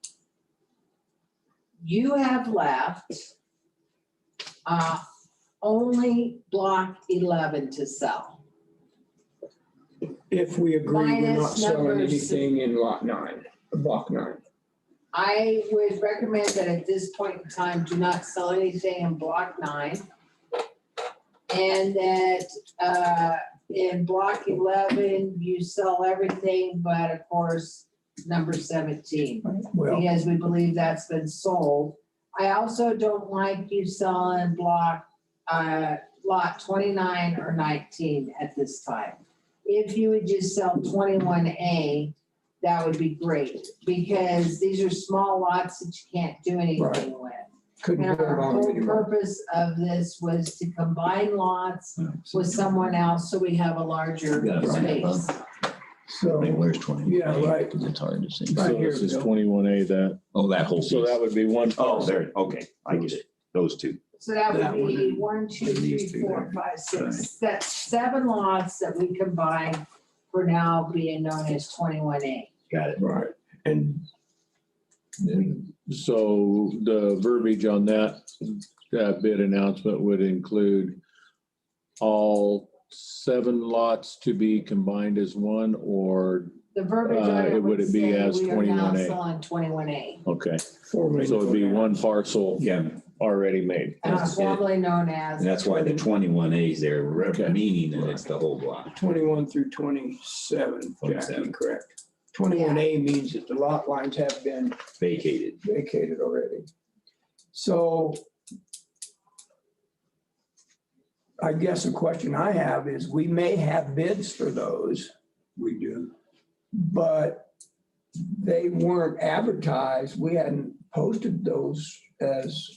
you have left only block 11 to sell. If we agree we're not Minus selling numbers. anything in lot 9, block 9. I would recommend that at this point in time, do not sell anything in block 9. And that in block 11, you sell everything, but of course, number 17. Well, Because we believe that's been sold. I also don't like you selling block, lot 29 or 19 at this time. If you would just sell 21A, that would be great, because these are small lots that you can't do anything with. couldn't And build our on them whole anymore. purpose of this was to combine lots with someone else, so we have a larger Yeah, right. space. So, Where's 20? yeah, right. Because it's hard to see. Right So here, this is Bill. 21A that, Oh, that whole so piece. that would be one. Oh, there, okay, I get it. Those two. So that That would be one 1, 2, and 3, these two 4, there. 5, 6. That's 7 lots that we combine for now being known as 21A. Got it. Right, and So the verbiage on that bid announcement would include all 7 lots to be combined as one, or, The verbiage on it would would it be say as we are now 21A? selling 21A. okay, formally. so it'd be one parcel Yeah, already made. Formerly known as. and that's why the 21As there, Okay. meaning that it's the whole block. 21 through 27, Jackie, 27. correct. 21A means that the lot lines have been Vacated. vacated already. So I guess a question I have is, we may have bids for those. We do. But they weren't advertised. We hadn't posted those as,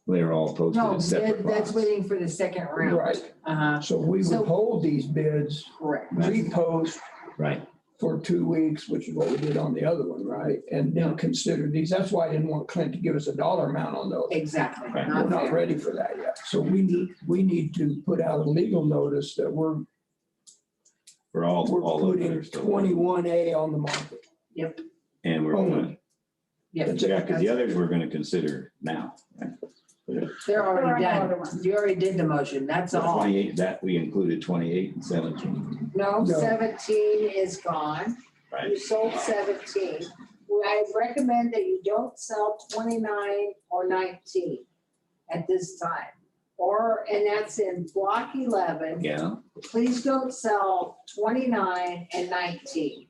They're all posted No, as separate that's lots. waiting for the second round. right. Uh-huh, So we So- would hold these bids, correct. repost Right. for 2 weeks, which is what we did on the other one, right? And then consider these. That's why I didn't want Clint to give us a dollar amount on those. Exactly. Right. We're Not not fair. ready for that yet. So we need to put out a legal notice that we're For all those putting that are still. 21A on the market. And we're going, Yep. yeah, because the others we're gonna consider now. Right? They're already There are no done. other ones. You already did the motion. That's So all. 28, that we included 28 and 17, No, No. 17 is gone. You right? sold 17. I recommend that you don't sell 29 or 19 at this time. And that's in block 11. Yeah, Please don't sell 29 and 19.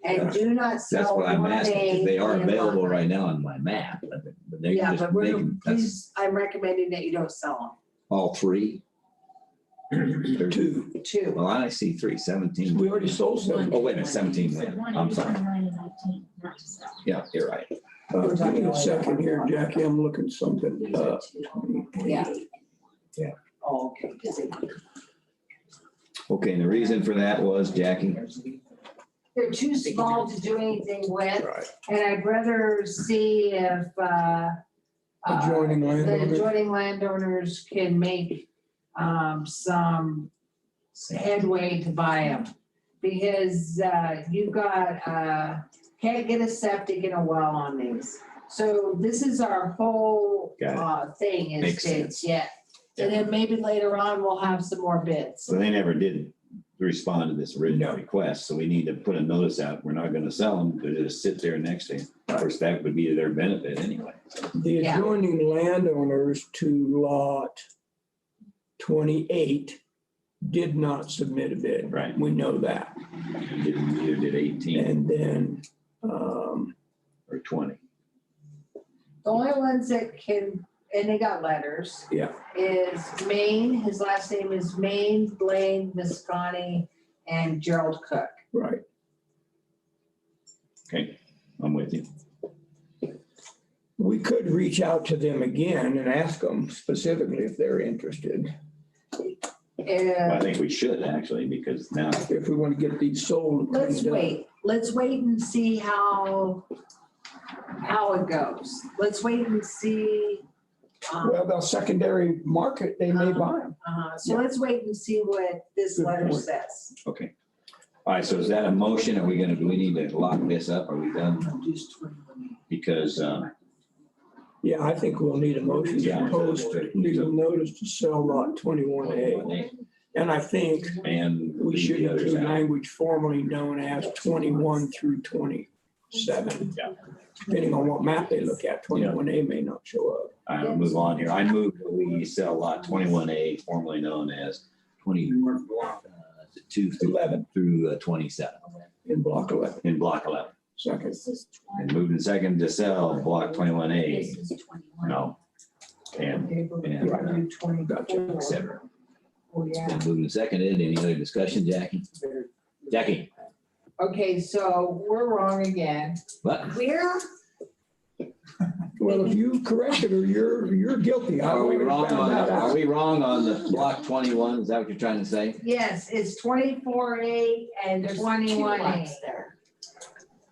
And do not that's sell what I'm 1A. asking, because they are and available 1. right now on my map, but they Yeah, can but just, they can, that's please, I'm recommending that you don't sell all 3. There's- 2. them. 2. Well, I see 3, 17. We already sold 7. Oh, wait a minute, 17 went. I'm sorry. One, 19, not to sell. Yeah, you're right. Give me a second here, Jackie, I'm looking something up. Yeah. Oh, okay. Okay, and the reason for that was, Jackie? They're too small to do anything with, Right. and I'd rather see if, Adjoining the landowners. adjoining landowners can make, some headway to buy them. Because, you've got, can't get a septic and a well on these. So this is our whole, thing is Makes to, sense. yeah. And then maybe later on, we'll have some more bids. So they never did respond to this original No. request, so we need to put a notice out. We're not gonna sell them, but just sit there next to them. Of course, that would be to their benefit anyway. The Yeah. adjoining landowners to lot 28 did not submit a bid. Right. We know that. Neither did 18 And then, or 20. The only ones that can, and they got letters, yeah, is Maine, his last name is Maine, Blaine, Visconti, and Gerald Cook. right. Okay, I'm with you. We could reach out to them again and ask them specifically if they're interested, Well, I think we should actually, because now, if we want to get these sold. and Let's cleaned up. let's wait and see how it goes. Let's wait and see. Well, they'll secondary market, they may buy them. So let's wait and see what this Good letter point. says. okay. All right, so is that a motion? Are we gonna, do we need to lock this up? Are we done? Because, Yeah, I think we'll need a motion Yeah. to post legal notice to sell lot 21A. And I think and we leave should the others include out. language formerly known as 21 through 27. Yeah. Depending on what map they look at, 21A may not show up. I'll move on here. I move that we sell lot 21A, formerly known as 22 through 11 through 27 in block 11. in block 11. Second. And moved in second to sell block 21A. No. And Gotcha. et cetera. Oh, It's yeah. been moved and seconded. Any other discussion, Jackie? Jackie, Okay, so we're wrong again. what? We're, Well, if you corrected her, you're guilty. I Are we already wrong found on, that are out. we wrong on the block 21? Is that what you're trying to say? yes, it's 24A and 21A. there.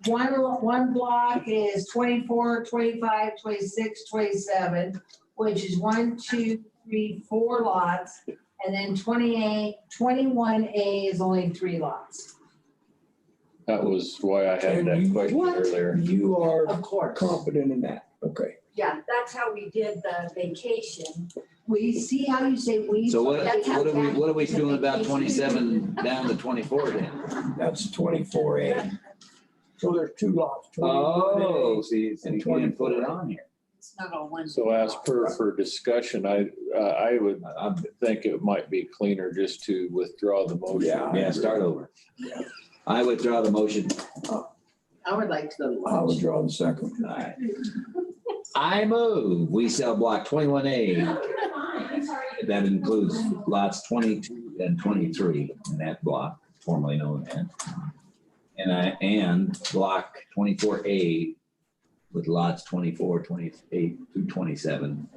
One block is 24, 25, 26, 27, which is 1, 2, 3, 4 lots. And then 21A is only 3 lots. That was why I had And that you- question earlier. You are Of course. confident in that. Okay. Yeah, that's how we did the vacation. We see how you say we. So what That's how are we doing about 27 down to 24 then? That's 24A. So there's 2 lots. 21A. Oh, see, so And you didn't put it on here. It's not all one. So as for discussion, I would think it might be cleaner just to withdraw the motion. Yeah, start over. I withdraw the motion. I would like to go to I'll lunch. withdraw the second. All right. I move, we sell block 21A. That includes lots 22 and 23 in that block, formerly known as. And block 24A with lots 24, 28 through 27,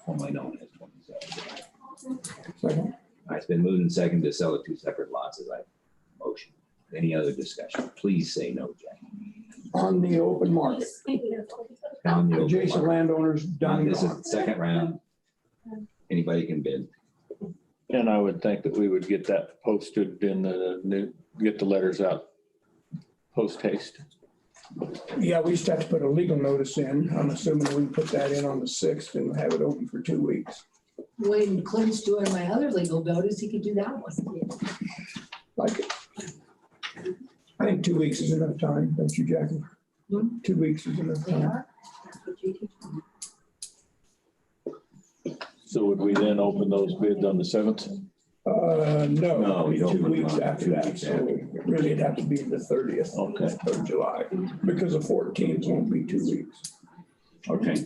formerly known as 27. Second. All right, it's been moved and seconded to sell the 2 separate lots as I motion. Any other discussion? Please say no, Jack. On the open market. On the open Adjacent market. landowners done. This is the second round. Anybody can bid. And I would think that we would get that posted in get the letters out post haste. Yeah, we just have to put a legal notice in. I'm assuming we can put that in on the 6th and have it open for 2 weeks. When Clint's doing my other legal notice, he could do that one. Like it. I think 2 weeks is enough time, don't you, Jackie? 2 weeks is enough time. So would we then open those bids on the 7th? No, No, we it'll be don't 2 weeks want after 2 that. weeks So after. really it'd have to be the 30th of July because the 14th won't be 2 weeks. Okay.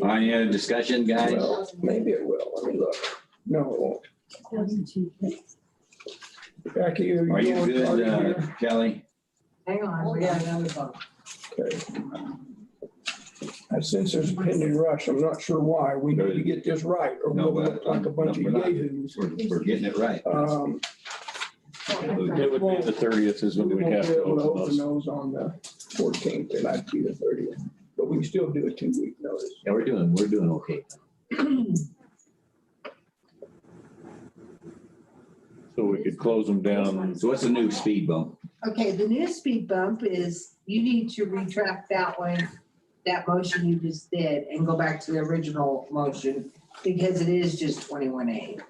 Any other discussion, guys? Well, maybe it will. Let me look. No, it won't. Jackie, Are you on good, target here? Kelly? Hang on, we got another vote. Okay. Since there's a pending rush, I'm not sure why. We need to get this right or No, we'll look like a bunch of we're not. yahoos. We're getting it right. It would be the 30th is when We we'd won't have be to able to open open those. those on the 14th, it'll have to be the 30th, but we can still do a 2-week notice. Yeah, we're doing okay. So we could close them down. So what's the new speed bump? Okay, the new speed bump is you need to retract that one, that motion you just did and go back to the original motion because it is just 21A.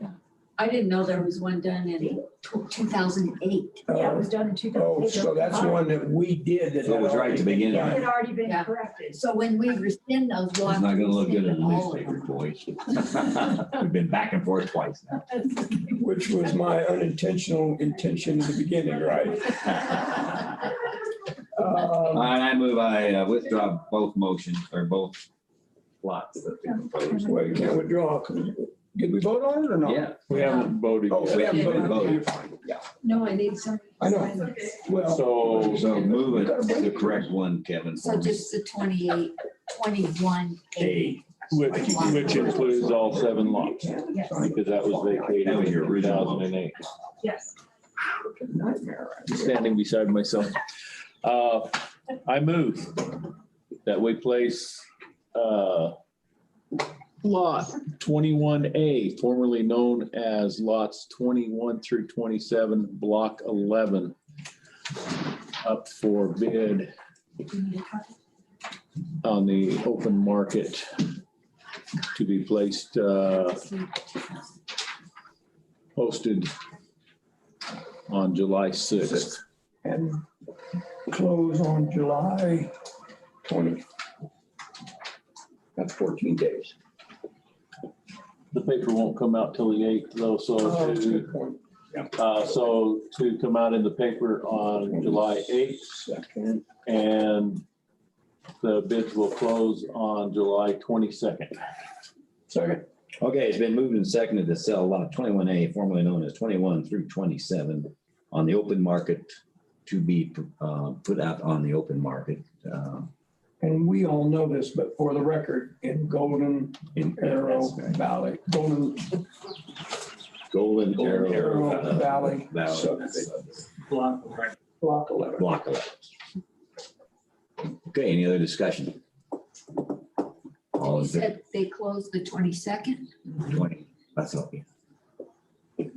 I didn't know there was one done in 2008. Yeah, it was done in 2008. Oh, so that's one that we did. So it was right to begin It with. had already been Yeah. corrected. So when we rescind those, we'll It's have not to gonna look good in rescind the all of them. newspaper, boys. We've been back and forth twice now. Which was my unintentional intention in the beginning, right? All right, I move I withdraw both motions or both lots that we proposed. Well, you can't withdraw. Did we vote on it or not? Yeah, We haven't voted Oh, yet. we haven't Yeah. voted. No, I need some. I know. Well, so move it, the correct one, Kevin. So just the 28, 21A. Which includes all 7 lots, Yes, because that was vacated That was your in original 2008. yes. nightmare. Standing beside myself. I move that we place lot 21A, formerly known as lots 21 through 27, block 11, up for bid on the open market to be placed, posted on July 6th. And close on July 20th. That's 14 days. The paper won't come out till the 8th though, Oh, that's a so good point. to come out in the paper on July 8th, Second. and the bids will close on July 22nd. Second. Okay, it's been moved and seconded to sell lot 21A, formerly known as 21 through 27, on the open market to be put out on the open market. And we all know this, but for the record, in Golden Arrow Valley, Golden Arrow Valley subdivision, Block. block 11. Block 11. Okay, any other discussion? All You in favor? said they closed the 22nd? 20, that's okay. Okay,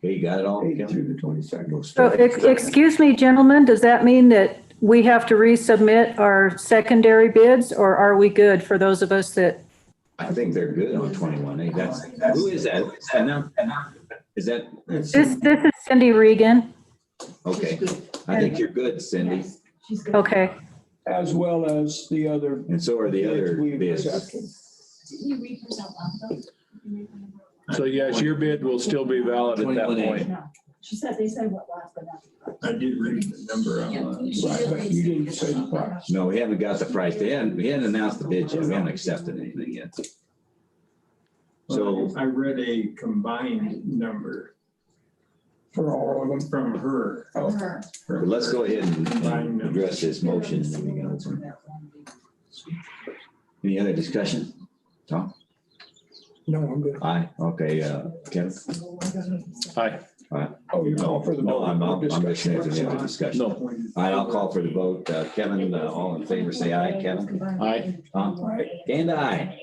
you got it all? 8th through the 22nd. So, excuse me, gentlemen, does that mean that we have to resubmit our secondary bids, or are we good for those of us that? I think they're good on 21A. Who is that? Is that? This is Cindy Regan. Okay, I think you're good, Cindy. Yes, she's good. Okay, As well as the other. And so are the other We've bids. accepted. Didn't you read those out loud though? So yes, your bid will still be valid at that 21A. point. No, she said, they said what last, but not. I did read the number on Right, but you didn't say the price. No, we haven't got the price. We hadn't announced the bid yet. We haven't accepted anything yet. So, I read a combined number For all of them. from her. Oh. but let's go ahead and address this motion. And then we can open. Any other discussion? Tom? No, I'm good. Aye, okay, Kevin? Aye. Oh, you call for the No, vote. I'm just saying for the other discussion. No. All right, I'll call for the vote. Kevin, all in favor, say aye. Kevin? Aye. Tom? And aye.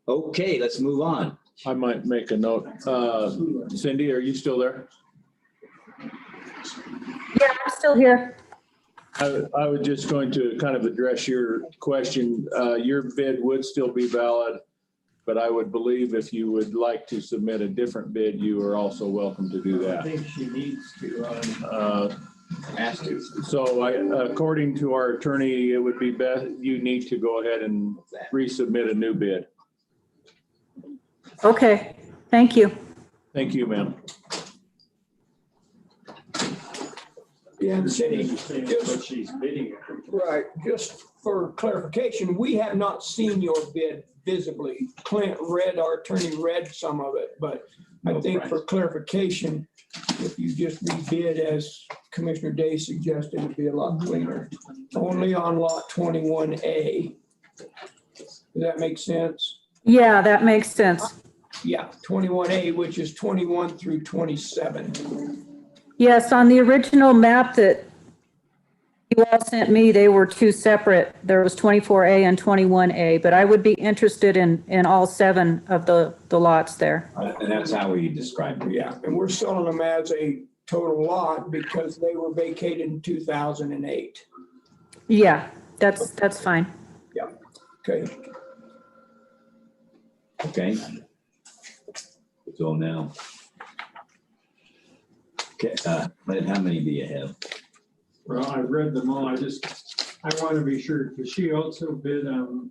Okay, let's move on. I might make a note. Cindy, are you still there? yeah, I'm still here. I was just going to kind of address your question. Your bid would still be valid, but I would believe if you would like to submit a different bid, you are also welcome to do I that. think she needs to. Asked to. So according to our attorney, it would be best, you need to go ahead and resubmit a new bid. Okay, thank you. Thank you, ma'am. Yeah, Cindy, What she's bidding. right, just for clarification, we have not seen your bid visibly. Clint our attorney read some of it, but I think for clarification, if you just rebid as Commissioner Day suggested, it'd be a lot cleaner. Only on lot 21A Does that make sense? Yeah, that makes sense. Yeah, 21A, which is 21 through 27. Yes, on the original map that you all sent me, they were two separate. There was 24A and 21A, but I would be interested in all 7 of the lots there. And that's how we describe it. Yeah, and we're selling them as a total lot because they were vacated in 2008. Yeah, that's fine. Okay. Okay. So now. Okay, Lynn, how many do you have? Well, I've read them all. I want to be sure, because she also bid on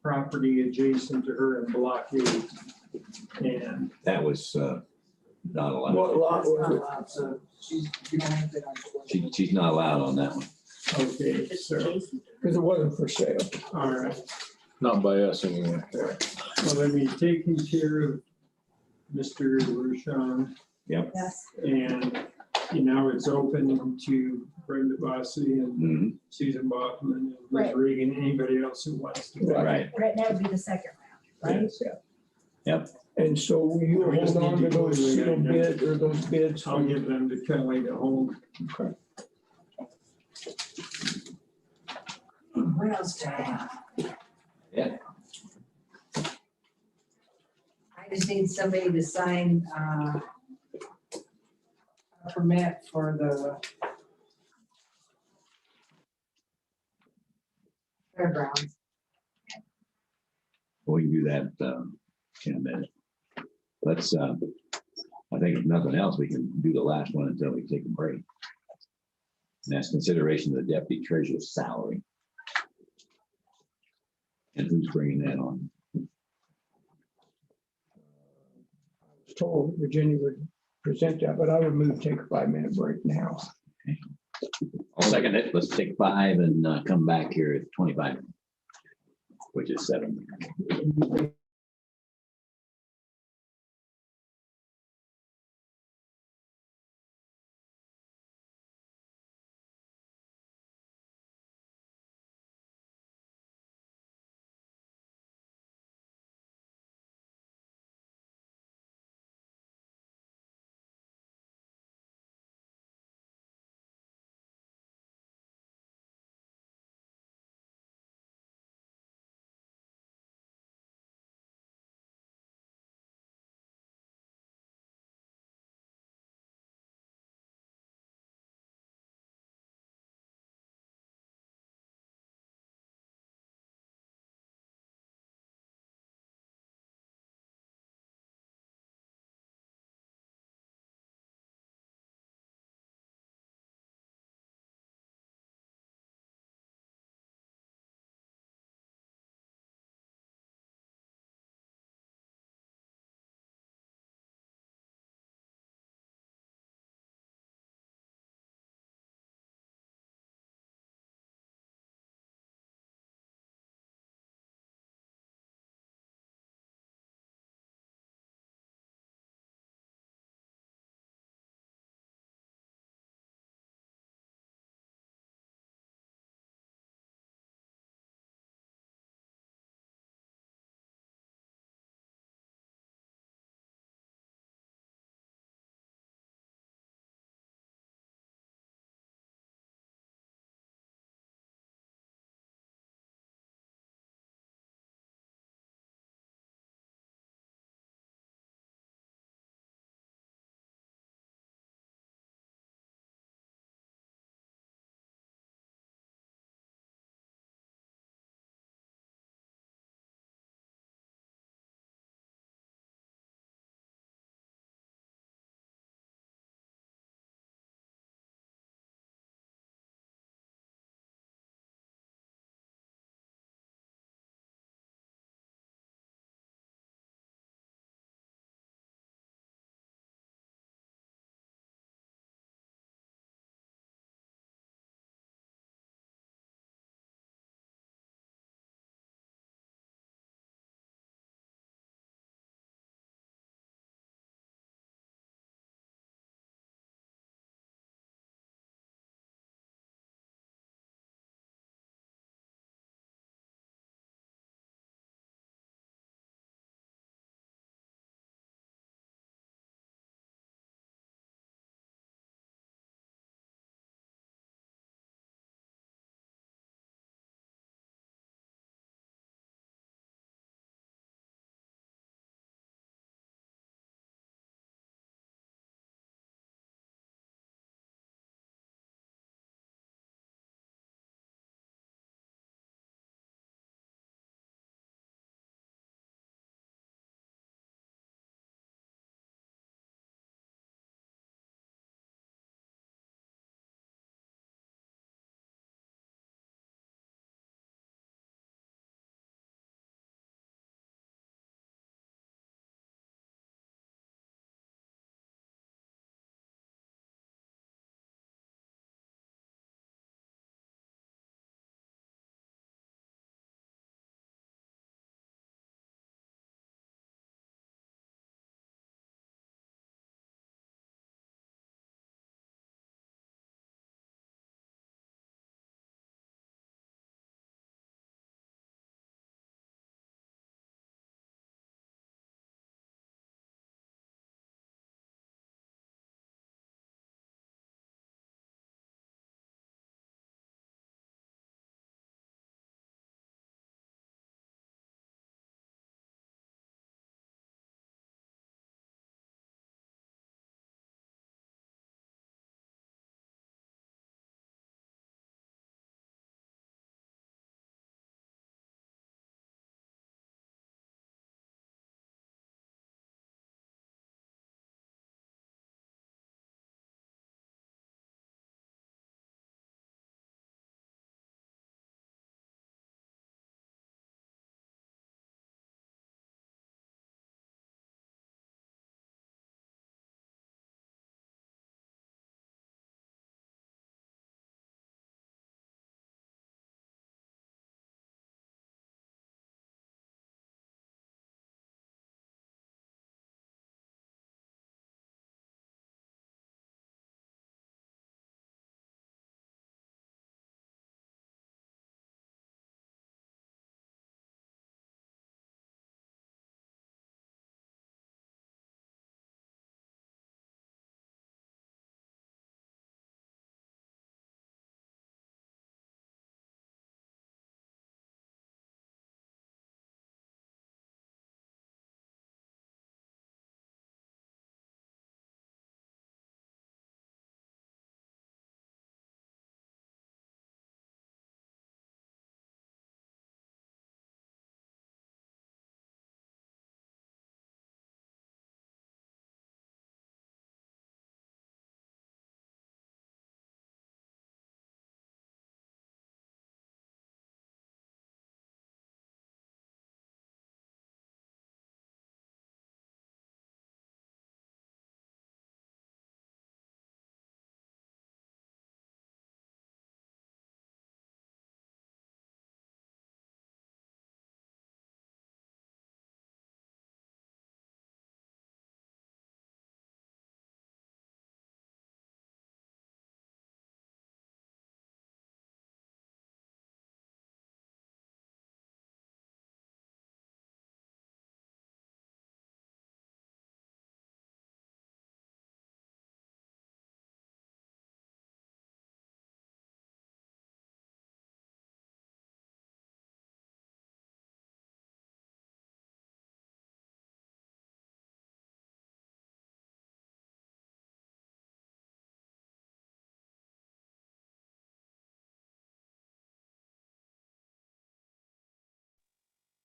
property adjacent to her in Block 8. And That was not allowed. What lot was it? She's not allowed on that one. okay, so, Because it wasn't for sale. all right. Not by us anyway. Well, I mean, taking care of Mr. Rushan, Yep. Yes. and now it's open to Brenda Bossy and Mhm. Susan Bachman and Liz Right. Regan, anybody else who wants to. bid. Right. Right, that would be the second round, right? Yep. And so you We just hold on need to to go those to the- sealed bids or those bids. I'll give them to Kelly to hold. What else do I have? Yeah. I just need somebody to sign a permit for the fairgrounds. We can do that in a minute. Let's, I think if nothing else, we can do the last one until we take a break. And that's consideration of the deputy treasurer's salary. And who's bringing that on? I was told Virginia would present that, but I would move to take a 5-minute break now. I'll second it. Let's take 5 and come back here at 25, which is 7.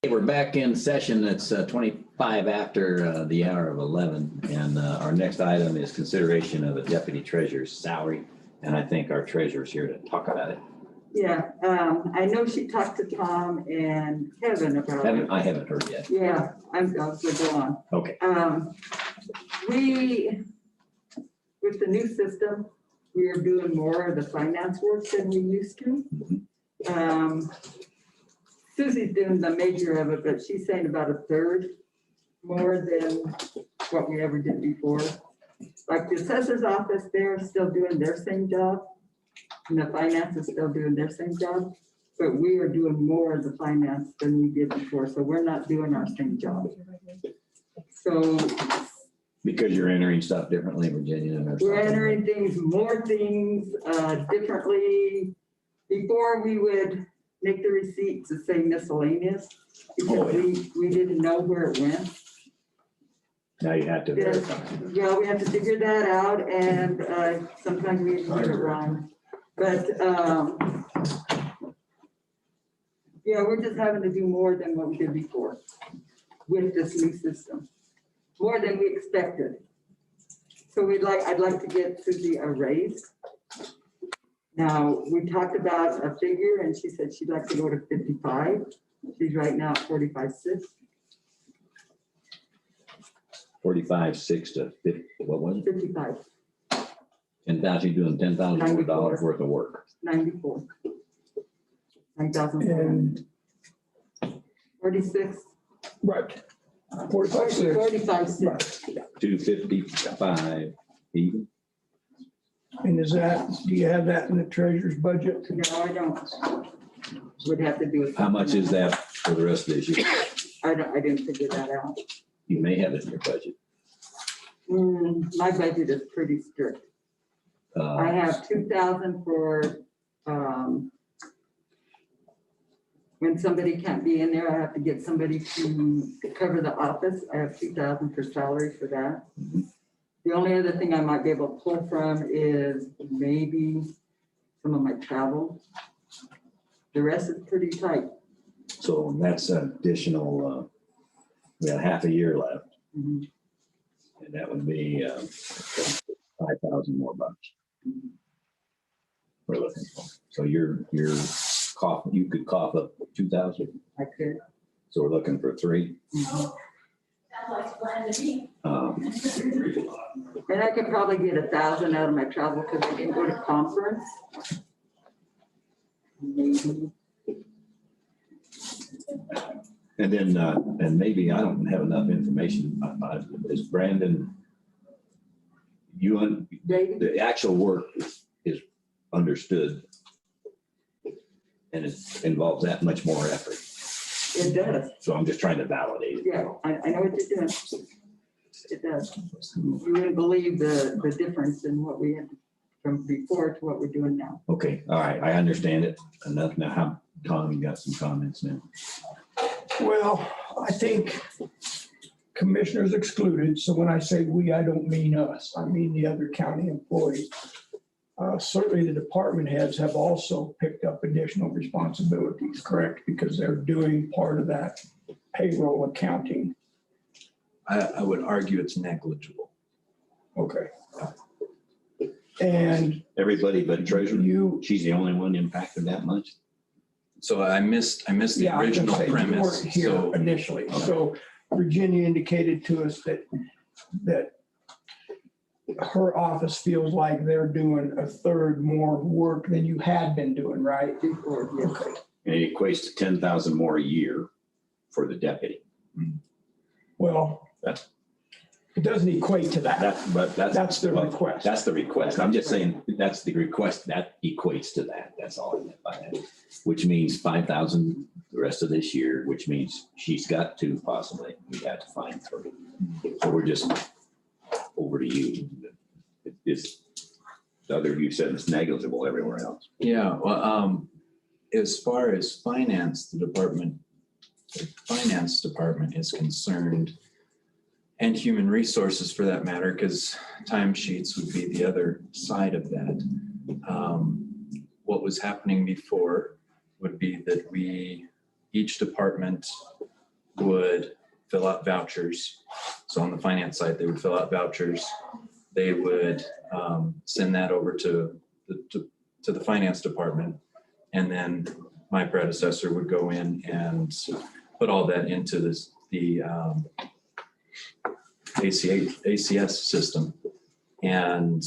Hey, we're back in session. It's 25 after the hour of 11. And our next item is consideration of a deputy treasurer's salary. And I think our treasurer's here to talk about it. Yeah, I know she talked to Tom and Kevin about it. I haven't heard yet. Yeah, so go on. Okay. With the new system, we are doing more of the finance work than we used to. Susie's doing the major of it, but she's saying about a third more than what we ever did before. Like the assessor's office, they're still doing their same job. And the finance is still doing their same job. But we are doing more of the finance than we did before. So we're not doing our same job. So Because you're entering stuff differently in Virginia. Or we're something. entering more things differently. Before we would make the receipts to say miscellaneous because we didn't know where it went. Now you have to verify. Yeah, we have to figure that out and sometimes we get it wrong. But yeah, we're just having to do more than what we did before with this new system. More than we expected. So I'd like to get Susie a raise. Now, we talked about a figure and she said she'd like to go to 55. She's right now at 45.6. 45.6 to 50, what was it? 55, 10,000, doing $10,000 more worth of work. 94. 9,000. And 46. right, 45.6. 45.6. 255 even. And is that, do you have that in the treasurer's budget? No, I don't. Would have to do it. How much is that for the rest of this year? I didn't figure that out. You may have it in your budget. My budget is pretty strict. I have 2,000 for when somebody can't be in there, I have to get somebody to cover the office. I have 2,000 for salary for that. The only other thing I might be able to pull from is maybe some of my travel. The rest is pretty tight. So that's an additional, we got half a year left. And that would be 5,000 more bucks. We're looking for. So you're coughing, you could cough up 2,000. I could. So we're looking for 3. And I could probably get 1,000 out of my travel because I didn't go to conference. Maybe. And then, and maybe I don't have enough information. Is Brandon, the actual work is understood. And it involves that much more effort. It does. So I'm just trying to validate it. Yeah, I know what you're doing. It does. You wouldn't believe the difference in what we had from before to what we're doing now. Okay, all right, I understand it. Enough now. How, Tom, you got some comments now? Well, I think commissioners excluded. So when I say we, I don't mean us. I mean the other county employees. Certainly the department heads have also picked up additional responsibilities, correct? Because they're doing part of that payroll accounting. I would argue it's negligible. Okay. And everybody but treasurer, she's the only one impacted that much? So I missed the original premise. You weren't here initially. Okay. So Virginia indicated to us that her office feels like they're doing a third more work than you had been doing, right? Okay. And it equates to 10,000 more a year for the deputy. Well, it doesn't equate to that. That's the request. That's the request. I'm just saying that's the request that equates to that. That's all I meant by that. Which means 5,000 the rest of this year, which means she's got 2 possibly. We have to find 3. So we're just over to you. It's the other you said it's negligible everywhere else. Yeah, well, as far as finance, the finance department is concerned, and human resources for that matter, because timesheets would be the other side of that. What was happening before would be that each department would fill out vouchers. So on the finance side, they would fill out vouchers. They would send that over to the finance department. And then my predecessor would go in and put all that into the ACS system. And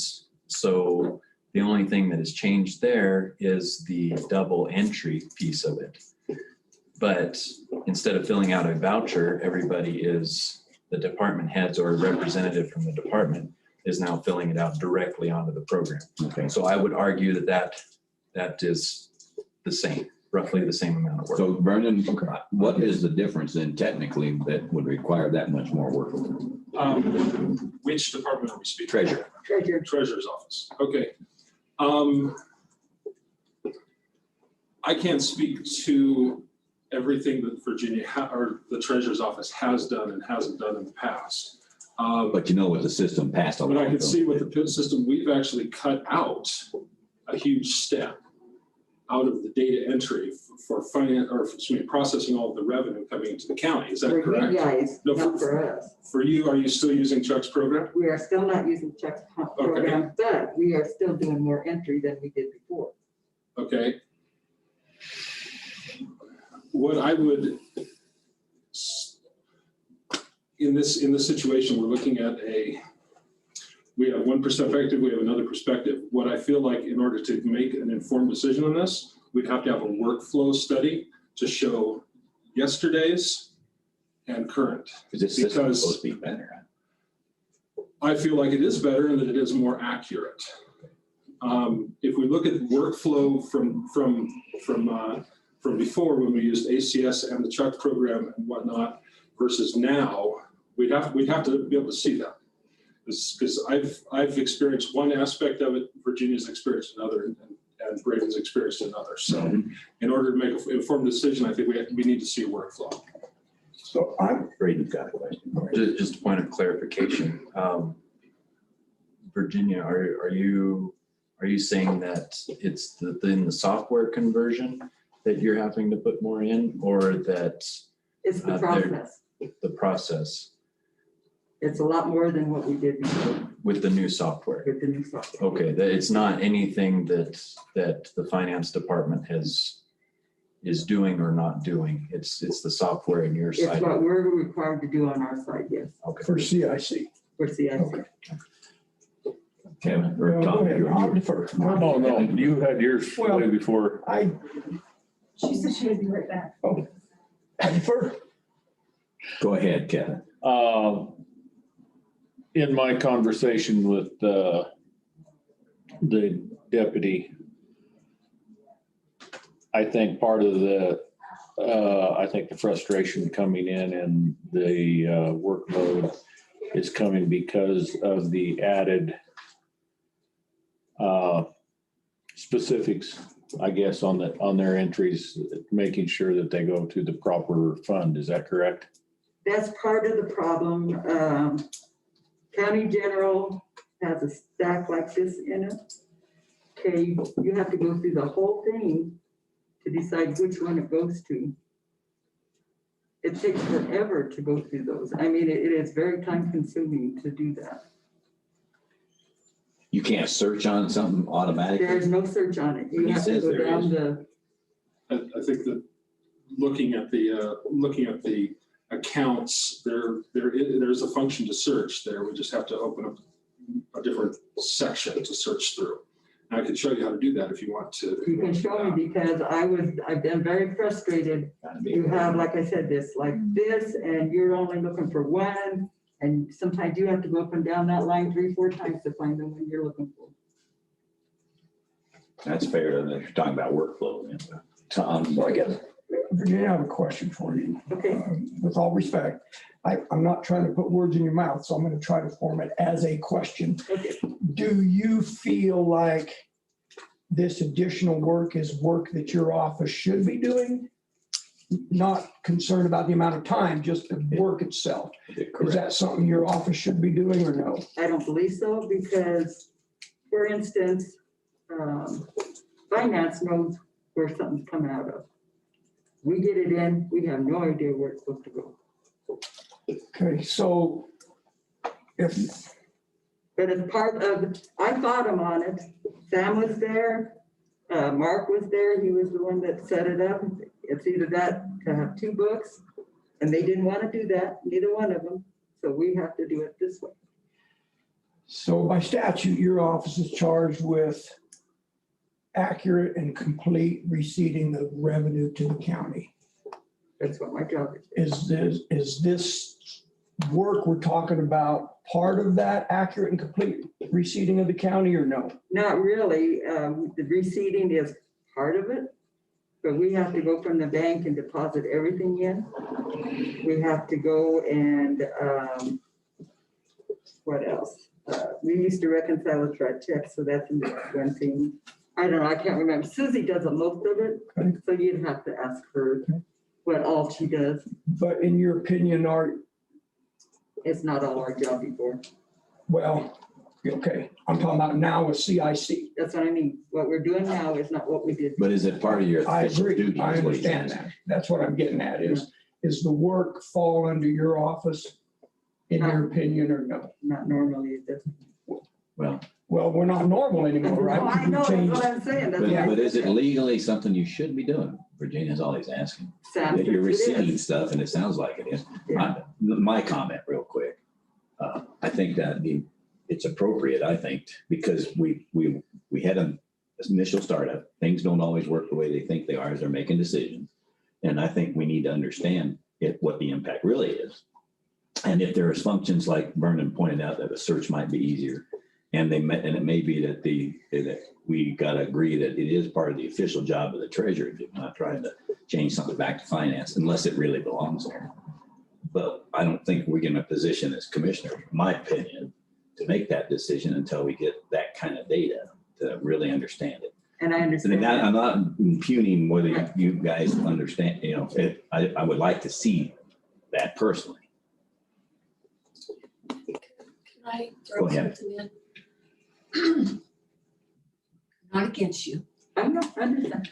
so the only thing that has changed there is the double entry piece of it. But instead of filling out a voucher, the department heads or a representative from the department is now filling it out directly onto the program. Okay. So I would argue that is the same, roughly the same amount of work. So Vernon, what is the difference then technically that would require that much more work? Which department are we speaking? Treasurer. Treasurer's office. Okay. I can't speak to everything that Virginia or the treasurer's office has done and hasn't done in the past. But you know what the system passed along. But I can see with the system, we've actually cut out a huge step out of the data entry for finance, or processing all of the revenue coming into the county. Is that correct? For you guys, No, not for us. For you, are you still using Chuck's program? We are still not using Chuck's program, but we are still doing more entry than we did before. Okay. What I would, in this situation, we're looking at we have one perspective, we have another perspective. What I feel like in order to make an informed decision on this, we'd have to have a workflow study to show yesterday's and current. Is this system supposed to be better? I feel like it is better and that it is more accurate. If we look at workflow from before, when we used ACS and the Chuck program and whatnot versus now, we'd have to be able to see that. Because I've experienced one aspect of it, Virginia's experienced another, and Braden's experienced another. So in order to make an informed decision, I think we need to see a workflow. So Braden's got a question. Just a point of clarification. Virginia, are you saying that it's in the software conversion that you're having to put more in, or that It's the process. the process It's a lot more than what we did before with the new software? with the new software. Okay, it's not anything that the finance department is doing or not doing. It's the software in your It's side. what we're required to do on our side, yes, Okay. for CIC. for CIC. Okay. Kevin, or Go Tom, ahead, I'll defer. Oh, no, you had yours Well- way before. She said she would be right back. I defer. Go ahead, Kevin. In my conversation with the deputy, I think part of the frustration coming in and the workload is coming because of the added specifics, I guess, on their entries, making sure that they go to the proper fund. Is that correct? That's part of the problem. County General has a stack like this in it. Okay, you have to go through the whole thing to decide which one it goes to. It takes forever to go through those. I mean, it is very time consuming to do that. You can't search on something automatically? There's no search on it. You He have to says go there down is. I think that looking at the accounts, there's a function to search there. We just have to open up a different section to search through. And I can show you how to do that if you want to. You can show me, because I've been very frustrated. You have, like I said, this, and you're only looking for one. And sometimes you have to go up and down that line 3-4 times to find the one you're looking for. That's fair. You're talking about workflow. Yeah. Tom, Well, I guess, Virginia, I have a question for you. Okay. With all respect, I'm not trying to put words in your mouth, so I'm going to try to form it as a question. Okay. Do you feel like this additional work is work that your office should be doing? Not concerned about the amount of time, just the work itself. Is that something your office should be doing or no? I don't believe so, because, for instance, finance knows where something's coming out of. We get it in, we have no idea where it's supposed to go. Okay, so if, But as part of, I fought him on it. Sam was there, Mark was there, he was the one that set it up. It's either that, to have 2 books, and they didn't want to do that, neither one of them. So we have to do it this way. so by statute, your office is charged with accurate and complete receipting of revenue to the county. That's what my job is. Is this work we're talking about part of that accurate and complete receipting of the county or no? Not really. The receipting is part of it, but we have to go from the bank and deposit everything in. We have to go and, what else? We used to reconcile it to our checks, so that's one thing. I don't know, I can't remember. Susie does most of it, so you'd have to ask her what all she does. But in your opinion, It's not all our job before. well, okay, I'm talking about now with CIC. That's what I mean. What we're doing now is not what we did. But is it part of your I official agree, duty? I is what he's understand asking. that. That's what I'm getting at is the work fall under your office, in your opinion, or no? Not normally, it doesn't. Well, we're not normal anymore, right? No, I know, that's what I'm saying. That's why- But is it legally something you should be doing? Virginia's always asking. Sam That you're thinks it is. receiving stuff, and it sounds like it is. My comment real quick. I think that it's appropriate, I think, because we had an initial startup. Things don't always work the way they think they are as they're making decisions. And I think we need to understand what the impact really is. And if there is functions like Vernon pointed out that a search might be easier, and it may be that that we got to agree that it is part of the official job of the treasurer to not trying to change something back to finance unless it really belongs there. But I don't think we're in a position as commissioners, in my opinion, to make that decision until we get that kind of data to really understand it. And I understand. I'm not impugning whether you guys understand, I would like to see that personally. Can I Go throw ahead. something in? Not against you. I know, I understand.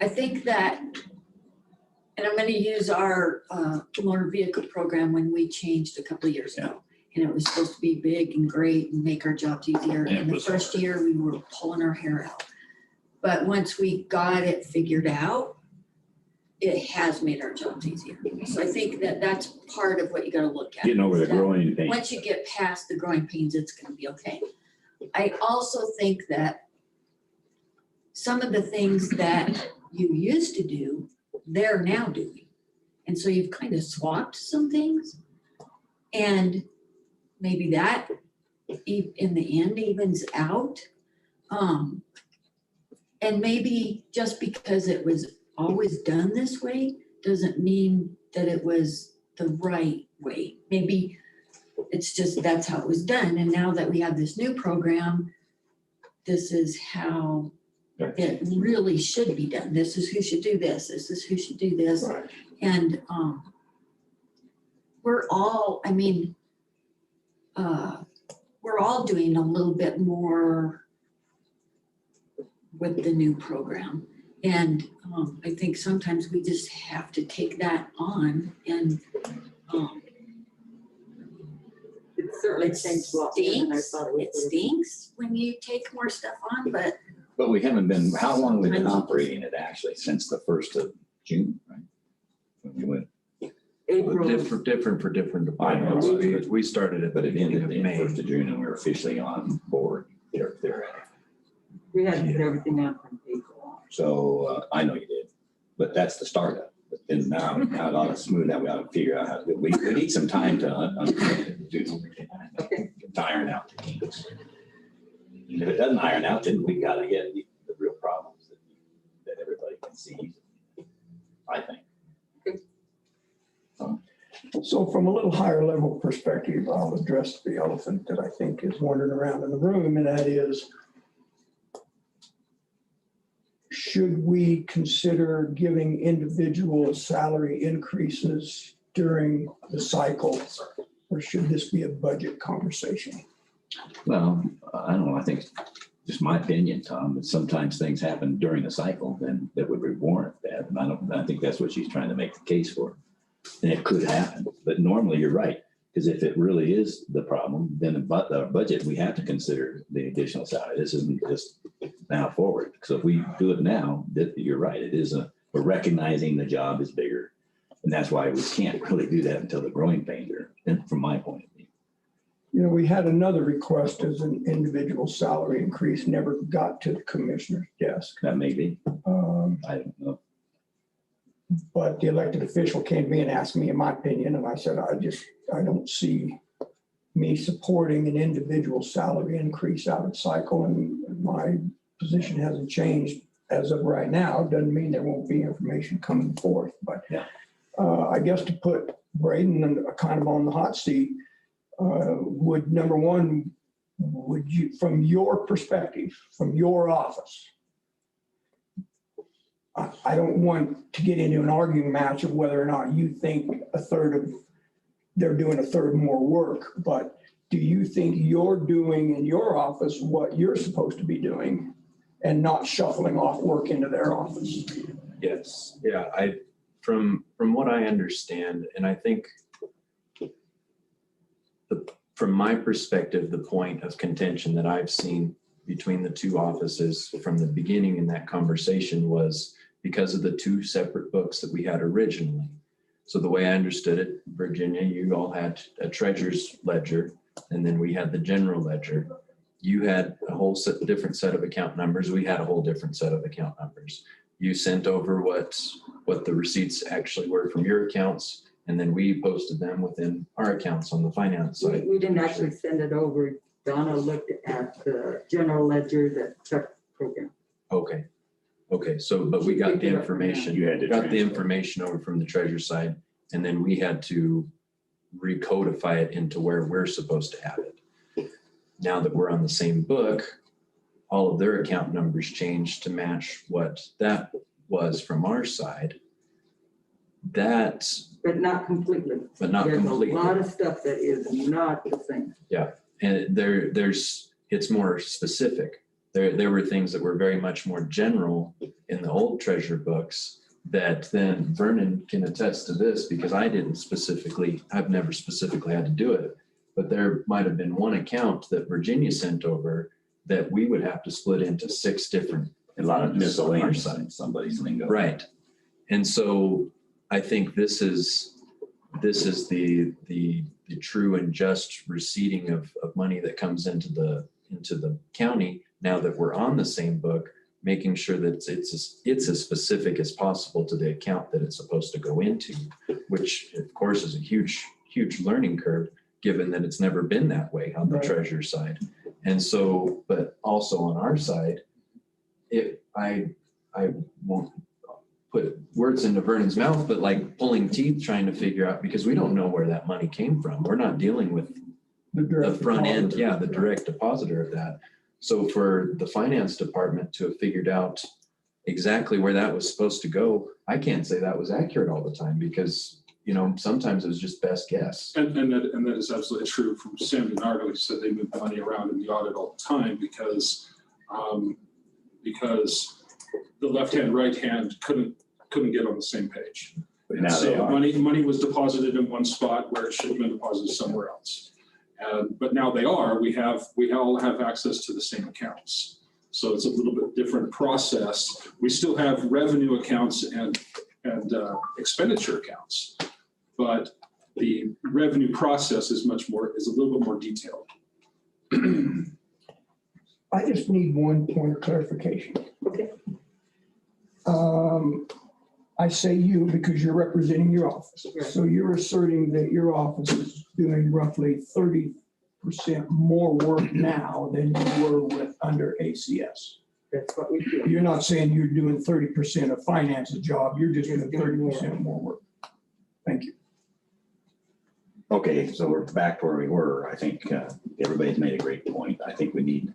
I think that, and I'm gonna use our motor vehicle program when we changed a couple of years ago. And it was supposed to be big and great and make our jobs easier. Yeah, it And the was first year, we were pulling our hair out. But once we got it figured out, it has made our jobs easier. So I think that that's part of what you gotta look at. Getting over the is that growing pains. Once you get past the growing pains, it's gonna be okay. I also think that some of the things that you used to do, they're now doing. And so you've kind of swapped some things. And maybe that in the end evens out. And maybe just because it was always done this way doesn't mean that it was the right way. Maybe it's just that's how it was done. And now that we have this new program, this is how it really should be done. This is who should do this. This is who should do this. Right. And we're all, we're all doing a little bit more with the new program. And I think sometimes we just have to take that on and It certainly changed a lot more than I stinks. thought it It would. stinks when you take more stuff on, but But we haven't been, how long have we been operating it actually? Since the 1st of June, right? When we went, April. Different for different I know, departments, because we started at the but it beginning ended of the May. 1st of June and we were officially on board there. We had to get everything out from April. So I know you did, but that's the startup. But then now it ought to smooth out. We ought to figure out how to do it. We need some time to understand it, do something. To iron out the kinks. And if it doesn't iron out, then we gotta get the real problems that everybody can see. I think. So from a little higher level perspective, I'll address the elephant that I think is wandering around in the room, and that is, should we consider giving individuals salary increases during the cycle? Or should this be a budget conversation? Well, I don't know. I think just my opinion, Tom, that sometimes things happen during the cycle then that would warrant that. And I think that's what she's trying to make the case for. And it could happen, but normally you're right. Because if it really is the problem, then the budget, we have to consider the additional salary. This isn't just now forward. So if we do it now, you're right. It is we're recognizing the job is bigger. And that's why we can't really do that until the growing pains are, from my point of view. You know, we had another request as an individual salary increase, never got to the commissioner's desk. That may be. I don't know. But the elected official came to me and asked me in my opinion, and I said, I don't see me supporting an individual salary increase out of cycle, and my position hasn't changed as of right now. Doesn't mean there won't be information coming forth, but yeah. I guess to put Braden kind of on the hot seat, would number one, would you, from your perspective, from your office, I don't want to get into an arguing match of whether or not you think they're doing a third more work, but do you think you're doing in your office what you're supposed to be doing and not shuffling off work into their office? Yes, yeah, from what I understand, and I think from my perspective, the point of contention that I've seen between the two offices from the beginning in that conversation was because of the two separate books that we had originally. So the way I understood it, Virginia, you all had a treasurer's ledger, and then we had the general ledger. You had a whole different set of account numbers. We had a whole different set of account numbers. You sent over what the receipts actually were from your accounts, and then we posted them within our accounts on the finance side. We didn't actually send it over. Donna looked at the general ledger, the check program. Okay, so, but we got the information. You had to got the transfer. information over from the treasurer side, and then we had to recodify it into where we're supposed to have it. Now that we're on the same book, all of their account numbers changed to match what that was from our side. But not completely. But not completely. There's a lot of stuff that is not the same. Yeah, and it's more specific. There were things that were very much more general in the old treasure books that then Vernon can attest to this because I've never specifically had to do it, but there might have been one account that Virginia sent over that we would have to split into 6 different. A lot of miscellaneous on on somebody's lingo. Right. And so I think this is the true and just receipting of money that comes into the county now that we're on the same book, making sure that it's as specific as possible to the account that it's supposed to go into, which of course is a huge learning curve, given that it's never been that way on the treasurer side. And so, but also on our side, I won't put words into Vernon's mouth, but like pulling teeth trying to figure out, because we don't know where that money came from. We're not dealing with the front end, the direct depositor of that. So for the finance department to have figured out exactly where that was supposed to go, I can't say that was accurate all the time because, sometimes it was just best guess. And that is absolutely true from Sam DiNardo. He said they move money around in the audit all the time because the left hand, right hand couldn't get on the same page. But now so they are. money was deposited in one spot where it should have been deposited somewhere else. But now they are. We all have access to the same accounts. So it's a little bit different process. We still have revenue accounts and expenditure accounts, but the revenue process is a little bit more detailed. I just need one point of clarification. Okay. I say you because you're representing your office. Right. So you're asserting that your office is doing roughly 30% more work now than you were under ACS. That's what we do. You're not saying you're doing 30% of finance's job. You're just doing 30% more work. Thank you. Okay, so we're back to where we were. I think everybody's made a great point. I think we need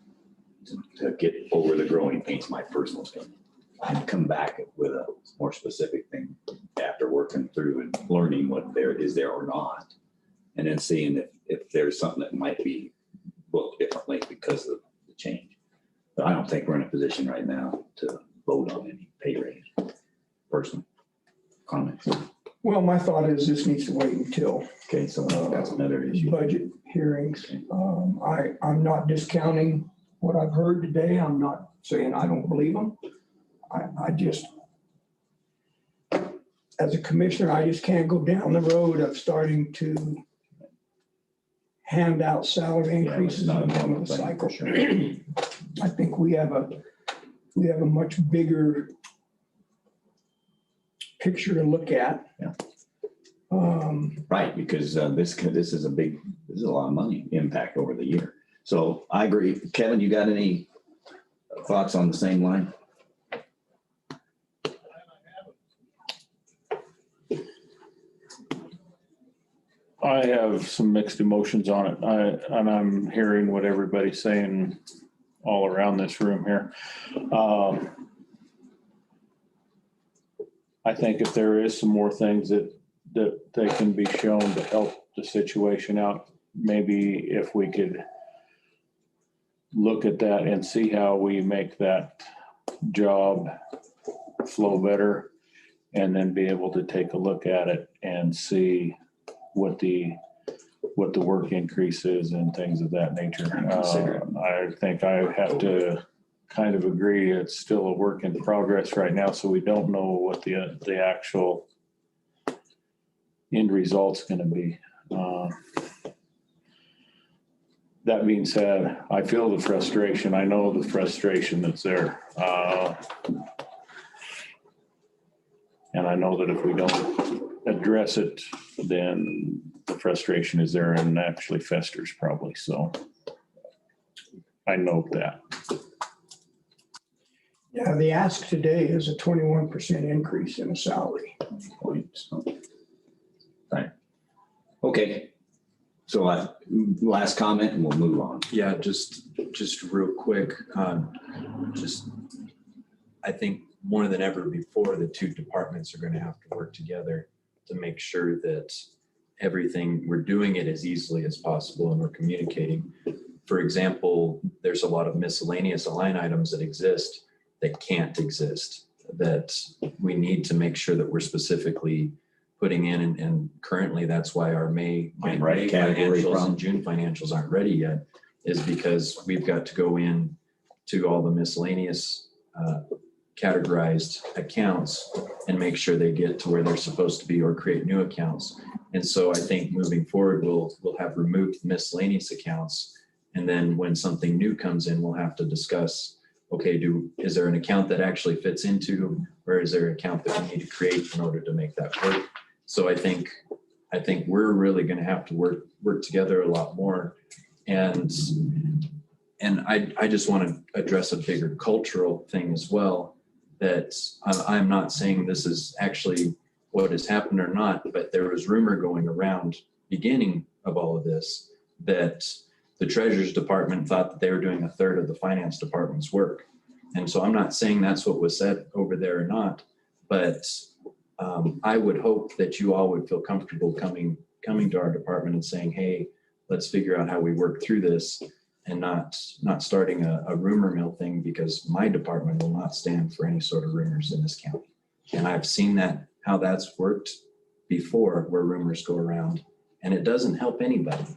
to get over the growing pains, my personal opinion, and come back with a more specific thing after working through and learning what there is there or not, and then seeing if there's something that might be booked differently because of the change. But I don't think we're in a position right now to vote on any pay raise. Personal comments. Well, my thought is this needs to wait until Okay, so that's another issue. budget hearings. I'm not discounting what I've heard today. I'm not saying I don't believe them. I just, as a commissioner, I just can't go down the road of starting to hand out salary Yeah, increases it's not in a the middle normal of the thing, cycle. for sure. I think we have a much bigger picture to look at. Yeah. Right, because this is a lot of money impact over the year. So I agree. Kevin, you got any thoughts on the same line? I have some mixed emotions on it. I'm hearing what everybody's saying all around this room here. I think if there is some more things that they can be shown to help the situation out, maybe if we could look at that and see how we make that job flow better, and then be able to take a look at it and see what the work increase is and things of that nature. I think I have to kind of agree it's still a work in progress right now, so we don't know what the actual end result's gonna be. That being said, I feel the frustration. I know the frustration that's there. And I know that if we don't address it, then the frustration is there and actually festers probably. So I note that. Yeah, the ask today is a 21% increase in a salary. Right. Okay. So last comment and we'll move on. Yeah, just real quick, I think more than ever before, the two departments are going to have to work together to make sure that we're doing it as easily as possible and we're communicating. For example, there's a lot of miscellaneous line items that exist that can't exist, that we need to make sure that we're specifically putting in, and currently that's why our May financials and June financials aren't ready yet, is because we've got to go in to all the miscellaneous categorized accounts and make sure they get to where they're supposed to be or create new accounts. And so I think moving forward, we'll have removed miscellaneous accounts. And then when something new comes in, we'll have to discuss, okay, is there an account that actually fits into, or is there an account that we need to create in order to make that work? So I think we're really going to have to work together a lot more. And I just want to address a bigger cultural thing as well, that I'm not saying this is actually what has happened or not, but there was rumor going around beginning of all of this that the Treasurer's Department thought that they were doing a third of the Finance Department's work. And so I'm not saying that's what was said over there or not, but I would hope that you all would feel comfortable coming to our department and saying, hey, let's figure out how we work through this, and not starting a rumor mill thing, because my department will not stand for any sort of rumors in this county. And I've seen how that's worked before, where rumors go around, and it doesn't help anybody.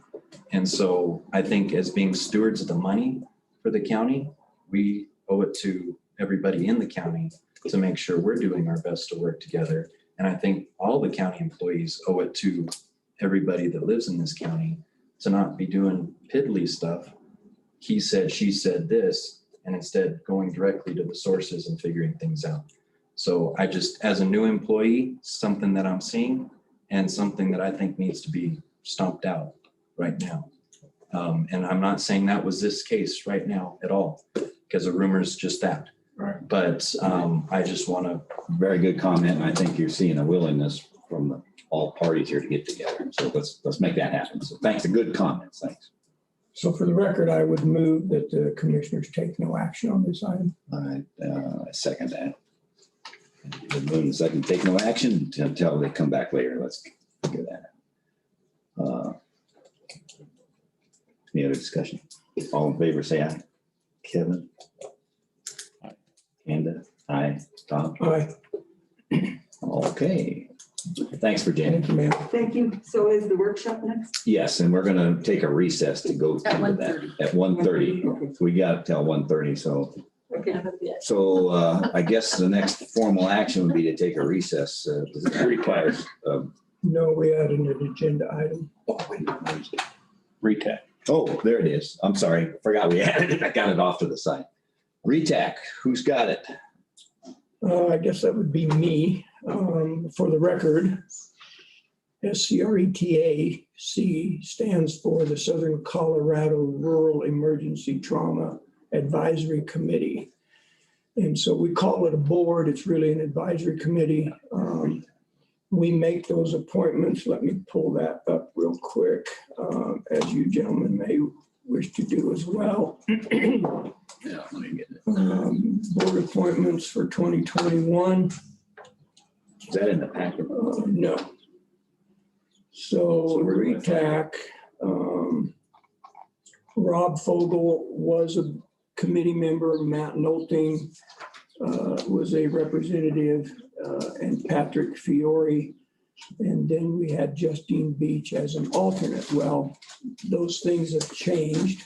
And so I think as being stewards of the money for the county, we owe it to everybody in the county to make sure we're doing our best to work together. And I think all the county employees owe it to everybody that lives in this county to not be doing piddly stuff. He said, she said this, and instead going directly to the sources and figuring things out. So I just, as a new employee, something that I'm seeing and something that I think needs to be stomped out right now. And I'm not saying that was this case right now at all, because a rumor is just that. Right. But I just want to. Very good comment. And I think you're seeing a willingness from all parties here to get together. So let's make that happen. So thanks. A good comments. Thanks. So for the record, I would move that the commissioners take no action on this item. All right. I second that. Moving second, take no action until they come back later. Let's figure that out. Any other discussion? All in favor, say aye. Kevin, Kanda, aye. Tom? Aye. Okay. Thanks, Virginia. Thank you, ma'am. Thank you. So is the workshop next? Yes, and we're gonna take a recess to go At into that 1:30. at 1:30. Okay. We got till 1:30, so. Okay. I guess the next formal action would be to take a recess. Does it require, No, we added an agenda item. RETAC. oh, there it is. I'm sorry, forgot we added it. I got it off to the side. RETAC, who's got it? I guess that would be me. For the record, SCRETAC stands for the Southern Colorado Rural Emergency Trauma Advisory Committee. And so we call it a board. It's really an advisory committee. We make those appointments. Let me pull that up real quick, as you gentlemen may wish to do as well. Yeah, let me get it. Board appointments for 2021. Is that in the packet? No. So RETAC, Rob Fogel was a committee member, Matt Nolting was a representative, and Patrick Fiore. And then we had Justine Beach as an alternate. Well, those things have changed.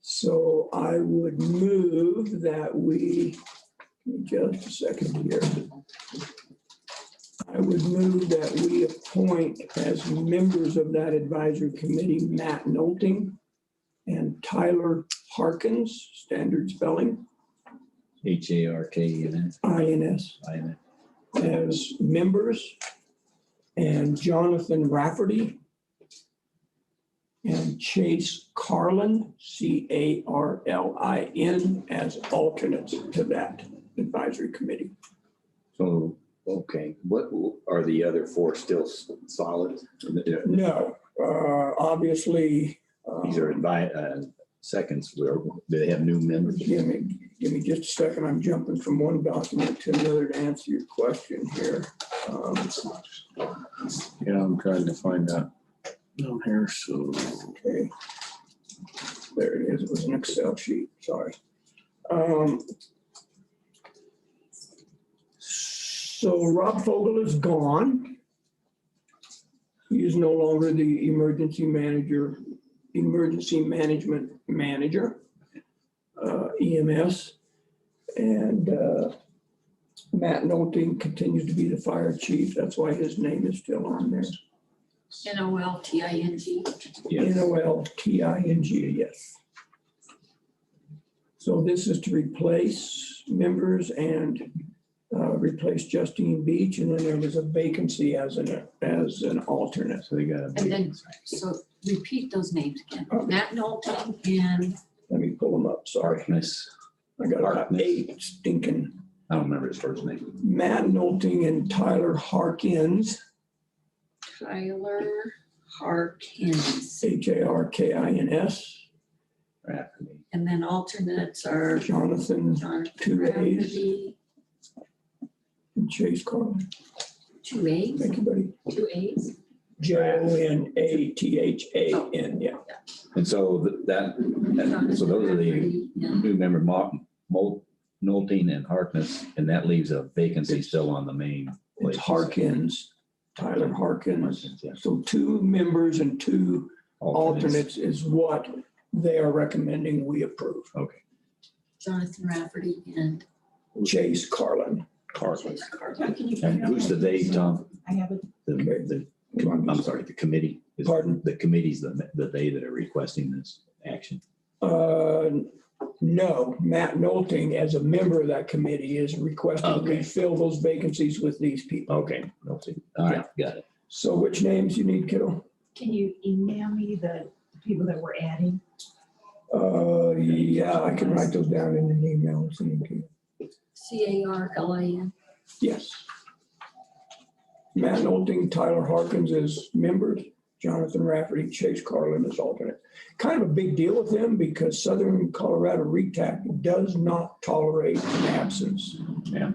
So I would move that we, just a second here. I would move that we appoint as members of that advisory committee, Matt Nolting and Tyler Harkins, standard spelling, HARKNS. INS, as members, and Jonathan Rafferty and Chase Carlin, CARLIN, as alternates to that advisory committee. So, okay, what are the other four still solid? No, obviously. These are seconds where they have new members. Give me just a second. I'm jumping from one document to another to answer your question here. Yeah, I'm trying to find that down here, so. Okay. There it is. It was an Excel sheet. Sorry. So Rob Fogel is gone. He is no longer the emergency management manager, EMS. And Matt Nolting continues to be the fire chief. That's why his name is still on there. NOLTING. Yes. NOLTING, yes. So this is to replace members and replace Justine Beach, and then there was a vacancy as an alternate. So they got And then, so repeat those names again. Matt Nolting and Let me pull them up, sorry. Harkness. I got about 8 stinking. I don't remember his first name. Matt Nolting and Tyler Harkins, Tyler Harkins. HARKINS. Rafferty. And then alternates are Jonathan, Jonathan 2 A's, Rafferty, and Chase Carlin. 2 A's, Thank you, buddy. 2 A's. JONATHAN, yeah. And so so those are the new member, Nolting and Harkness, and that leaves a vacancy still on the main. It's Harkins, Tyler Harkins. Yeah. So 2 members and 2 alternates is what they are recommending we approve. Okay. Jonathan Rafferty and Chase Carlin. Chase Carlin. And who's the they, Tom? I have it. I'm sorry, the committee. Pardon? The committee's the they that are requesting this action. No, Matt Nolting, as a member of that committee, is requesting we fill those vacancies with these people. Okay, Nolting. All right, got it. So which names you need, kiddo? Can you email me the people that we're adding? Yeah, I can write those down in an email and send them to you. CARLIN. Yes. Matt Nolting, Tyler Harkins as members, Jonathan Rafferty, Chase Carlin as alternate. Kind of a big deal with them because Southern Colorado RETAC does not tolerate an absence. Yeah.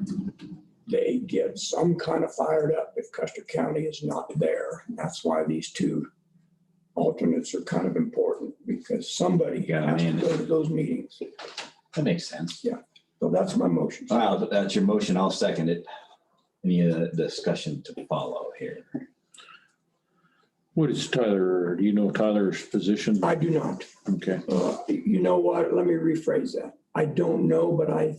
They get some kind of fired up if Custer County is not there. That's why these 2 alternates are kind of important because somebody has to go to those meetings. That makes sense. Yeah. So that's my motion. Wow, that's your motion. I'll second it. Any discussion to follow here? What is Tyler, do you know Tyler's position? I do not. Okay. You know what? Let me rephrase that. I don't know, but I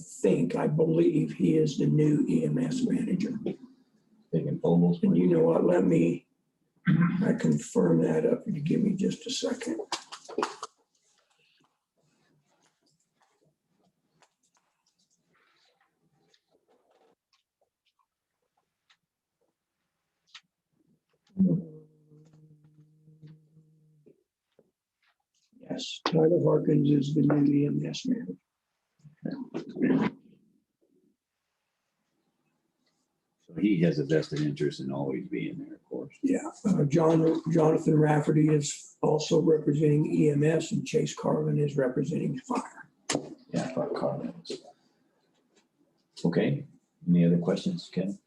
believe he is the new EMS manager. Thinking almost. And you know what? I confirm that up. If you give me just a second. Yes, Tyler Harkins is the new EMS manager. So he has a vested interest in always being there, of course. Yeah, Jonathan Rafferty is also representing EMS and Chase Carlin is representing fire. Yeah, I thought Carlin was. Okay, any other questions, Ken?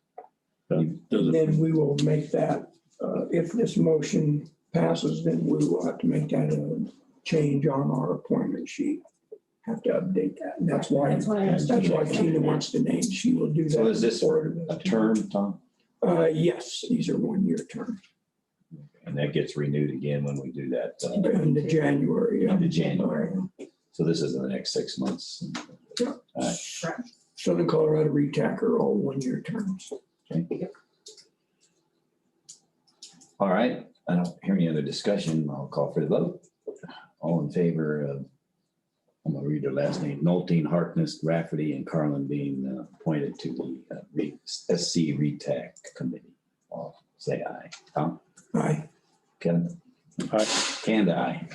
And then we will make that, if this motion passes, then we will have to make that a change on our appointment sheet. Have to update that. And that's why Tina wants the name. She will do that. So is this a term, Tom? Yes, these are 1-year terms. And that gets renewed again when we do that. Into January. Yeah. Into January. So this is in the next 6 months. Yeah. All right. Southern Colorado RETAC are all 1-year terms. Okay. All right, I don't hear any other discussion. I'll call for the vote. All in favor of, I'm gonna read their last name, Nolteen, Harkness, Rafferty, and Carlin being appointed to the SC RETAC committee. I'll say aye. Tom? Aye. Kevin? Aye. And aye.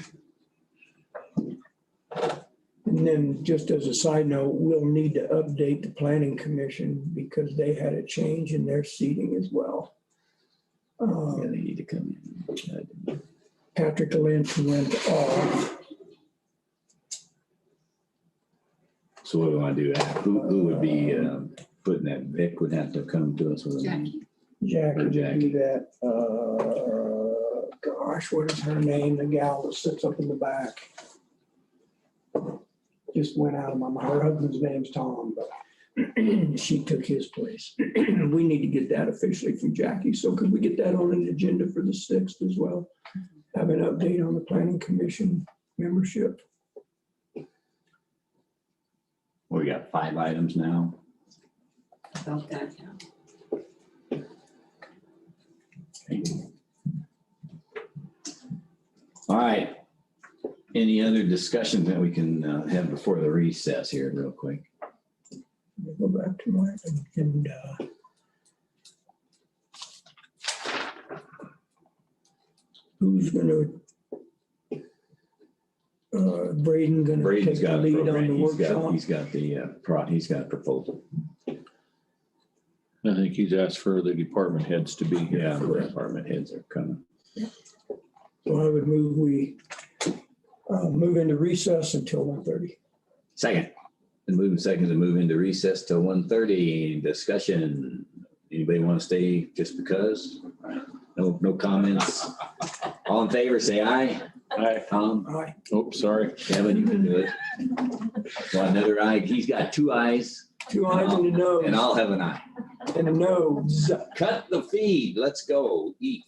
And then just as a side note, we'll need to update the planning commission because they had a change in their seating as well. Yeah, they need to come in. Patrick Lynch went off. So what do we want to do? Who would be putting that? Vic would have to come to us with a name. Jackie would do that. Gosh, what is her name? The gal that sits up in the back. Just went out of my mind. Her husband's name's Tom, but she took his place. We need to get that officially from Jackie. So could we get that on an agenda for the 6th as well? Have an update on the planning commission membership. We got 5 items now. About that now. Okay. All right. Any other discussions that we can have before the recess here real quick? Go back to my agenda. Who's gonna, Braden's take Braden's the got a lead on program. the workshop? He's got a proposal. I think he's asked for the department heads to be here. Yeah, the department heads are coming. So I would move we move into recess until 1:30. Second. Been moving seconds to move into recess till 1:30. Discussion. Anybody want to stay just because? All right. No comments. All in favor, say aye. Aye. Tom? Aye. Oh, sorry. Kevin, you can do it. Well, another eye. He's got 2 ayes. 2 ayes and a nose. And I'll have an eye. And a nose. Cut the feed. Let's go eat.